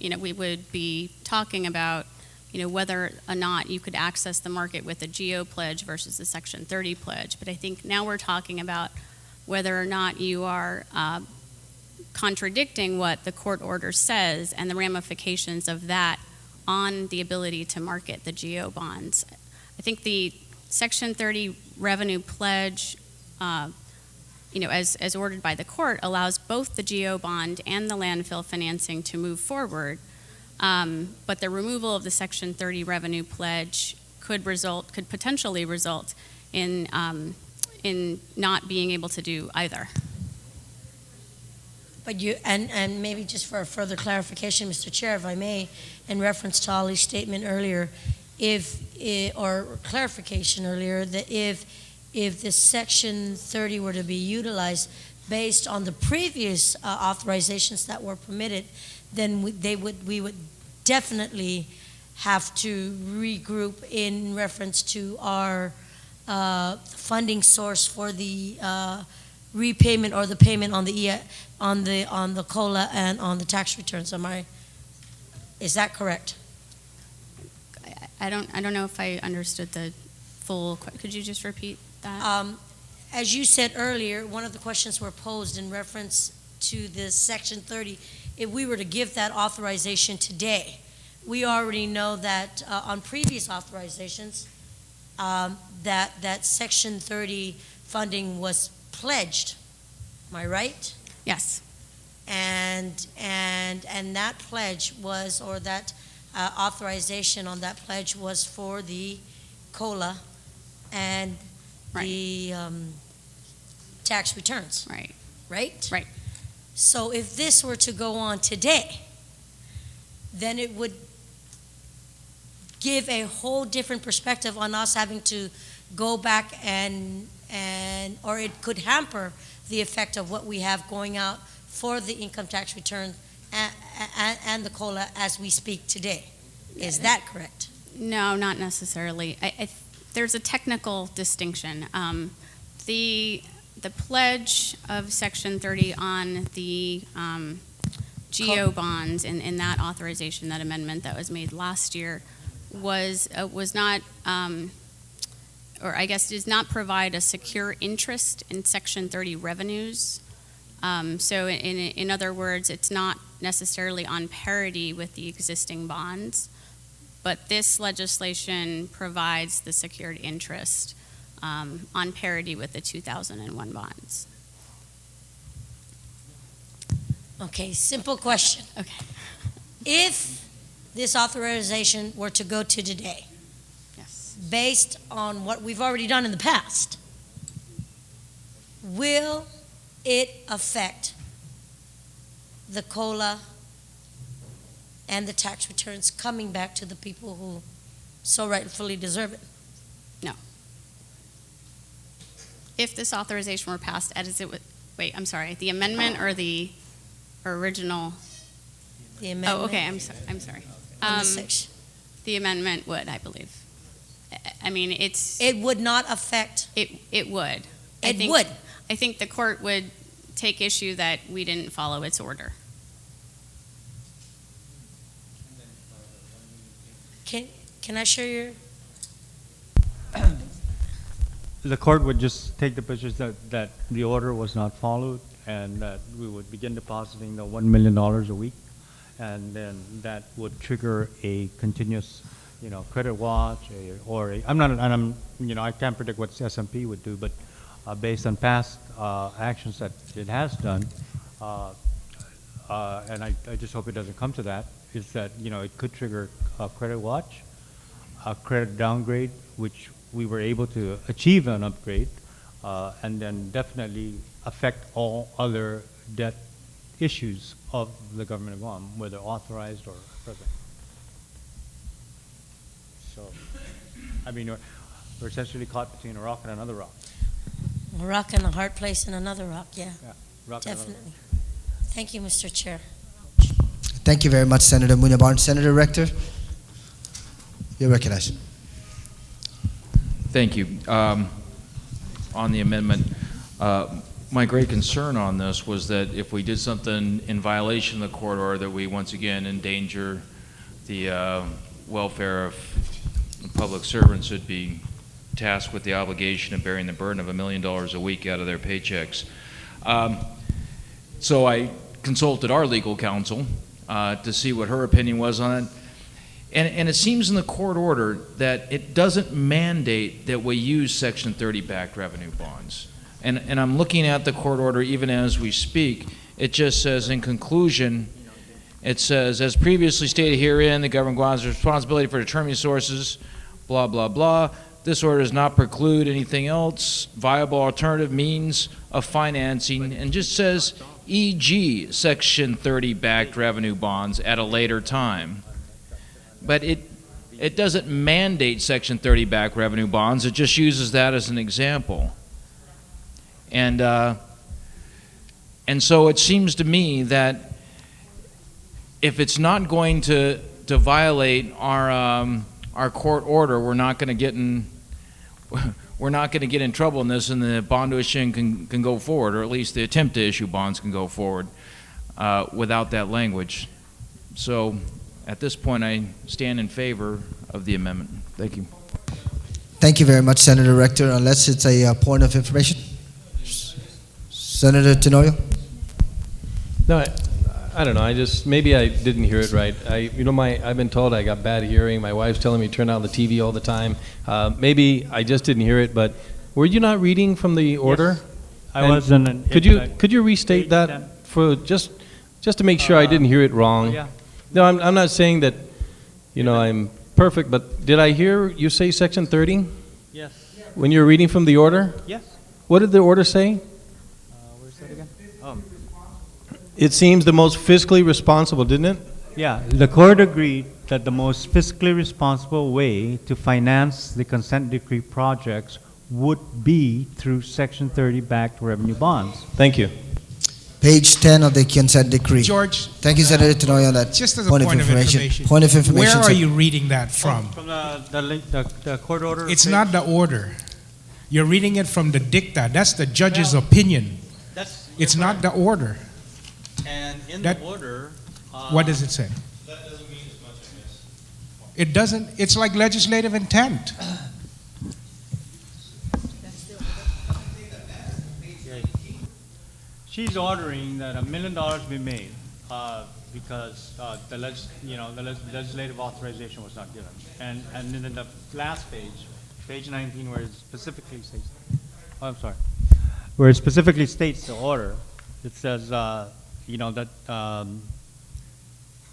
we would be talking about, whether or not you could access the market with a GO pledge versus a Section 30 pledge. But I think now we're talking about whether or not you are contradicting what the court order says and the ramifications of that on the ability to market the GO bonds. I think the Section 30 revenue pledge, as ordered by the court, allows both the GO bond and the landfill financing to move forward. But the removal of the Section 30 revenue pledge could potentially result in not being able to do either. But and maybe just for a further clarification, Mr. Chair, if I may, in reference to Ali's statement earlier, or clarification earlier, that if the Section 30 were to be utilized based on the previous authorizations that were permitted, then we would definitely have to regroup in reference to our funding source for the repayment or the payment on the COLA and on the tax returns. Is that correct? I don't know if I understood the full. Could you just repeat that? As you said earlier, one of the questions were posed in reference to this Section 30. If we were to give that authorization today, we already know that on previous authorizations, that Section 30 funding was pledged. Am I right? Yes. And that pledge was, or that authorization on that pledge was for the COLA and the tax returns. Right. Right? Right. So if this were to go on today, then it would give a whole different perspective on us having to go back or it could hamper the effect of what we have going out for the income tax return and the COLA as we speak today. Is that correct? No, not necessarily. There's a technical distinction. The pledge of Section 30 on the GO bonds in that authorization, that amendment that was made last year, was not, or I guess does not provide a secure interest in Section 30 revenues. So in other words, it's not necessarily on parity with the existing bonds, but this legislation provides the secured interest on parity with the 2001 bonds. Okay, simple question. Okay. If this authorization were to go to today, yes, based on what we've already done in the past, will it affect the COLA and the tax returns coming back to the people who so rightfully deserve it? No. If this authorization were passed as it would, wait, I'm sorry, the amendment or the original? The amendment. Oh, okay, I'm sorry. On the section. The amendment would, I believe. I mean, It would not affect. it would. It would. I think the court would take issue that we didn't follow its order. Can I share your? The court would just take the position that the order was not followed and that we would begin depositing the $1 million a week. And then that would trigger a continuous, credit watch I can't predict what S&P would do, but based on past actions that it has done, and I just hope it doesn't come to that, is that, it could trigger a credit watch, a credit downgrade, which we were able to achieve an upgrade, and then definitely affect all other debt issues of the government of Guam, whether authorized or present. So, I mean, we're essentially caught between a rock and another rock. A rock and a hard place and another rock, yeah. Rock and another Definitely. Thank you, Mr. Chair. Thank you very much, Senator Muñoz. Senator Rector, you're recognized. Thank you. On the amendment, my great concern on this was that if we did something in violation of the court order, that we once again endanger the welfare of public servants who'd be tasked with the obligation of bearing the burden of $1 million a week out of their paychecks. So I consulted our legal counsel to see what her opinion was on it. And it seems in the court order that it doesn't mandate that we use Section 30 backed revenue bonds. And I'm looking at the court order even as we speak. It just says, in conclusion, it says, as previously stated herein, the government of Guam has responsibility for determining sources, blah, blah, blah. This order does not preclude anything else, viable alternative means of financing, and just says, e.g., Section 30 backed revenue bonds at a later time. But it doesn't mandate Section 30 backed revenue bonds. It just uses that as an example. And so it seems to me that if it's not going to violate our court order, we're not going to get in trouble in this, and the bond issuing can go forward, or at least the attempt to issue bonds can go forward without that language. So at this point, I stand in favor of the amendment. Thank you. Thank you very much, Senator Rector. Unless it's a point of information. Senator Tenorio? No, I don't know. Maybe I didn't hear it right. I've been told I got bad hearing. My wife's telling me to turn on the TV all the time. Maybe I just didn't hear it, but were you not reading from the order? Yes, I was. Could you restate that for just to make sure I didn't hear it wrong? Yeah. No, I'm not saying that, I'm perfect, but did I hear you say Section 30? Yes. When you're reading from the order? Yes. What did the order say? Where's that again? It seems the most fiscally responsible, didn't it? Yeah, the court agreed that the most fiscally responsible way to finance the consent decree projects would be through Section 30 backed revenue bonds. Thank you. Page 10 of the consent decree. George. Thank you, Senator Tenorio, on that Just as a point of information. Point of information. Where are sir. you reading that from? From the court order. It's not the order. You're reading it from the dicta. That's the judge's opinion. It's not the order. And in the order. What does it say? That doesn't mean as much as this. It doesn't. It's like legislative intent. She's ordering that $1 million be made because the legislative authorization was not given. And then in the last page 19, where it specifically states, where it specifically states the order, it says, that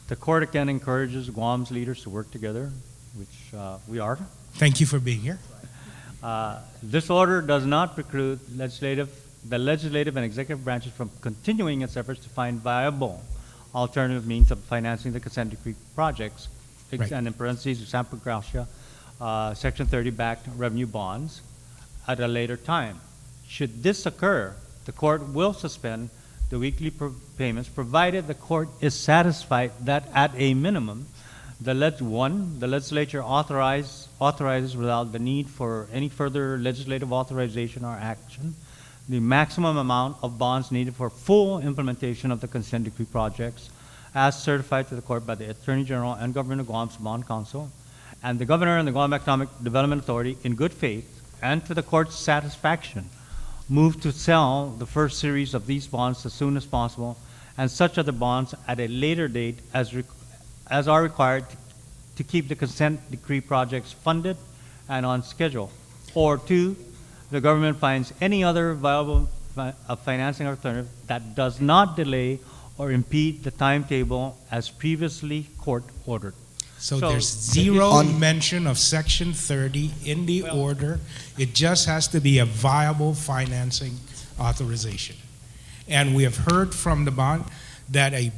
the court again encourages Guam's leaders to work together, which we are. Thank you for being here. This order does not preclude legislative the legislative and executive branches from continuing its efforts to find viable alternative means of financing the consent decree projects, Right. and in parentheses, example gratia, Section 30 backed revenue bonds at a later time. Should this occur, the court will suspend the weekly payments provided the court is satisfied that at a minimum, the legislature authorizes without the need for any further legislative authorization or action the maximum amount of bonds needed for full implementation of the consent decree projects as certified to the court by the Attorney General and Governor of Guam's Bond Council, and the Governor and the Guam Economic Development Authority, in good faith and to the court's satisfaction, move to sell the first series of these bonds as soon as possible, and such other bonds at a later date as are required to keep the consent decree projects funded and on schedule. Or two, the government finds any other viable financing alternative that does not delay or impede the timetable as previously court ordered. So there's zero mention of Section 30 in the order. It just has to be a viable financing authorization. And we have heard from the bond that a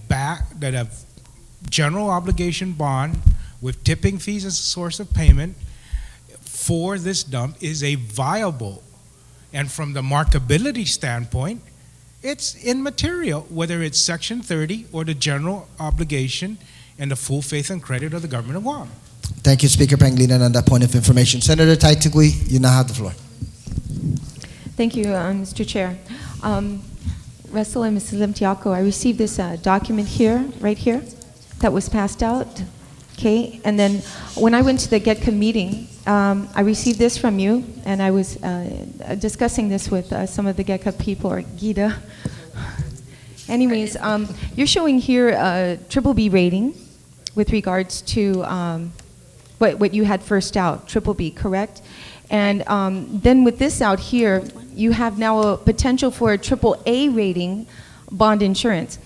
general obligation bond with tipping fees as a source of payment for this dump is a viable, and from the markability standpoint, it's immaterial whether it's Section 30 or the general obligation and the full faith and credit of the government of Guam. Thank you, Speaker Pangilinan, on that point of information. Senator Taitigui, you now have the floor. Thank you, Mr. Chair. Russell and Mrs. Limtiaco, I received this document here, right here, that was passed out. Okay, and then when I went to the GETCA meeting, I received this from you, and I was discussing this with some of the GETCA people, or GIDA. Anyways, you're showing here a BBB rating with regards to what you had first out, BBB, correct? And then with this out here, you have now a potential for a AAA rating bond insurance.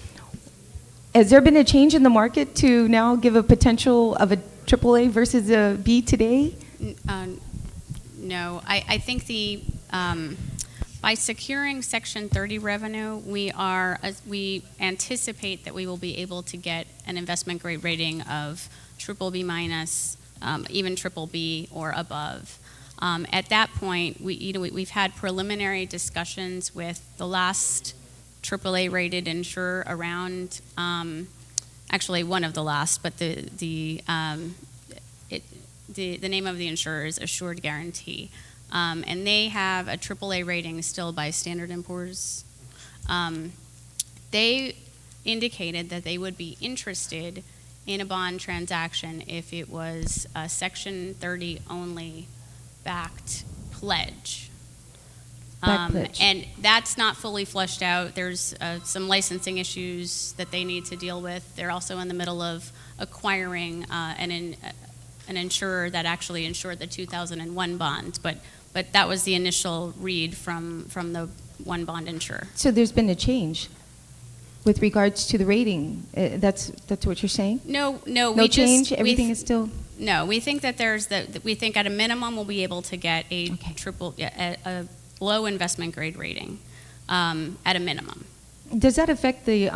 Has there been a change in the market to now give a potential of a AAA versus a B today? No, I think by securing Section 30 revenue, we anticipate that we will be able to get an investment grade rating of BBB minus, even BBB or above. At that point, we've had preliminary discussions with the last AAA rated insurer around, actually one of the last, but the name of the insurer is Assured Guarantee. And they have a AAA rating still by Standard & Poor's. They indicated that they would be interested in a bond transaction if it was a Section 30 only backed pledge. And that's not fully fleshed out. There's some licensing issues that they need to deal with. They're also in the middle of acquiring an insurer that actually insured the 2001 bonds, but that was the initial read from the one bond insurer. So there's been a change with regards to the rating. That's what you're saying? No, no change. Everything is still. No, we think that we think at a minimum we'll be able to get a a low investment grade rating at a minimum. Does that affect the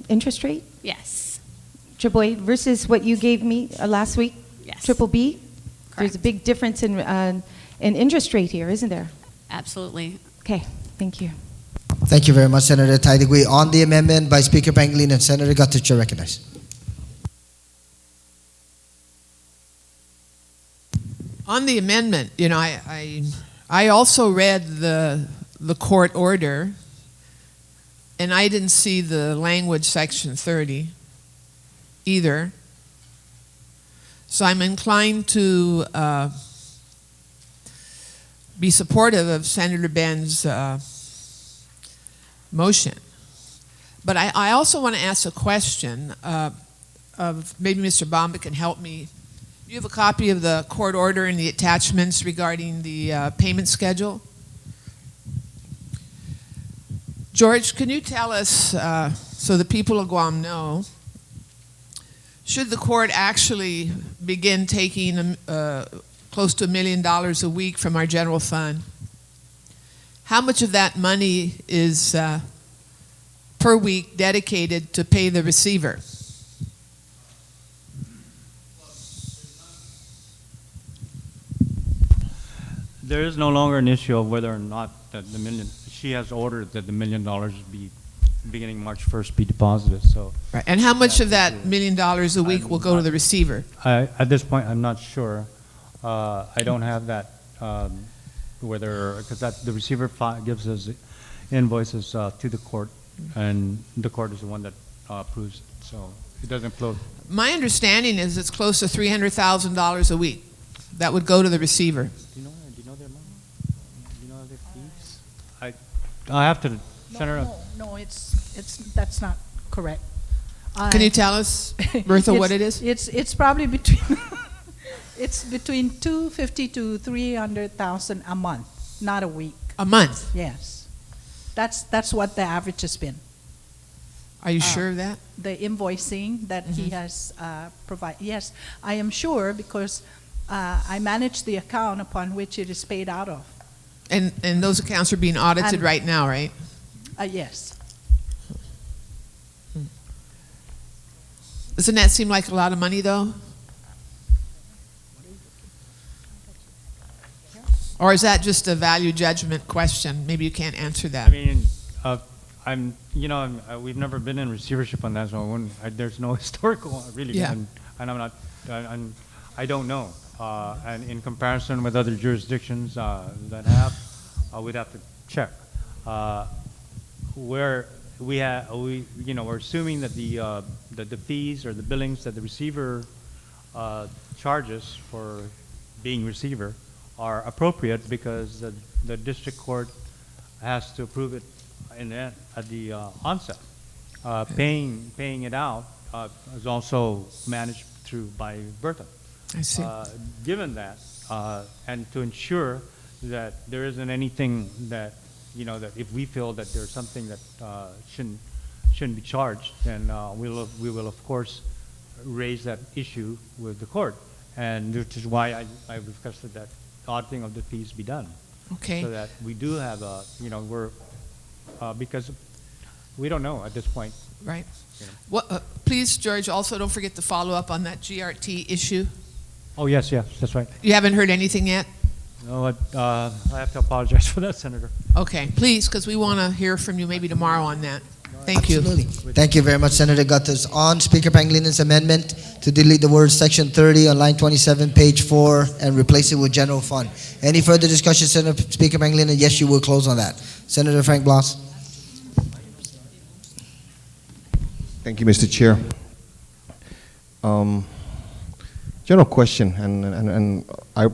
interest rate? Yes. AAA versus what you gave me last week? Yes. BBB? There's a big difference in interest rate here, isn't there? Absolutely. Okay, thank you. Thank you very much, Senator Taitigui. On the amendment by Speaker Pangilinan, Senator Gattuso, you're recognized. On the amendment, I also read the court order, and I didn't see the language Section 30 either. So I'm inclined to be supportive of Senator Ben's motion. But I also want to ask a question of maybe Mr. Bomba can help me. You have a copy of the court order and the attachments regarding the payment schedule? George, can you tell us, so the people of Guam know, should the court actually begin taking close to $1 million a week from our general fund, how much of that money is per week dedicated to pay the receiver? There is no longer an issue of whether or not that the million, she has ordered that the $1 million be, beginning March 1st, be deposited, so. Right. And how much of that $1 million a week will go to the receiver? At this point, I'm not sure. I don't have that, whether, because the receiver gives us invoices to the court, and the court is the one that approves it, so it doesn't flow. My understanding is it's close to $300,000 a week that would go to the receiver. Do you know their money? Do you know their fees? I have to, Senator. No, that's not correct. Can you tell us, Bertha, what it is? It's probably between it's between $250,000 to $300,000 a month, not a week. A month? Yes, that's what the average has been. Are you sure of that? The invoicing that he has provided. Yes, I am sure because I manage the account upon which it is paid out of. And those accounts are being audited right now, right? Yes. Doesn't that seem like a lot of money, though? Or is that just a value judgment question? Maybe you can't answer that. I mean, we've never been in receivership on that, so there's no historical, really. Yeah. And I'm not, I don't know. And in comparison with other jurisdictions that have, we'd have to check. Where we're assuming that the fees or the billings that the receiver charges for being receiver are appropriate because the district court has to approve it at the onset. Paying it out is also managed by Bertha. I see. Given that, and to ensure that there isn't anything that, that if we feel that there's something that shouldn't be charged, then we will of course raise that issue with the court, and which is why I requested that auditing of the fees be done. Okay. So that we do have because we don't know at this point. Right. Please, George, also don't forget to follow up on that GRT issue. Oh, yes, that's right. You haven't heard anything yet? No, I have to apologize for that, Senator. Okay, please, because we want to hear from you maybe tomorrow on that. Thank you. Absolutely. Thank you very much, Senator Gutierrez. On Speaker Pangalinan's amendment to delete the word Section 30 on line 27, page 4, and replace it with general fund. Any further discussion, Senator Speaker Pangilinan? Yes, you will close on that. Senator Frank Blas. Thank you, Mr. Chair. General question, and I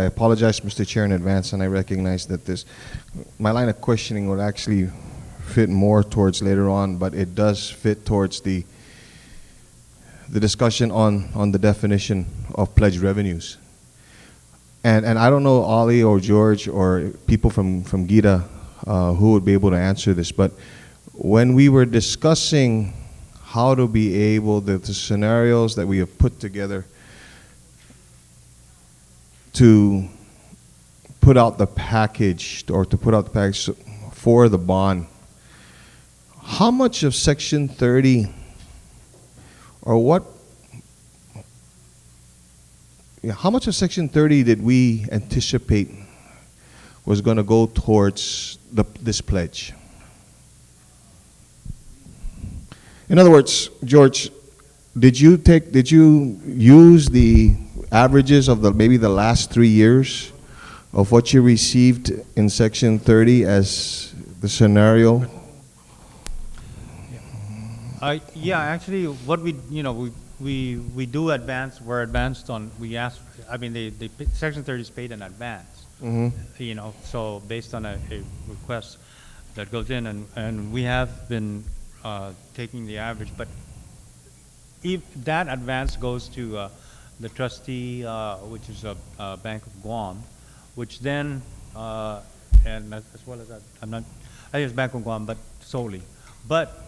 apologize, Mr. Chair, in advance, and I recognize that my line of questioning would actually fit more towards later on, but it does fit towards the discussion on the definition of pledged revenues. And I don't know Ali or George or people from GITA who would be able to answer this, but when we were discussing how to be able, the scenarios that we have put together to put out the package for the bond, how much of Section 30 how much of Section 30 did we anticipate was going to go towards this pledge? In other words, George, did you use the averages of maybe the last 3 years of what you received in Section 30 as the scenario? Yeah, actually, what we do advance. We're advanced on. We ask. I mean, Section 30 is paid in advance. Mm-hmm. So based on a request that goes in, and we have been taking the average, but if that advance goes to the trustee, which is a Bank of Guam, which then, and as well as that, I think it's Bank of Guam, but solely. But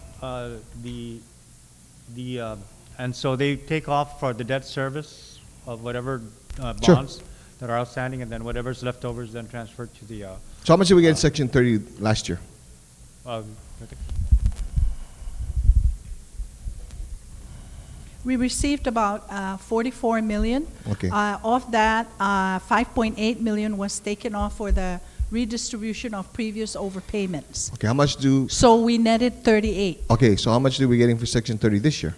and so they take off for the debt service of whatever bonds Sure. that are outstanding, and then whatever's left over is then transferred to the, So how much did we get in Section 30 last year? I think- We received about 44 million. Okay. Of that, 5.8 million was taken off for the redistribution of previous overpayments. Okay, how much do... So we netted 38. Okay, so how much did we getting for Section 30 this year?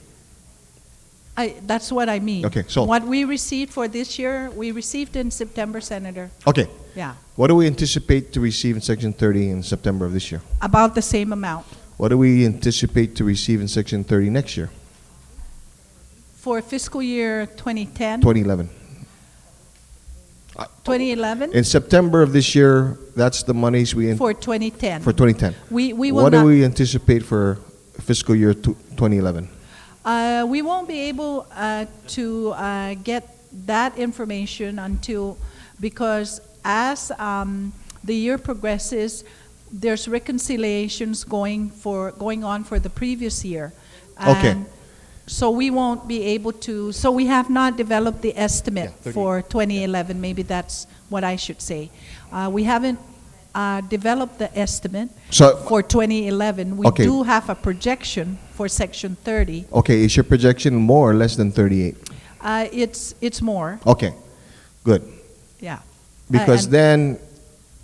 That's what I mean. Okay, so- What we received for this year, we received in September, Senator. Okay. Yeah, What do we anticipate to receive in Section 30 in September of this year? about the same amount. What do we anticipate to receive in Section 30 next year, For fiscal year 2010, 2011? 2011, In September of this year, that's the monies we... for 2010. For 2010. We will What do not- we anticipate for fiscal year 2011? We won't be able to get that information until, because as the year progresses, there's reconciliations going on for the previous year. Okay. And so we won't be able to, so we have not developed the estimate for 2011, maybe that's what I should say. We haven't developed the estimate So- for 2011. We Okay. do have a projection for Section 30. Okay, is your projection more or less than 38? It's more, Okay, good. yeah. Because And- then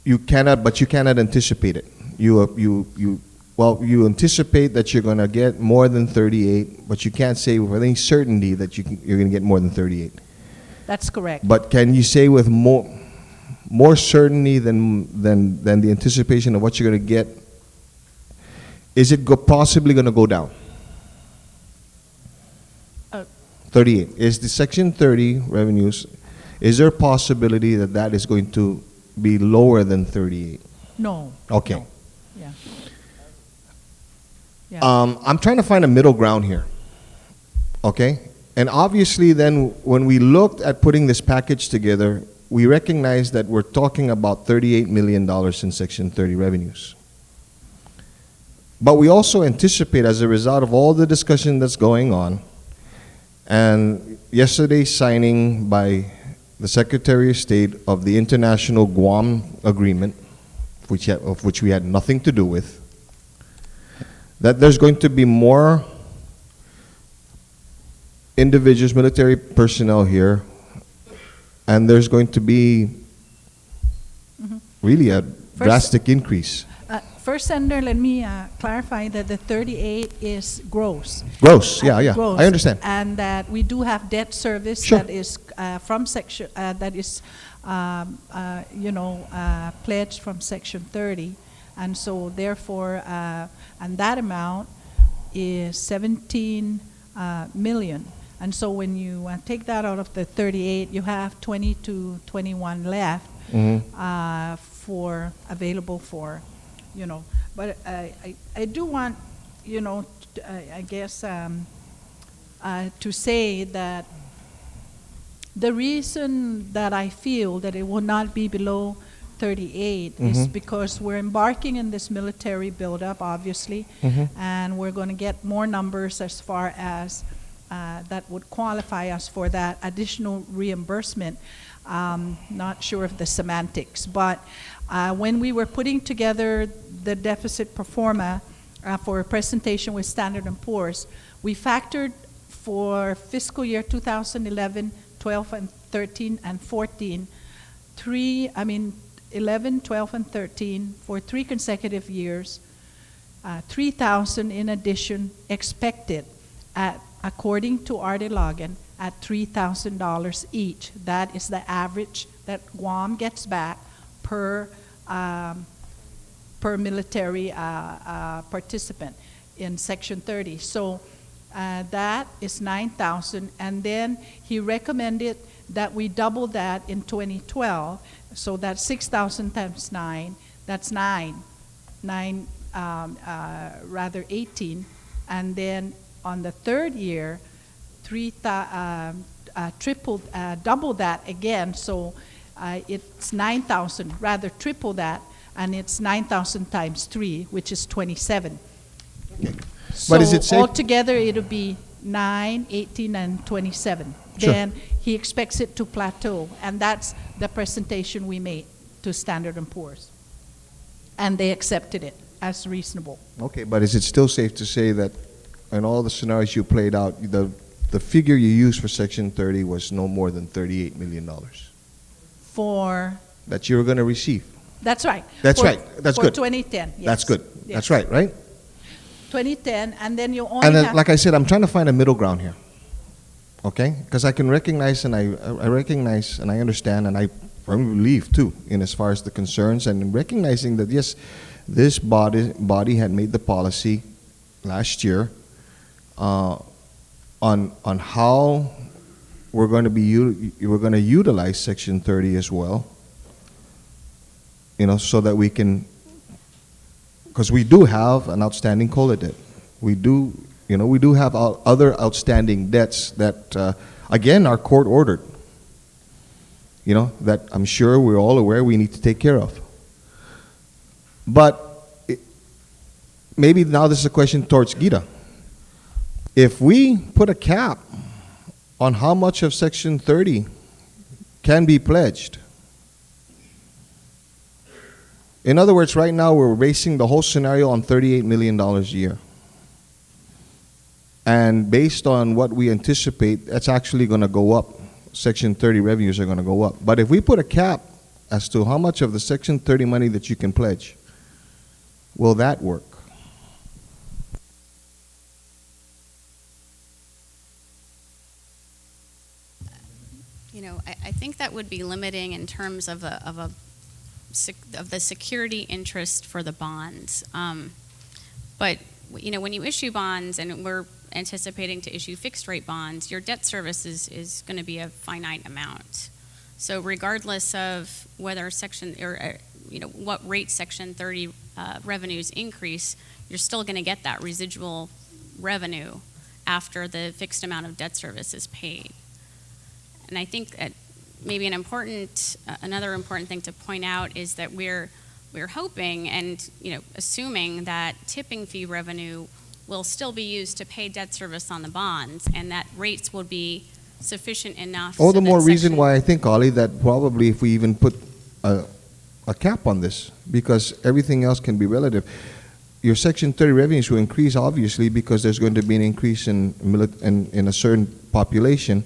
you cannot anticipate it. You anticipate that you're going to get more than 38, but you can't say with any certainty that you're going to get more than 38. That's correct. But can you say with more certainty than the anticipation of what you're going to get? Is it possibly going to go down? 38. Is the Section 30 revenues, is there a possibility that that is going to be lower than 38? No. Okay. No. Yeah. I'm trying to find a middle ground here. Okay? And obviously then when we looked at putting this package together, we recognized that we're talking about $38 million in Section 30 revenues. But we also anticipate, as a result of all the discussion that's going on, and yesterday's signing by the Secretary of State of the International Guam Agreement, of which we had nothing to do with, that there's going to be more individuals, military personnel here, and there's going to be really a drastic increase. First, Senator, let me clarify that the 38 is gross. Gross, yeah, Gross. I understand. And that we do have debt service Sure. that is from section, that is, pledged from Section 30. And so therefore, and that amount is 17 million. And so when you take that out of the 38, you have 20 to 21 left for available for, But I do want, I guess, to say that the reason that I feel that it will not be below 38 is because we're embarking in this military buildup, obviously, and we're going to get more numbers as far as that would qualify us for that additional reimbursement. Not sure of the semantics, but when we were putting together the deficit pro forma for a presentation with Standard & Poor's, we factored for fiscal year 2011, 12, and 13, and 14, 11, 12, and 13 for 3 consecutive years, 3,000 in addition expected according to Arte Logan at $3,000 each. That is the average that Guam gets back per military participant in Section 30. So that is 9,000, and then he recommended that we double that in 2012. So that's 6,000 times 9. That's 18, and then on the third year, double that again. So it's 9,000, rather triple that, and it's 9,000 times 3, which is 27. Okay. So But is it safe? altogether, it'll be 9, 18, and 27. Sure. Then he expects it to plateau, and that's the presentation we made to Standard & Poor's. And they accepted it as reasonable. Okay, but is it still safe to say that in all the scenarios you played out, the figure you used for Section 30 was no more than $38 million For, that you were going to receive? that's right. That's For- right. That's for good. 2010, yes. That's good. Yes. That's right? 2010, and then you only And then, have... like I said, I'm trying to find a middle ground here. Okay? Because I can recognize and I recognize and I understand and I believe too in as far as the concerns and recognizing that yes, this body had made the policy last year on how we're going to utilize Section 30 as well. You know, so that we can, because we do have an outstanding COLA debt. We do have other outstanding debts that, again, are court ordered. You know, that I'm sure we're all aware we need to take care of. But maybe now this is a question towards Gita. If we put a cap on how much of Section 30 can be pledged, in other words, right now we're basing the whole scenario on $38 million a year. And based on what we anticipate, that's actually going to go up. Section 30 revenues are going to go up. But if we put a cap as to how much of the Section 30 money that you can pledge, will that work? You know, I think that would be limiting in terms of the security interest for the bonds. But you know, when you issue bonds, and we're anticipating to issue fixed rate bonds, your debt service is going to be a finite amount. So regardless of whether what rate Section 30 revenues increase, you're still going to get that residual revenue after the fixed amount of debt service is paid. And I think that maybe another important thing to point out is that we're hoping and assuming that tipping fee revenue will still be used to pay debt service on the bonds, and that rates will be sufficient enough. All the more reason why I think, Ollie, that probably if we even put a cap on this, because everything else can be relative. Your Section 30 revenues will increase, obviously, because there's going to be an increase in a certain population,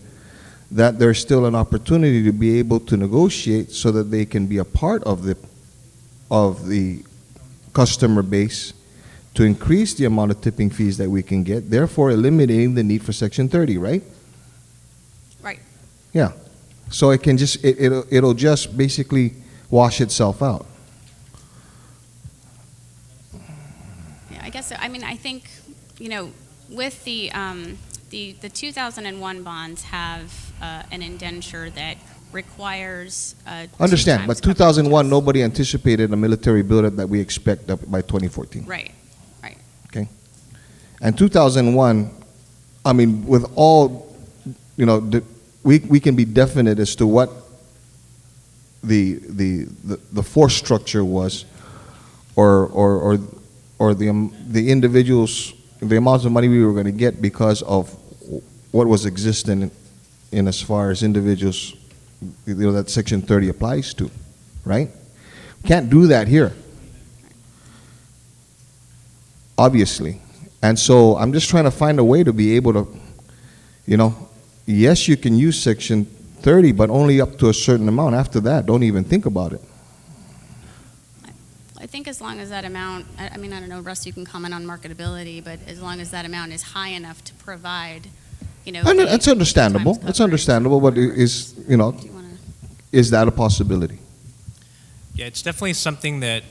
that there's still an opportunity to be able to negotiate so that they can be a part of the customer base to increase the amount of tipping fees that we can get, therefore eliminating the need for Section 30, right? Right. Yeah. So it can just, it'll just basically wash itself out. Yeah, I guess, I think, with the 2001 bonds have an indenture that requires Understand, but 2001, nobody anticipated a military buildup that we expect up by 2014. Right. Okay? And 2001, I mean, with all, we can be definite as to what the force structure was, or the individuals, the amounts of money we were going to get because of what was existing in as far as individuals, that Section 30 applies to, right? Can't do that here, obviously. And so I'm just trying to find a way to be able to, yes, you can use Section 30, but only up to a certain amount. After that, don't even think about it. I think as long as that amount, I don't know, Russ, you can comment on marketability, but as long as that amount is high enough to provide, That's understandable. That's understandable, but is that a possibility? Yeah, it's definitely something that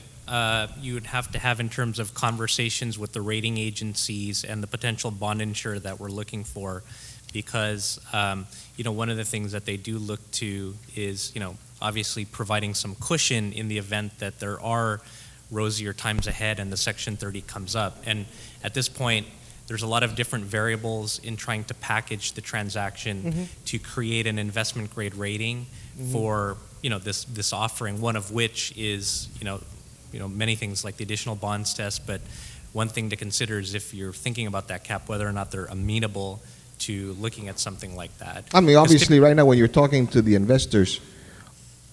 you would have to have in terms of conversations with the rating agencies and the potential bond insurer that we're looking for, because one of the things that they do look to is obviously providing some cushion in the event that there are rosier times ahead and the Section 30 comes up. And at this point, there's a lot of different variables in trying to package the transaction to create an investment grade rating for this offering. One of which is many things like the additional bonds test, but one thing to consider is if you're thinking about that cap, whether or not they're amenable to looking at something like that. I mean, 'Cause obviously, right now, when you're talking to the investors,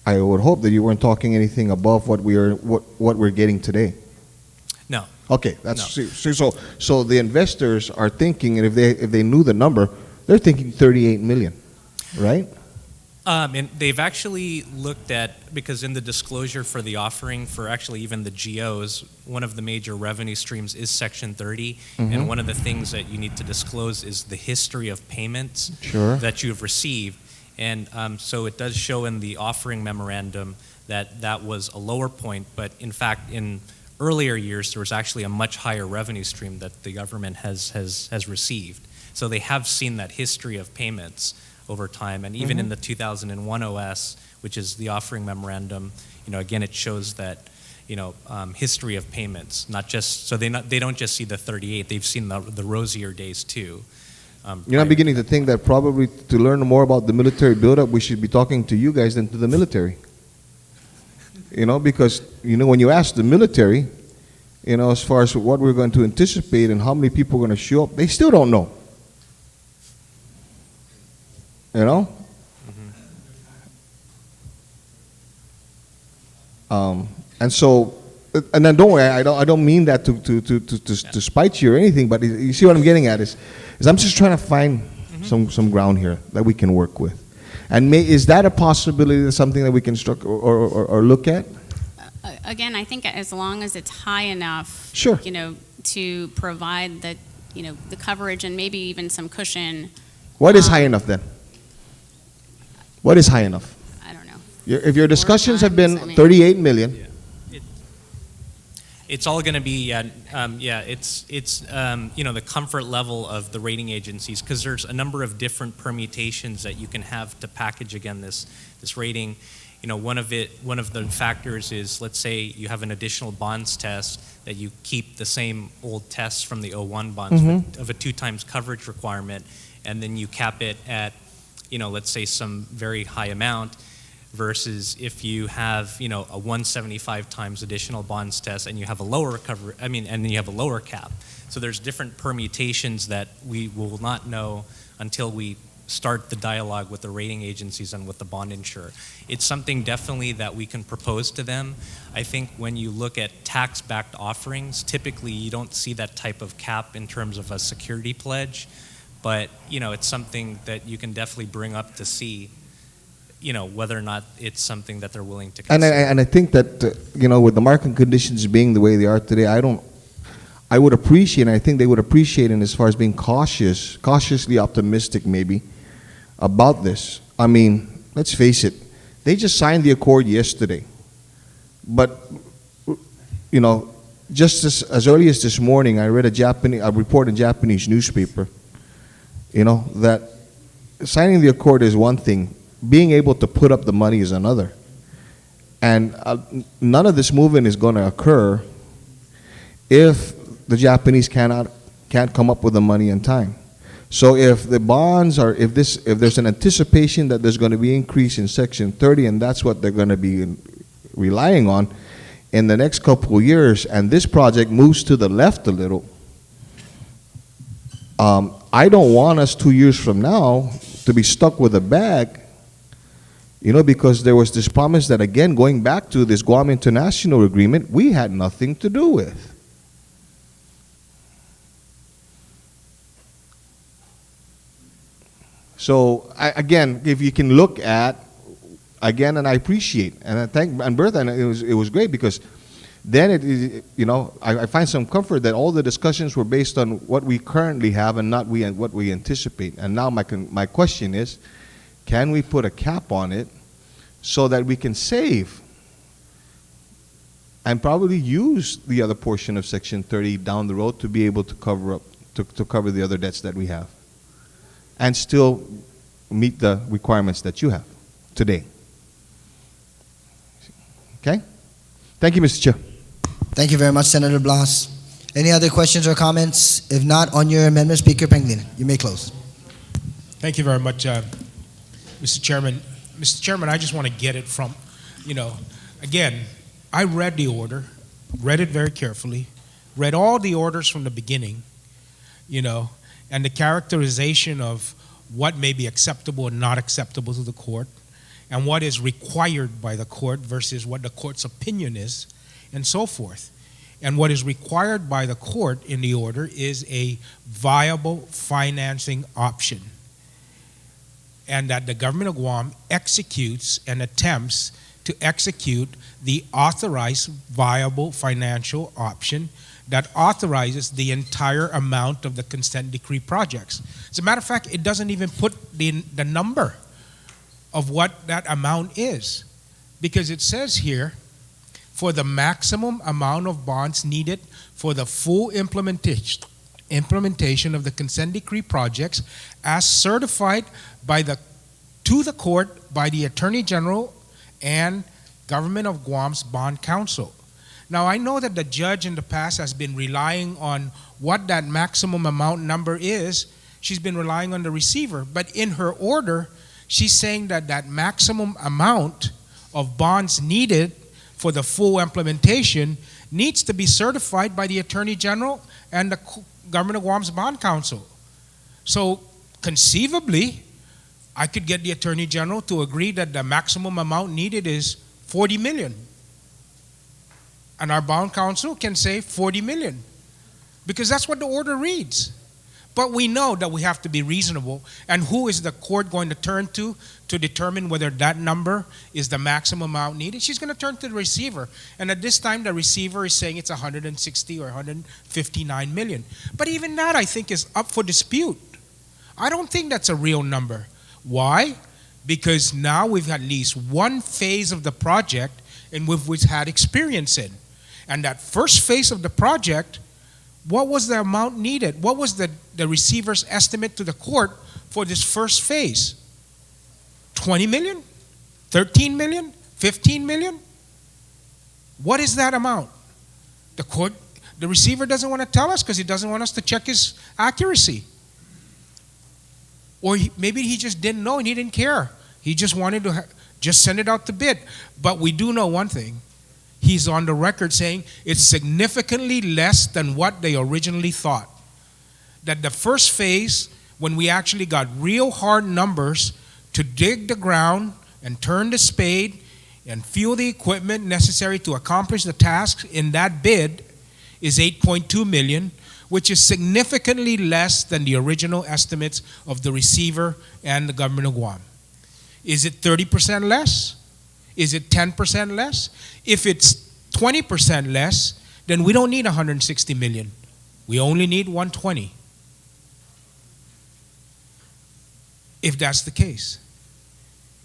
I would hope that you weren't talking anything above what we're getting today. No. Okay, that's so the investors are thinking, and if they knew the number, they're thinking 38 million, right? And they've actually looked at, because in the disclosure for the offering for actually even the GOs, one of the major revenue streams is Section 30, Mhm. and one of the things that you need to disclose is the history of payments Sure. that you have received. And so it does show in the offering memorandum that that was a lower point, but in fact, in earlier years, there was actually a much higher revenue stream that the government has received. So they have seen that history of payments over time, and even in the 2001 OS, which is the offering memorandum, again, it shows that, history of payments, not just, so they don't just see the 38, they've seen the rosier days too. I'm beginning to think that probably to learn more about the military buildup, we should be talking to you guys than to the military. Because, when you ask the military, as far as what we're going to anticipate and how many people are going to show up, they still don't know. And so, and then don't worry, I don't mean that to spite you or anything, but you see what I'm getting at is I'm just trying to find some ground here that we can work with. And is that a possibility, that's something that we can or look at? Again, I think as long as it's high enough, Sure. To provide the coverage and maybe even some cushion. What is high enough then? What is high enough? I don't know. If your discussions have been 38 million. It's all going to be, it's the comfort level of the rating agencies, because there's a number of different permutations that you can have to package, again, this rating. One of the factors is, let's say you have an additional bonds test that you keep the same old tests from the 01 bonds of a 2 times coverage requirement, and then you cap it at, let's say some very high amount, versus if you have, a 175 times additional bonds test and you have a lower and then you have a lower cap. So there's different permutations that we will not know until we start the dialogue with the rating agencies and with the bond insurer. It's something definitely that we can propose to them. I think when you look at tax-backed offerings, typically you don't see that type of cap in terms of a security pledge, but it's something that you can definitely bring up to see whether or not it's something that they're willing to consider. And I think that, with the market conditions being the way they are today, I would appreciate, and I think they would appreciate it as far as being cautiously optimistic maybe, about this. I mean, let's face it, they just signed the accord yesterday. But, just as early as this morning, I read a report in a Japanese newspaper, that signing the accord is one thing, being able to put up the money is another. And none of this movement is going to occur if the Japanese can't come up with the money in time. So if the bonds are, if there's an anticipation that there's going to be increase in Section 30, and that's what they're going to be relying on in the next couple of years, and this project moves to the left a little, I don't want us 2 years from now to be stuck with a bag, because there was this promise that, again, going back to this Guam International Agreement, we had nothing to do with. So, again, if you can look at, again, and I appreciate, and I thank, and Bertha, and it was great, because then I find some comfort that all the discussions were based on what we currently have and not what we anticipate. And now my question is, can we put a cap on it so that we can save and probably use the other portion of Section 30 down the road to be able to cover the other debts that we have and still meet the requirements that you have today? Okay? Thank you, Mr. Chair. Thank you very much, Senator Blas. Any other questions or comments? If not, on your amendment, Speaker Pangilinan, you may close. Thank you very much, Mr. Chairman. Mr. Chairman, I just want to get it from, again, I read the order, read it very carefully. read all the orders from the beginning, you know, and the characterization of what may be acceptable or not acceptable to the court, and what is required by the court versus what the court's opinion is, and so forth. And what is required by the court in the order is a viable financing option, and that the government of Guam executes and attempts to execute the authorized viable financial option that authorizes the entire amount of the consent decree projects. As a matter of fact, it doesn't even put the number of what that amount is, because it says here, for the maximum amount of bonds needed for the full implementation of the consent decree projects as certified to the court by the Attorney General and Government of Guam's Bond Counsel. Now, I know that the judge in the past has been relying on what that maximum amount number is. She's been relying on the receiver, but in her order, she's saying that that maximum amount of bonds needed for the full implementation needs to be certified by the Attorney General and the Government of Guam's Bond Counsel. So, conceivably, I could get the Attorney General to agree that the maximum amount needed is 40 million. And our bond counsel can say 40 million, because that's what the order reads. But we know that we have to be reasonable, and who is the court going to turn to determine whether that number is the maximum amount needed? She's going to turn to the receiver, and at this time the receiver is saying it's 160 or 159 million. But even that, I think, is up for dispute. I don't think that's a real number. Why? Because now we've had at least one phase of the project in which we've had experience in. And that first phase of the project, what was the amount needed? What was the receiver's estimate to the court for this first phase? 20 million? 13 million? 15 million? What is that amount? The receiver doesn't want to tell us because he doesn't want us to check his accuracy. Or maybe he just didn't know and he didn't care. He just wanted to just send it out to bid. But we do know one thing. He's on the record saying it's significantly less than what they originally thought. That the first phase, when we actually got real hard numbers to dig the ground and turn the spade and fuel the equipment necessary to accomplish the task in that bid, is 8.2 million, which is significantly less than the original estimates of the receiver and the government of Guam. Is it 30% less? Is it 10% less? If it's 20% less, then we don't need 160 million. We only need 120. If that's the case.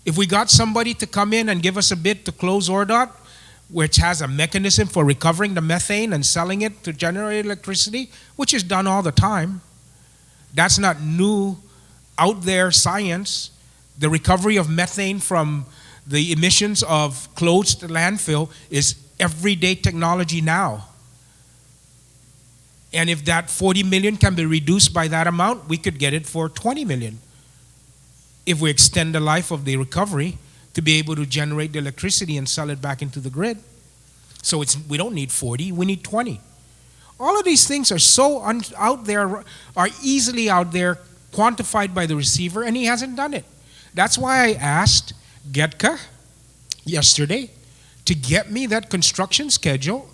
If we got somebody to come in and give us a bid to close ORDOT, which has a mechanism for recovering the methane and selling it to generate electricity, which is done all the time, that's not new, out there science. The recovery of methane from the emissions of closed landfill is everyday technology now. And if that 40 million can be reduced by that amount, we could get it for 20 million. If we extend the life of the recovery to be able to generate the electricity and sell it back into the grid. So we don't need 40, we need 20. All of these things are so out there, are easily out there, quantified by the receiver, and he hasn't done it. That's why I asked Getka yesterday to get me that construction schedule,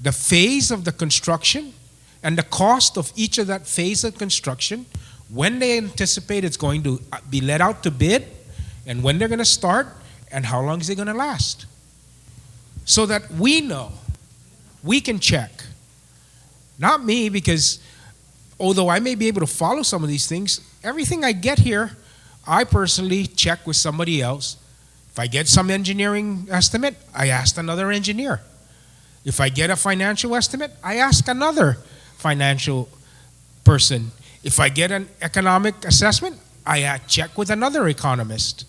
the phase of the construction, and the cost of each of that phase of construction, when they anticipate it's going to be let out to bid, and when they're going to start, and how long is it going to last. So that we know, we can check. Not me, because although I may be able to follow some of these things, everything I get here, I personally check with somebody else. If I get some engineering estimate, I ask another engineer. If I get a financial estimate, I ask another financial person. If I get an economic assessment, I check with another economist.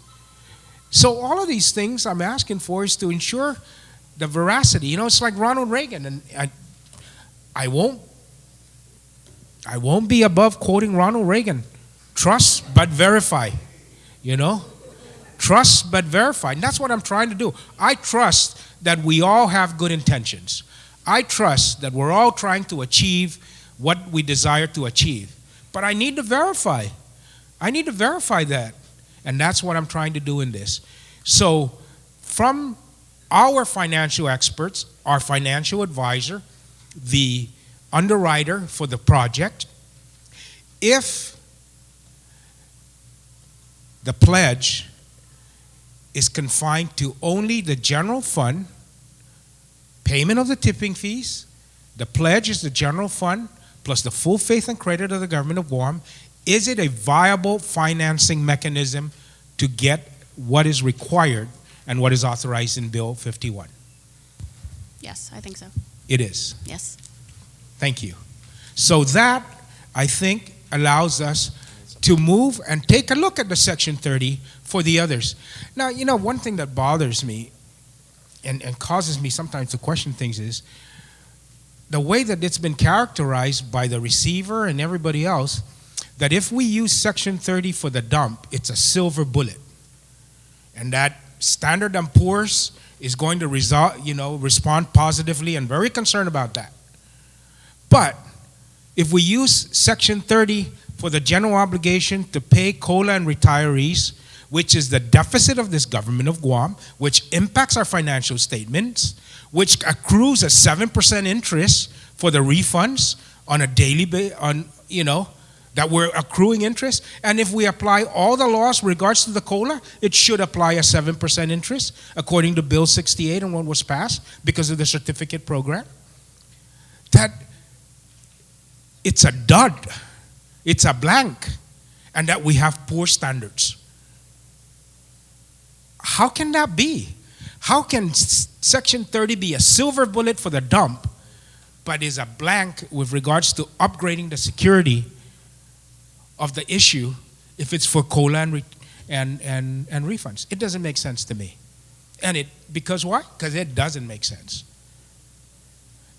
So all of these things I'm asking for is to ensure the veracity. You know, it's like Ronald Reagan, and I won't be above quoting Ronald Reagan. Trust but verify. You know? Trust but verify. And that's what I'm trying to do. I trust that we all have good intentions. I trust that we're all trying to achieve what we desire to achieve. But I need to verify. I need to verify that. And that's what I'm trying to do in this. So, from our financial experts, our financial advisor, the underwriter for the project, if the pledge is confined to only the general fund, payment of the tipping fees, the pledge is the general fund, plus the full faith and credit of the government of Guam, is it a viable financing mechanism to get what is required and what is authorized in Bill 51? Yes, I think so. It is. Yes. Thank you. So that, I think, allows us to move and take a look at the Section 30 for the others. Now, you know, one thing that bothers me and causes me sometimes to question things is the way that it's been characterized by the receiver and everybody else, that if we use Section 30 for the dump, it's a silver bullet. And that Standard & Poor's is going to respond positively and very concerned about that. But if we use Section 30 for the general obligation to pay COLA and retirees, which is the deficit of this government of Guam, which impacts our financial statements, which accrues a 7% interest for the refunds on a daily basis, that we're accruing interest. And if we apply all the laws regards to the COLA, it should apply a 7% interest according to Bill 68 and what was passed because of the certificate program. That it's a dud, it's a blank, and that we have poor standards. How can that be? How can Section 30 be a silver bullet for the dump, but is a blank with regards to upgrading the security of the issue if it's for COLA and refunds? It doesn't make sense to me. And because why? Because it doesn't make sense.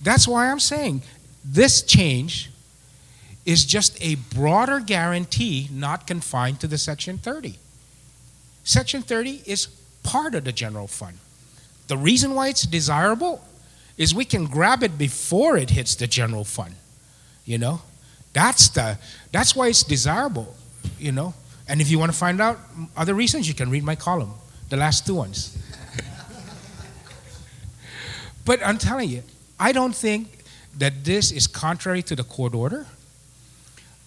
That's why I'm saying this change is just a broader guarantee not confined to the Section 30. Section 30 is part of the general fund. The reason why it's desirable is we can grab it before it hits the general fund. That's why it's desirable, And if you want to find out other reasons, you can read my column, the last two ones. But I'm telling you, I don't think that this is contrary to the court order.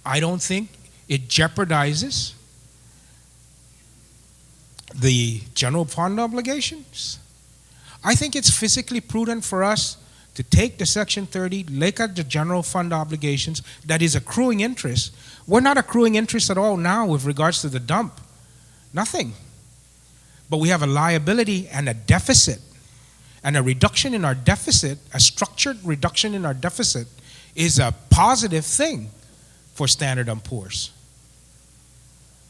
I don't think it jeopardizes the general fund obligations. I think it's physically prudent for us to take the Section 30, look at the general fund obligations that is accruing interest. We're not accruing interest at all now with regards to the dump. Nothing. But we have a liability and a deficit. And a reduction in our deficit, a structured reduction in our deficit, is a positive thing for Standard & Poor's.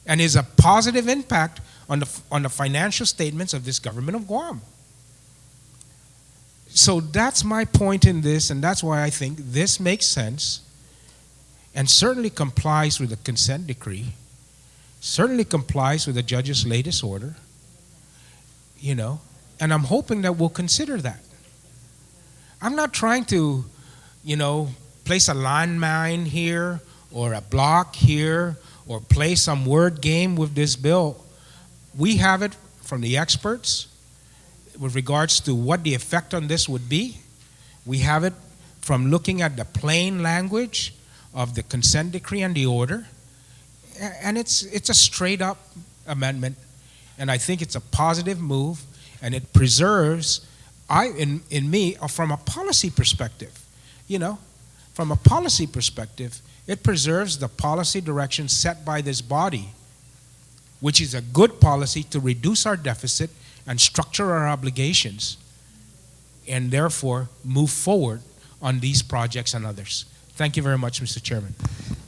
And is a positive impact on the financial statements of this government of Guam. So that's my point in this, and that's why I think this makes sense and certainly complies with the consent decree, certainly complies with the judge's latest order, and I'm hoping that we'll consider that. I'm not trying to, place a landmine here or a block here or play some word game with this bill. We have it from the experts with regards to what the effect on this would be. We have it from looking at the plain language of the consent decree and the order. And it's a straight up amendment. And I think it's a positive move, and it preserves, from a policy perspective, from a policy perspective, it preserves the policy direction set by this body, which is a good policy to reduce our deficit and structure our obligations, and therefore move forward on these projects and others. Thank you very much, Mr. Chairman.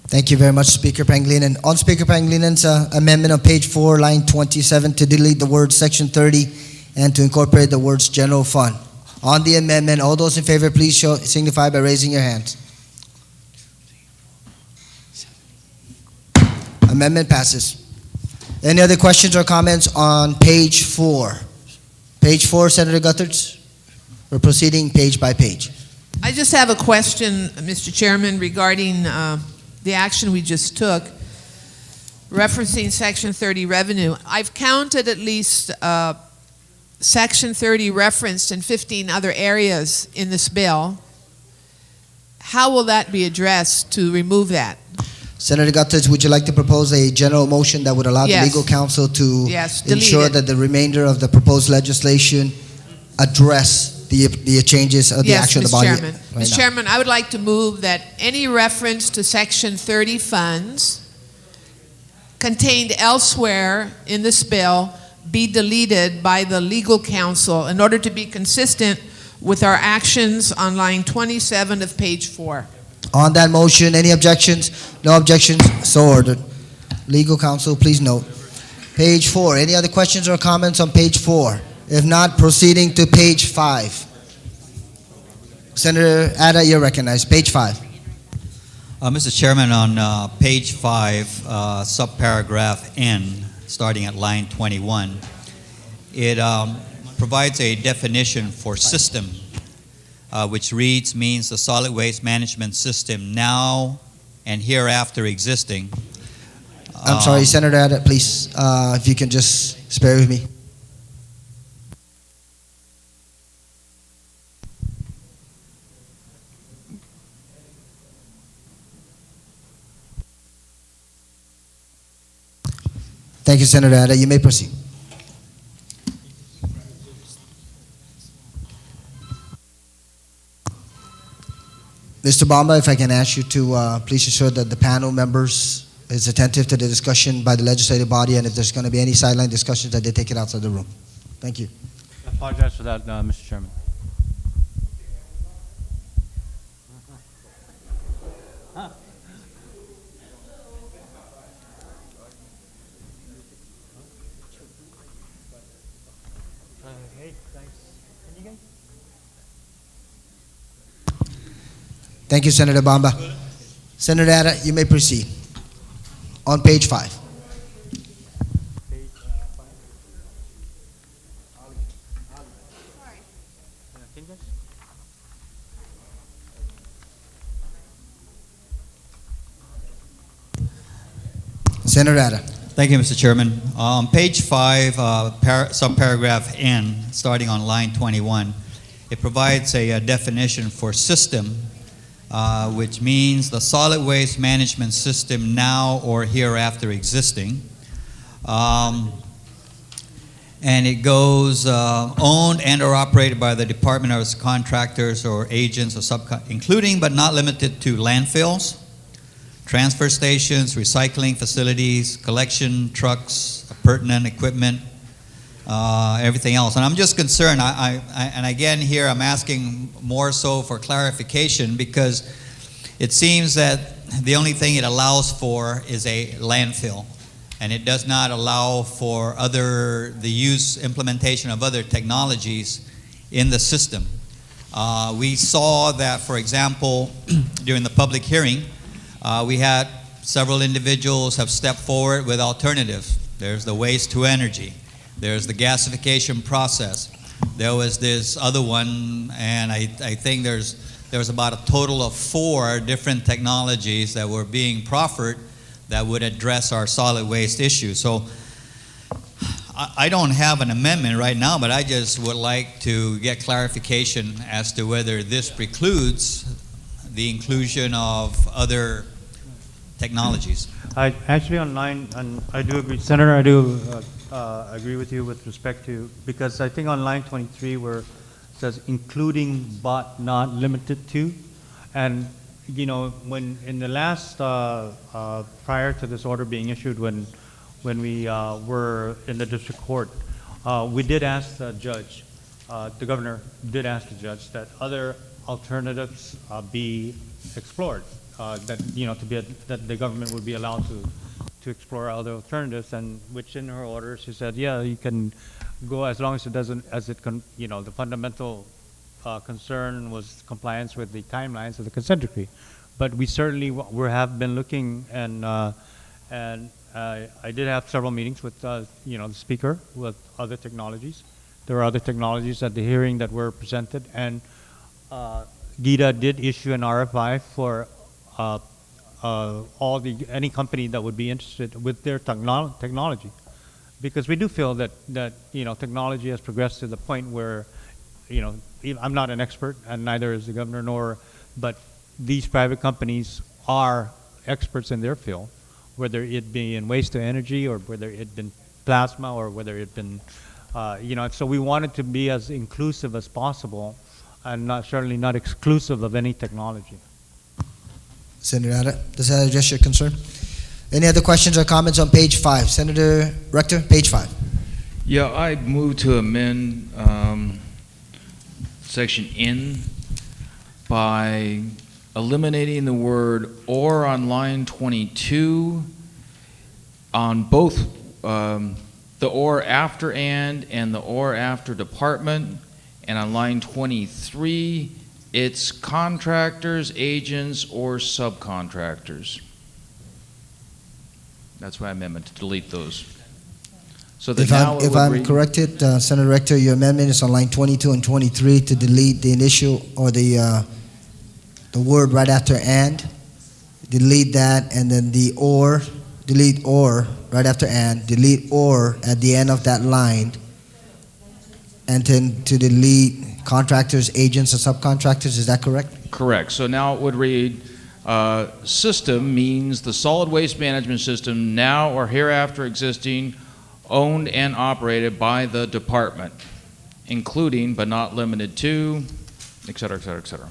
Thank you very much, Speaker Pangilinan. On Speaker Pangilinan's amendment on page 4, line 27, to delete the word Section 30 and to incorporate the words general fund. On the amendment, all those in favor, please signify by raising your hands. Amendment passes. Any other questions or comments on page 4? Page 4, Senator Gutherts? We're proceeding page by page. I just have a question, Mr. Chairman, regarding the action we just took, referencing Section 30 revenue. I've counted at least Section 30 referenced in 15 other areas in this bill. How will that be addressed to remove that? Senator Gutierrez, would you like to propose a general motion that would allow Yes. the legal counsel to Yes, delete ensure it. that the remainder of the proposed legislation address the changes of the Yes, action of the Mr. body? Chairman. right Mr. now? Chairman, I would like to move that any reference to Section 30 funds contained elsewhere in this bill be deleted by the legal counsel in order to be consistent with our actions on line 27 of page 4. On that motion, any objections? No objections, so ordered. Legal counsel, please note. Page 4, any other questions or comments on page 4? If not, proceeding to page 5. Senator Ada, you're recognized. Page 5. Mr. Chairman, on page 5, subparagraph N, starting at line 21, it provides a definition for system, which means the solid waste management system now and hereafter existing. I'm sorry, Senator Ada, please, if you can just spare with me. Thank you, Senator Ada. You may proceed. Mr. Bamba, if I can ask you to please ensure that the panel members is attentive to the discussion by the legislative body, and if there's going to be any sideline discussions, that they take it outside the room. Thank you. I apologize for that, Mr. Chairman. Thank you, Senator Bamba. Senator Ada, you may proceed. On page 5. Senator Ada. Thank you, Mr. Chairman. On page 5, subparagraph N, starting on line 21, it provides a definition for system, which means the solid waste management system now or hereafter existing. And it goes owned and or operated by the department or its contractors or agents or including but not limited to landfills, transfer stations, recycling facilities, collection trucks, pertinent equipment, everything else. And I'm just concerned, and again here I'm asking more so for clarification, because it seems that the only thing it allows for is a landfill, and it does not allow for implementation of other technologies in the system. We saw that, for example, during the public hearing, we had several individuals have stepped forward with alternatives. There's the waste to energy. There's the gasification process. There was this other one, and I think there was about a total of 4 different technologies that were being proffered that would address our solid waste issue. So I don't have an amendment right now, but I just would like to get clarification as to whether this precludes the inclusion of other technologies. Actually, on line, and I do agree, Senator, I do agree with you with respect to, because I think on line 23 where it says including but not limited to, and you know, when in the last, prior to this order being issued, when we were in the district court, we did ask the judge, the governor did ask the judge that other alternatives be explored. That that the government would be allowed to explore other alternatives, and which in her order she said, yeah, you can go as long as it doesn't, the fundamental concern was compliance with the timelines of the consent decree. But we certainly have been looking, and I did have several meetings with the speaker with other technologies. There were other technologies at the hearing that were presented, and GITA did issue an RFI for any company that would be interested with their technology, because we do feel that technology has progressed to the point where I'm not an expert, and neither is the governor, but these private companies are experts in their field, whether it be in waste to energy or whether it been plasma or whether it been so we wanted to be as inclusive as possible and certainly not exclusive of any technology. Senator Ada, does that address your concern? Any other questions or comments on page 5? Senator Rector, page 5. Yeah, I move to amend section N by eliminating the word "or" on line 22 on both the "or" after and the "or" after department, and on line 23 it's contractors, agents, or subcontractors. That's my amendment, to delete those. So that If I'm corrected, Senator Rector, your amendment is on line 22 and 23 to delete the initial or the word right after "and." Delete that, and then the "or," delete "or" right after "and," delete "or" at the end of that line, and then to delete contractors, agents, and subcontractors. Is that correct? Correct. So now it would read, system means the solid waste management system now or hereafter existing, owned and operated by the department, including but not limited to, et cetera, et cetera, et cetera.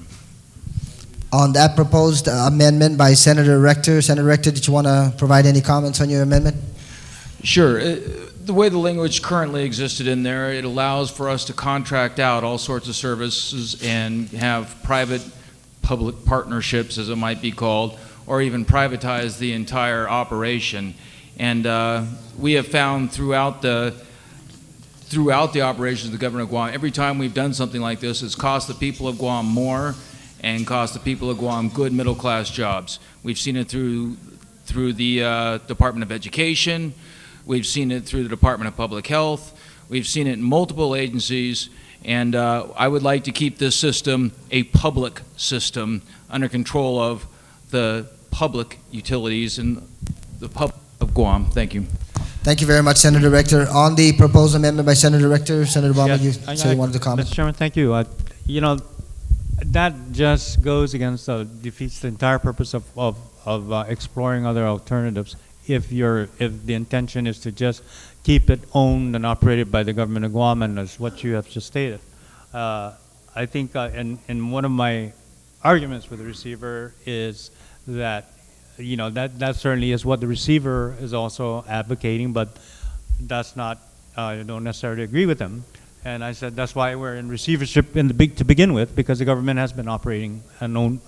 On that proposed amendment by Senator Rector, did you want to provide any comments on your amendment? Sure. The way the language currently existed in there, it allows for us to contract out all sorts of services and have private-public partnerships, as it might be called, or even privatize the entire operation. And we have found throughout the operations of the government of Guam, every time we've done something like this, it's cost the people of Guam more and cost the people of Guam good middle-class jobs. We've seen it through the Department of Education. We've seen it through the Department of Public Health. We've seen it in multiple agencies, and I would like to keep this system a public system under control of the public utilities and the public of Guam. Thank you. Thank you very much, Senator Rector. On the proposed amendment by Senator Rector, Senator Obama, you said you wanted to comment. Mr. Chairman, thank you. That just goes against, defeats the entire purpose of exploring other alternatives. If the intention is to just keep it owned and operated by the government of Guam, and as what you have just stated, I think in one of my arguments with the receiver is that that certainly is what the receiver is also advocating, but that's not I don't necessarily agree with them. And I said that's why we're in receivership to begin with, because the government has been operating and owned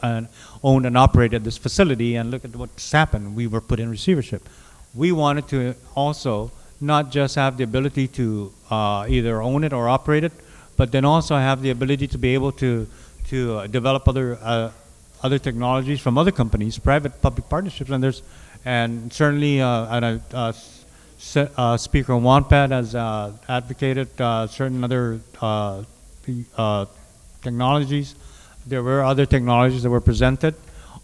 and operated this facility, and look at what's happened. We were put in receivership. We wanted to also not just have the ability to either own it or operate it, but then also have the ability to be able to develop other technologies from other companies, private-public partnerships, and certainly Speaker Wanpad has advocated certain other technologies. There were other technologies that were presented.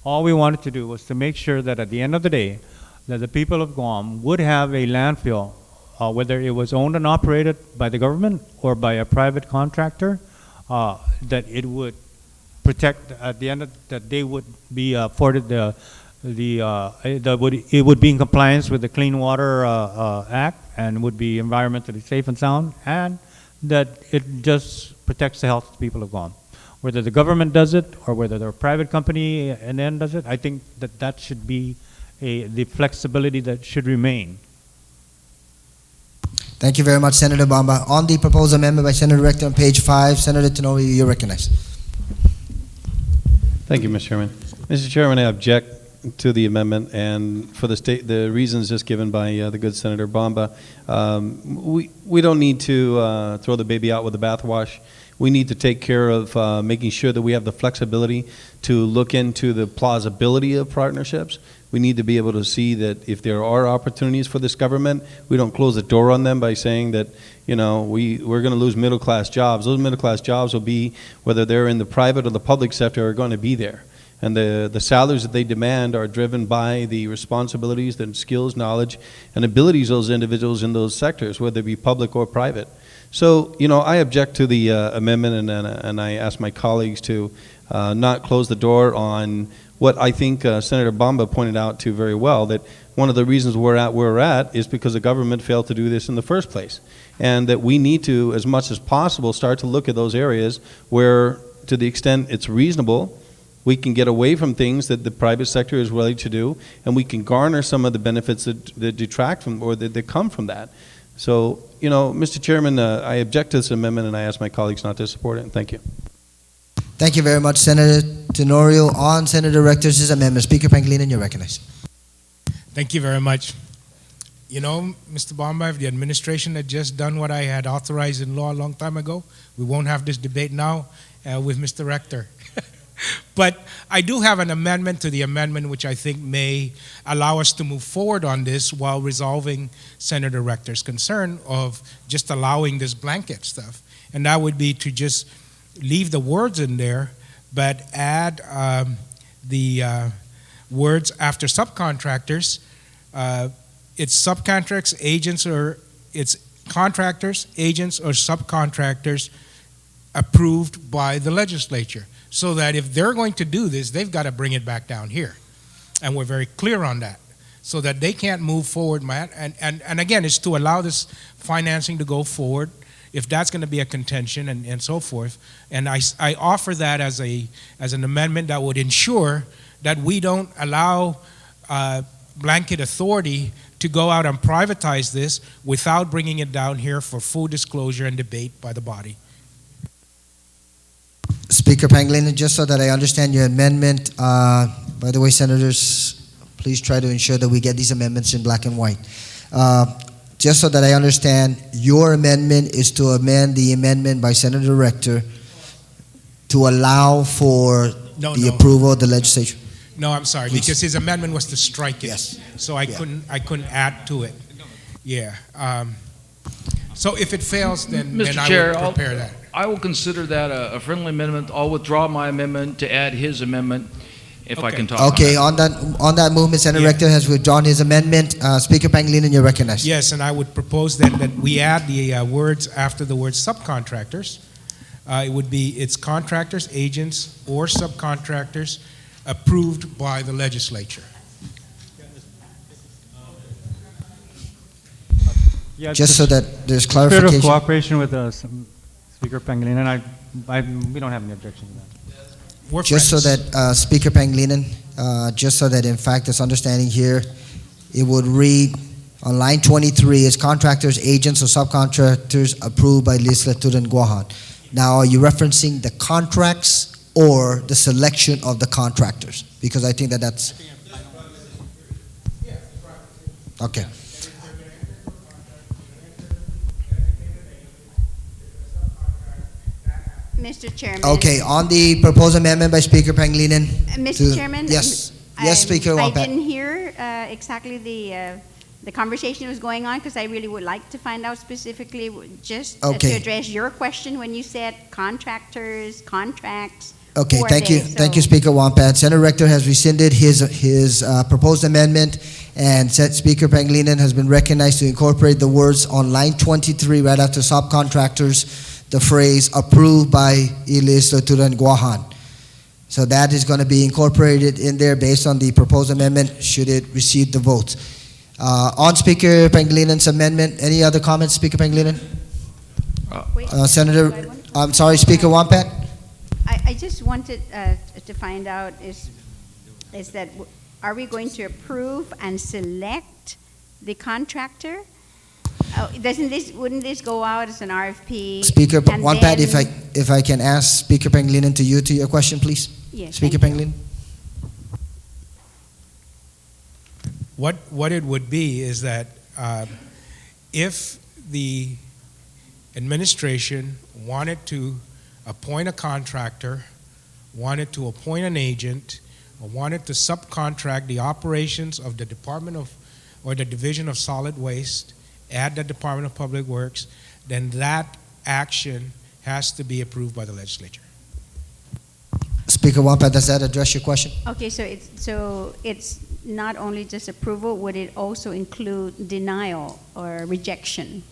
All we wanted to do was to make sure that at the end of the day, that the people of Guam would have a landfill, whether it was owned and operated by the government or by a private contractor, that it would protect at the end that they would be afforded it would be in compliance with the Clean Water Act and would be environmentally safe and sound, and that it just protects the health of the people of Guam. Whether the government does it or whether they're a private company and then does it, I think that should be the flexibility that should remain. Thank you very much, Senator Bamba. On the proposed amendment by Senator Rector on page 5, Senator Tenori, you're recognized. Thank you, Mr. Chairman. Mr. Chairman, I object to the amendment, and for the reasons just given by the good Senator Bamba. We don't need to throw the baby out with the bathwash. We need to take care of making sure that we have the flexibility to look into the plausibility of partnerships, We need to be able to see that if there are opportunities for this government, we don't close the door on them by saying that, you know, we're going to lose middle-class jobs. Those middle-class jobs will be, whether they're in the private or the public sector, are going to be there. And the salaries that they demand are driven by the responsibilities, the skills, knowledge, and abilities of those individuals in those sectors, whether it be public or private. So, you know, I object to the amendment, and I ask my colleagues to not close the door on what I think Senator Bamba pointed out to very well, that one of the reasons we're at where we're at is because the government failed to do this in the first place. And that we need to, as much as possible, start to look at those areas where, to the extent it's reasonable, we can get away from things that the private sector is willing to do, and we can garner some of the benefits that detract from, or that come from that. So, you know, Mr. Chairman, I object to this amendment, and I ask my colleagues not to support it, and thank you. Thank you very much, Senator Tenorio. On Senator Rector's amendment, Speaker Pangilinan, you're recognized. Thank you very much. You know, Mr. Bamba, if the administration had just done what I had authorized in law a long time ago, we won't have this debate now with Mr. Rector. But I do have an amendment to the amendment which I think may allow us to move forward on this while resolving Senator Rector's concern of just allowing this blanket stuff. And that would be to just leave the words in there, but add the words after subcontractors. It's subcontractors, agents, or it's contractors, agents, or subcontractors approved by the legislature. So that if they're going to do this, they've got to bring it back down here. And we're very clear on that. So that they can't move forward, Matt. And again, it's to allow this financing to go forward, if that's going to be a contention and so forth. And I offer that as an amendment that would ensure that we don't allow blanket authority to go out and privatize this without bringing it down here for full disclosure and debate by the body. Speaker Pangilinan, just so that I understand your amendment, by the way, Senators, please try to ensure that we get these amendments in black and white. Just so that I understand, your amendment is to amend the amendment by Senator Rector to allow for the approval of the legislature. No, I'm sorry, Please. because his amendment was to strike it. Yes. So I couldn't add to it. Yeah. So if it fails, then Mr. I Chair, will prepare that. I will consider that a friendly amendment. I'll withdraw my amendment to add his amendment, if I can talk. Okay, on that movement, Senator Rector has withdrawn his amendment. Speaker Pangilinan, you're recognized. Yes, and I would propose then that we add the words after the word subcontractors. It would be it's contractors, agents, or subcontractors approved by the legislature. Yeah, Just so that there's Spirit clarification. of cooperation with Speaker Pangilinan, we don't have any objection to that. Just so that, Speaker Pangilinan, just so that in fact this understanding here, it would read on line 23 is contractors, agents, or subcontractors approved by Legislature in Guam. Now, are you referencing the contracts or the selection of the contractors? Because I think that's... Okay. Mr. Chairman. Okay, on the proposed amendment by Speaker Pangilinan. Mr. Chairman. Yes. Yes, Speaker I Wampat. didn't hear exactly the conversation that was going on, because I really would like to find out specifically just to address your question when you said contractors, contracts. Okay, thank you. Thank you, Speaker Wampat. Senator Rector has rescinded his proposed amendment, and Speaker Pangilinan has been recognized to incorporate the words on line 23 right after subcontractors, the phrase approved by Legislature in Guam. So that is going to be incorporated in there based on the proposed amendment, should it receive the votes. On Speaker Pangilinan's amendment, any other comments, Speaker Pangilinan? Senator, I'm sorry, Speaker Wampat? I just wanted to find out is that are we going to approve and select the contractor? Wouldn't this go out as an RFP? Speaker Wampat, if I can ask Speaker Pangilinan to your question, please. Yes, Speaker Pangilinan. What it would be is that if the administration wanted to appoint a contractor, wanted to appoint an agent, or wanted to subcontract the operations of the Department of, or the Division of Solid Waste at the Department of Public Works, then that action has to be approved by the legislature. Speaker Wampat, does that address your question? Okay, so it's not only just approval, would it also include denial or rejection?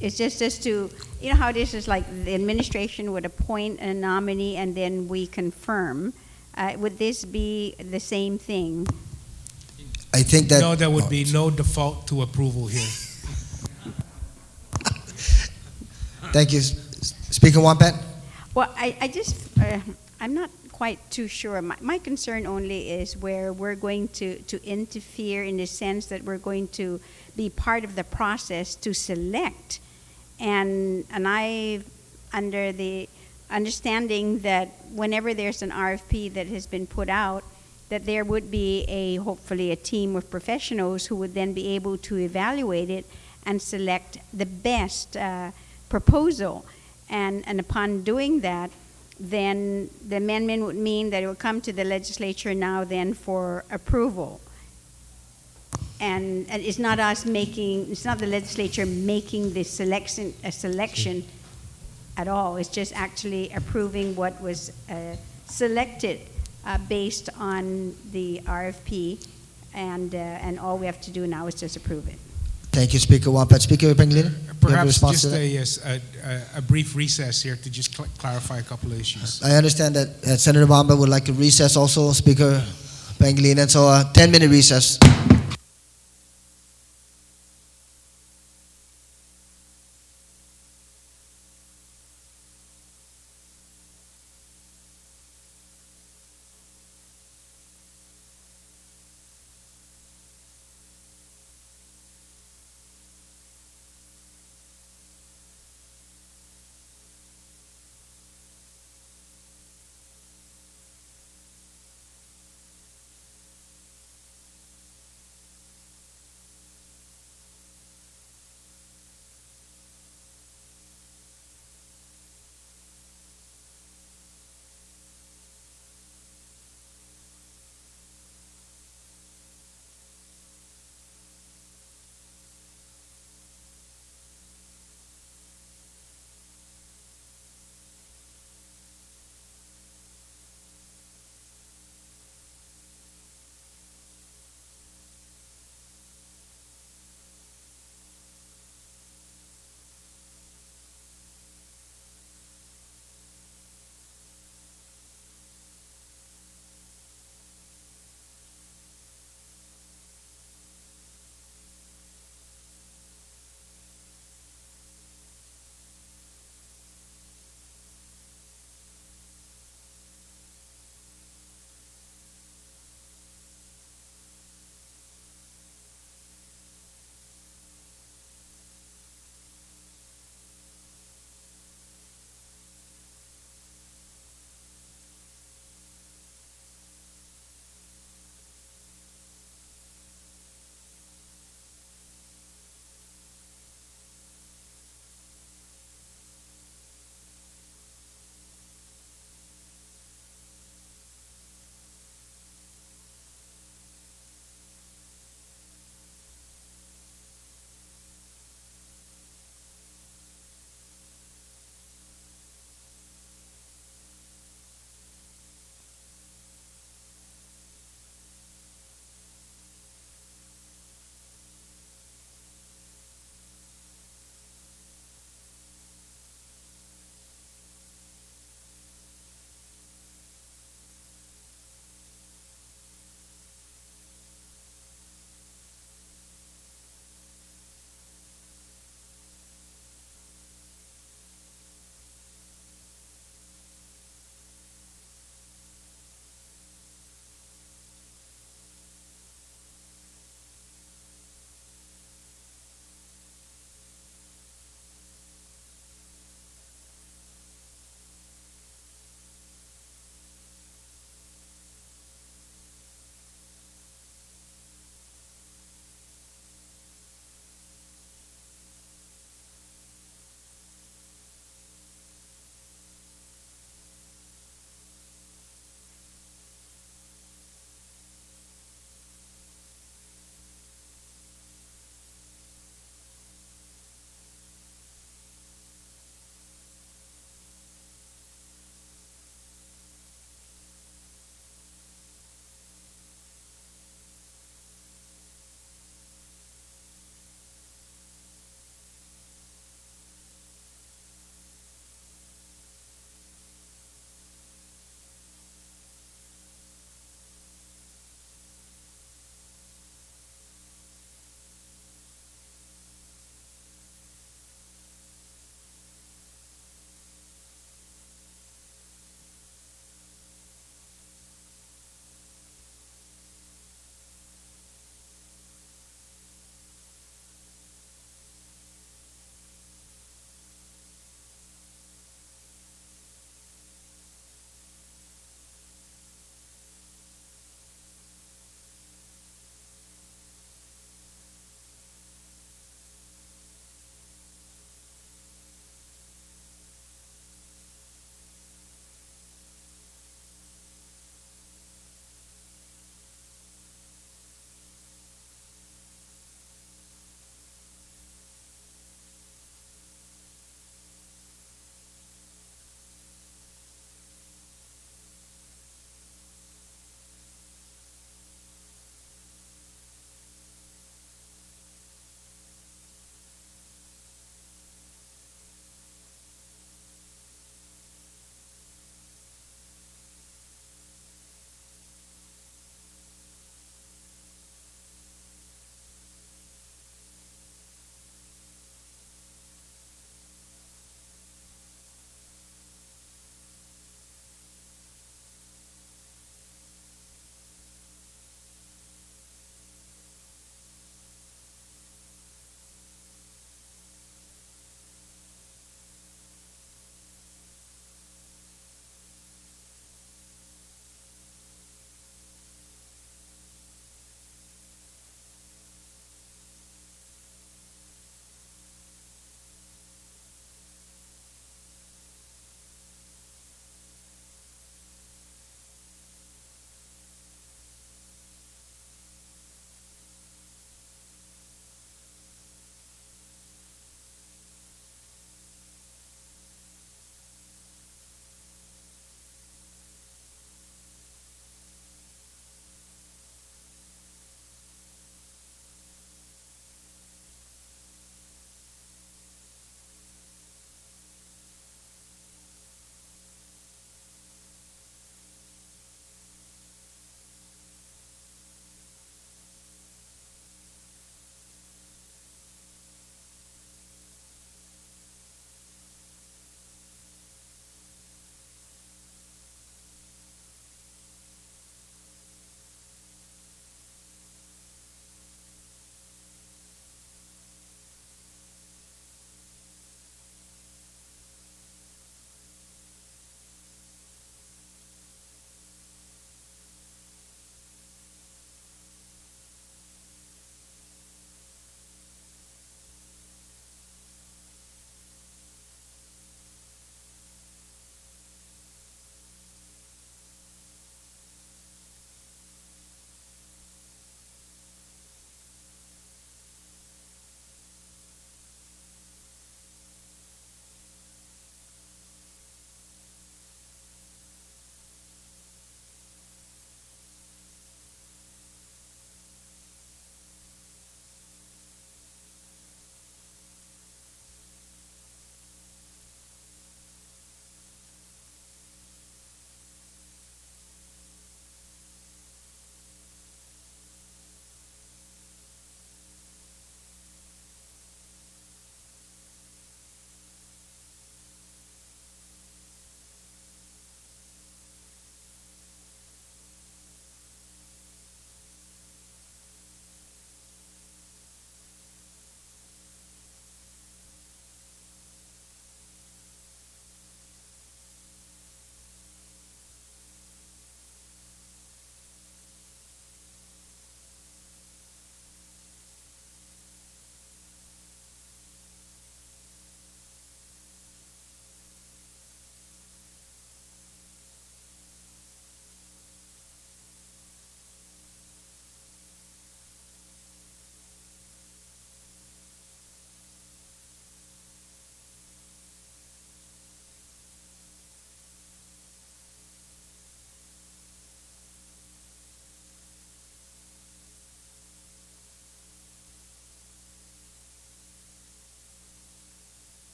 It's just to, you know how this is like the administration would appoint a nominee and then we confirm. Would this be the same thing? I think that... No, there would be no default to approval here. Thank you. Speaker Wampat? Well, I just, I'm not quite too sure. My concern only is where we're going to interfere in the sense that we're going to be part of the process to select. And I, under the understanding that whenever there's an RFP that has been put out, that there would be hopefully a team of professionals who would then be able to evaluate it and select the best proposal. And upon doing that, then the amendment would mean that it would come to the legislature now then for approval. And it's not us making, it's not the legislature making the selection at all. It's just actually approving what was selected based on the RFP, and all we have to do now is just approve it. Thank you, Speaker Wampat. Speaker Pangilinan, Perhaps just a brief recess here to just clarify a couple of issues. I understand that Senator Bamba would like to recess also, Speaker Pangilinan. So a 10-minute recess.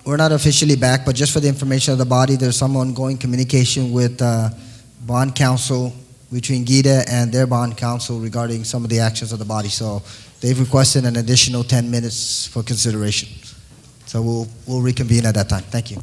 we're not officially back, but just for the information of the body, there's some ongoing communication with bond counsel between GITA and their bond counsel regarding some of the actions of the body. So they've requested an additional 10 minutes for consideration. So we'll reconvene at that time. Thank you.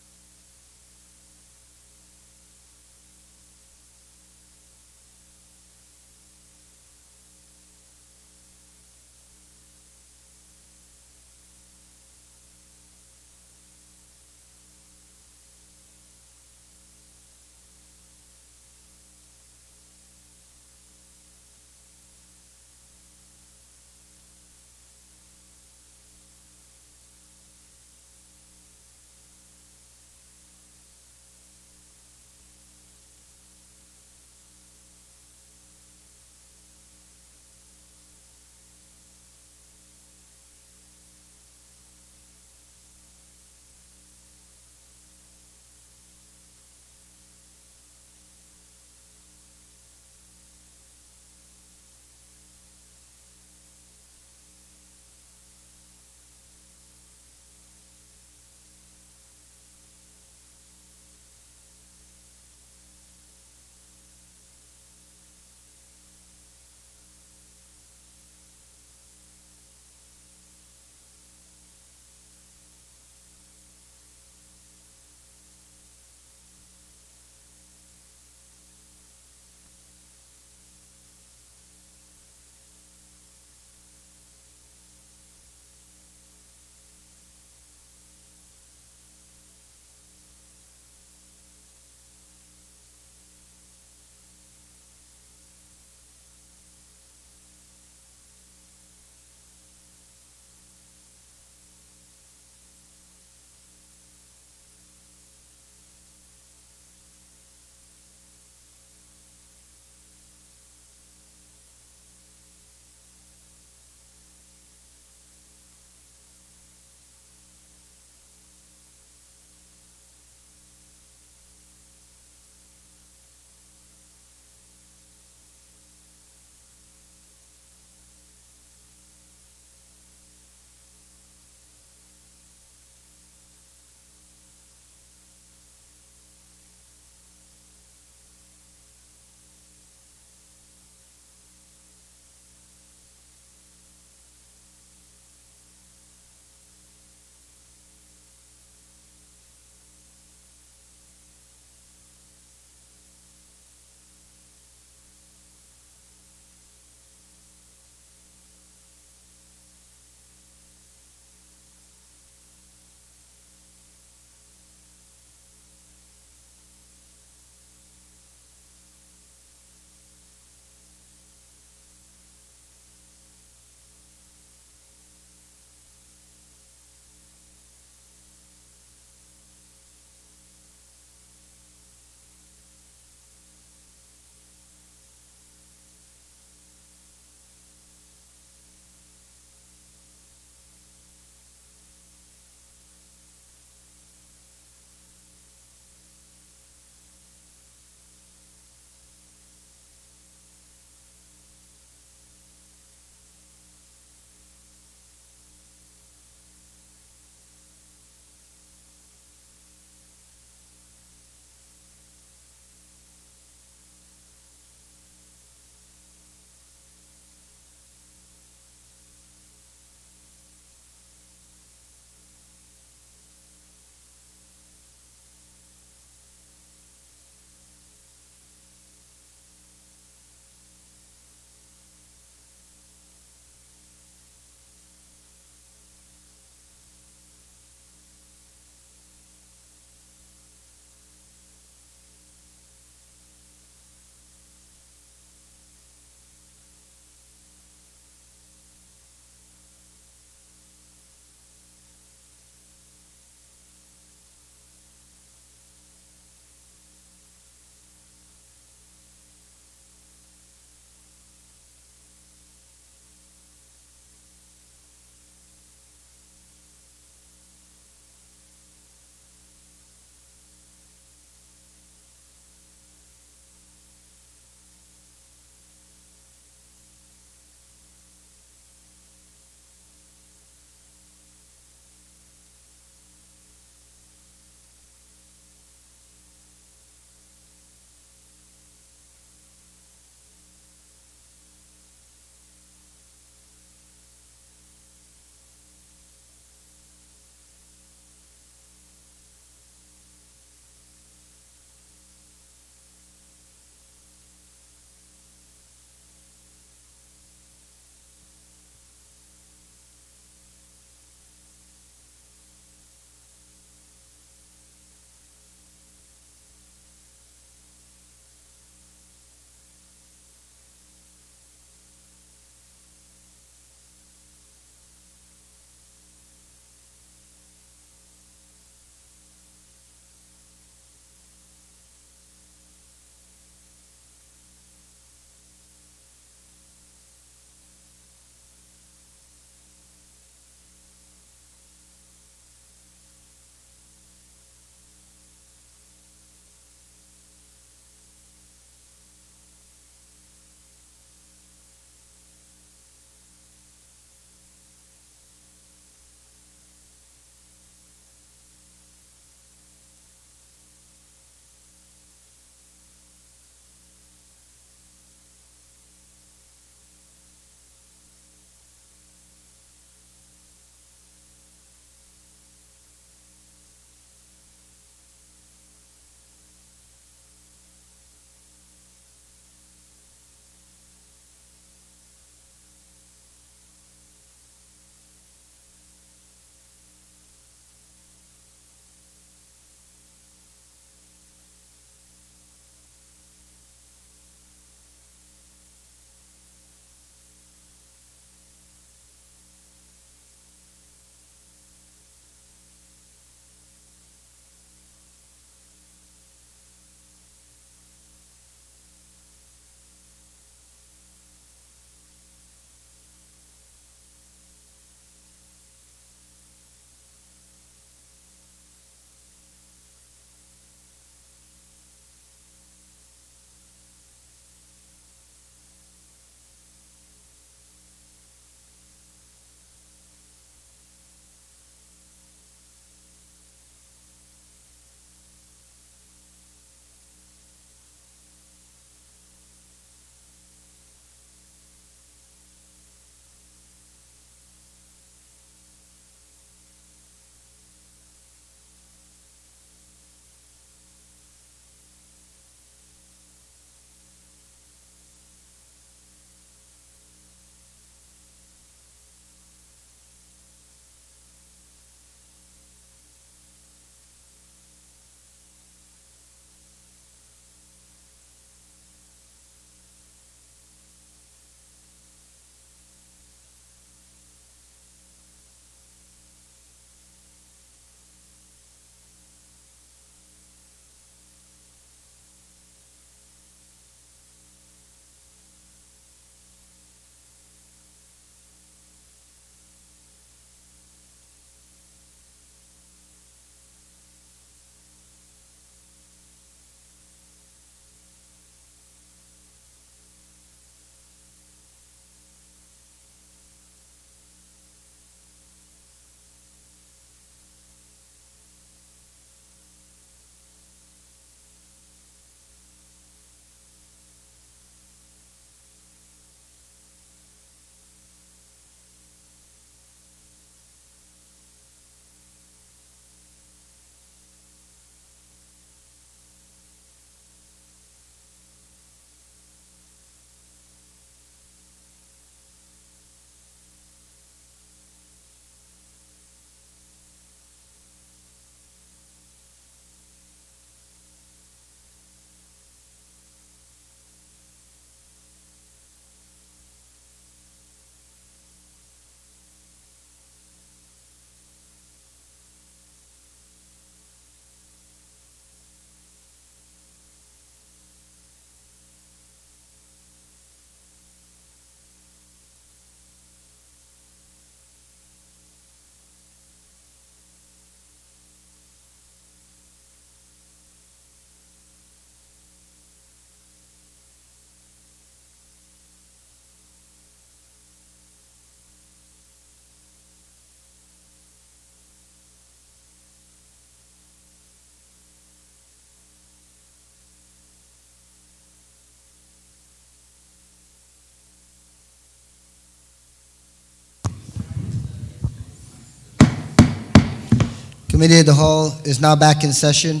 Committee of the Whole is now back in session.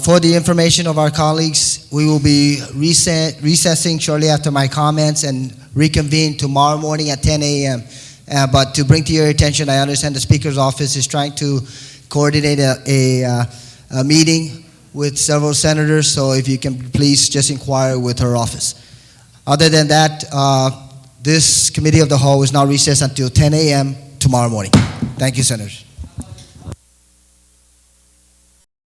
For the information of our colleagues, we will be recessing shortly after my comments and reconvene tomorrow morning at 10 a.m. But to bring to your attention, I understand the Speaker's office is trying to coordinate a meeting with several senators, so if you can please just inquire with her office. Other than that, this Committee of the Whole is now recessed until 10 a.m. tomorrow morning. Thank you, Senators.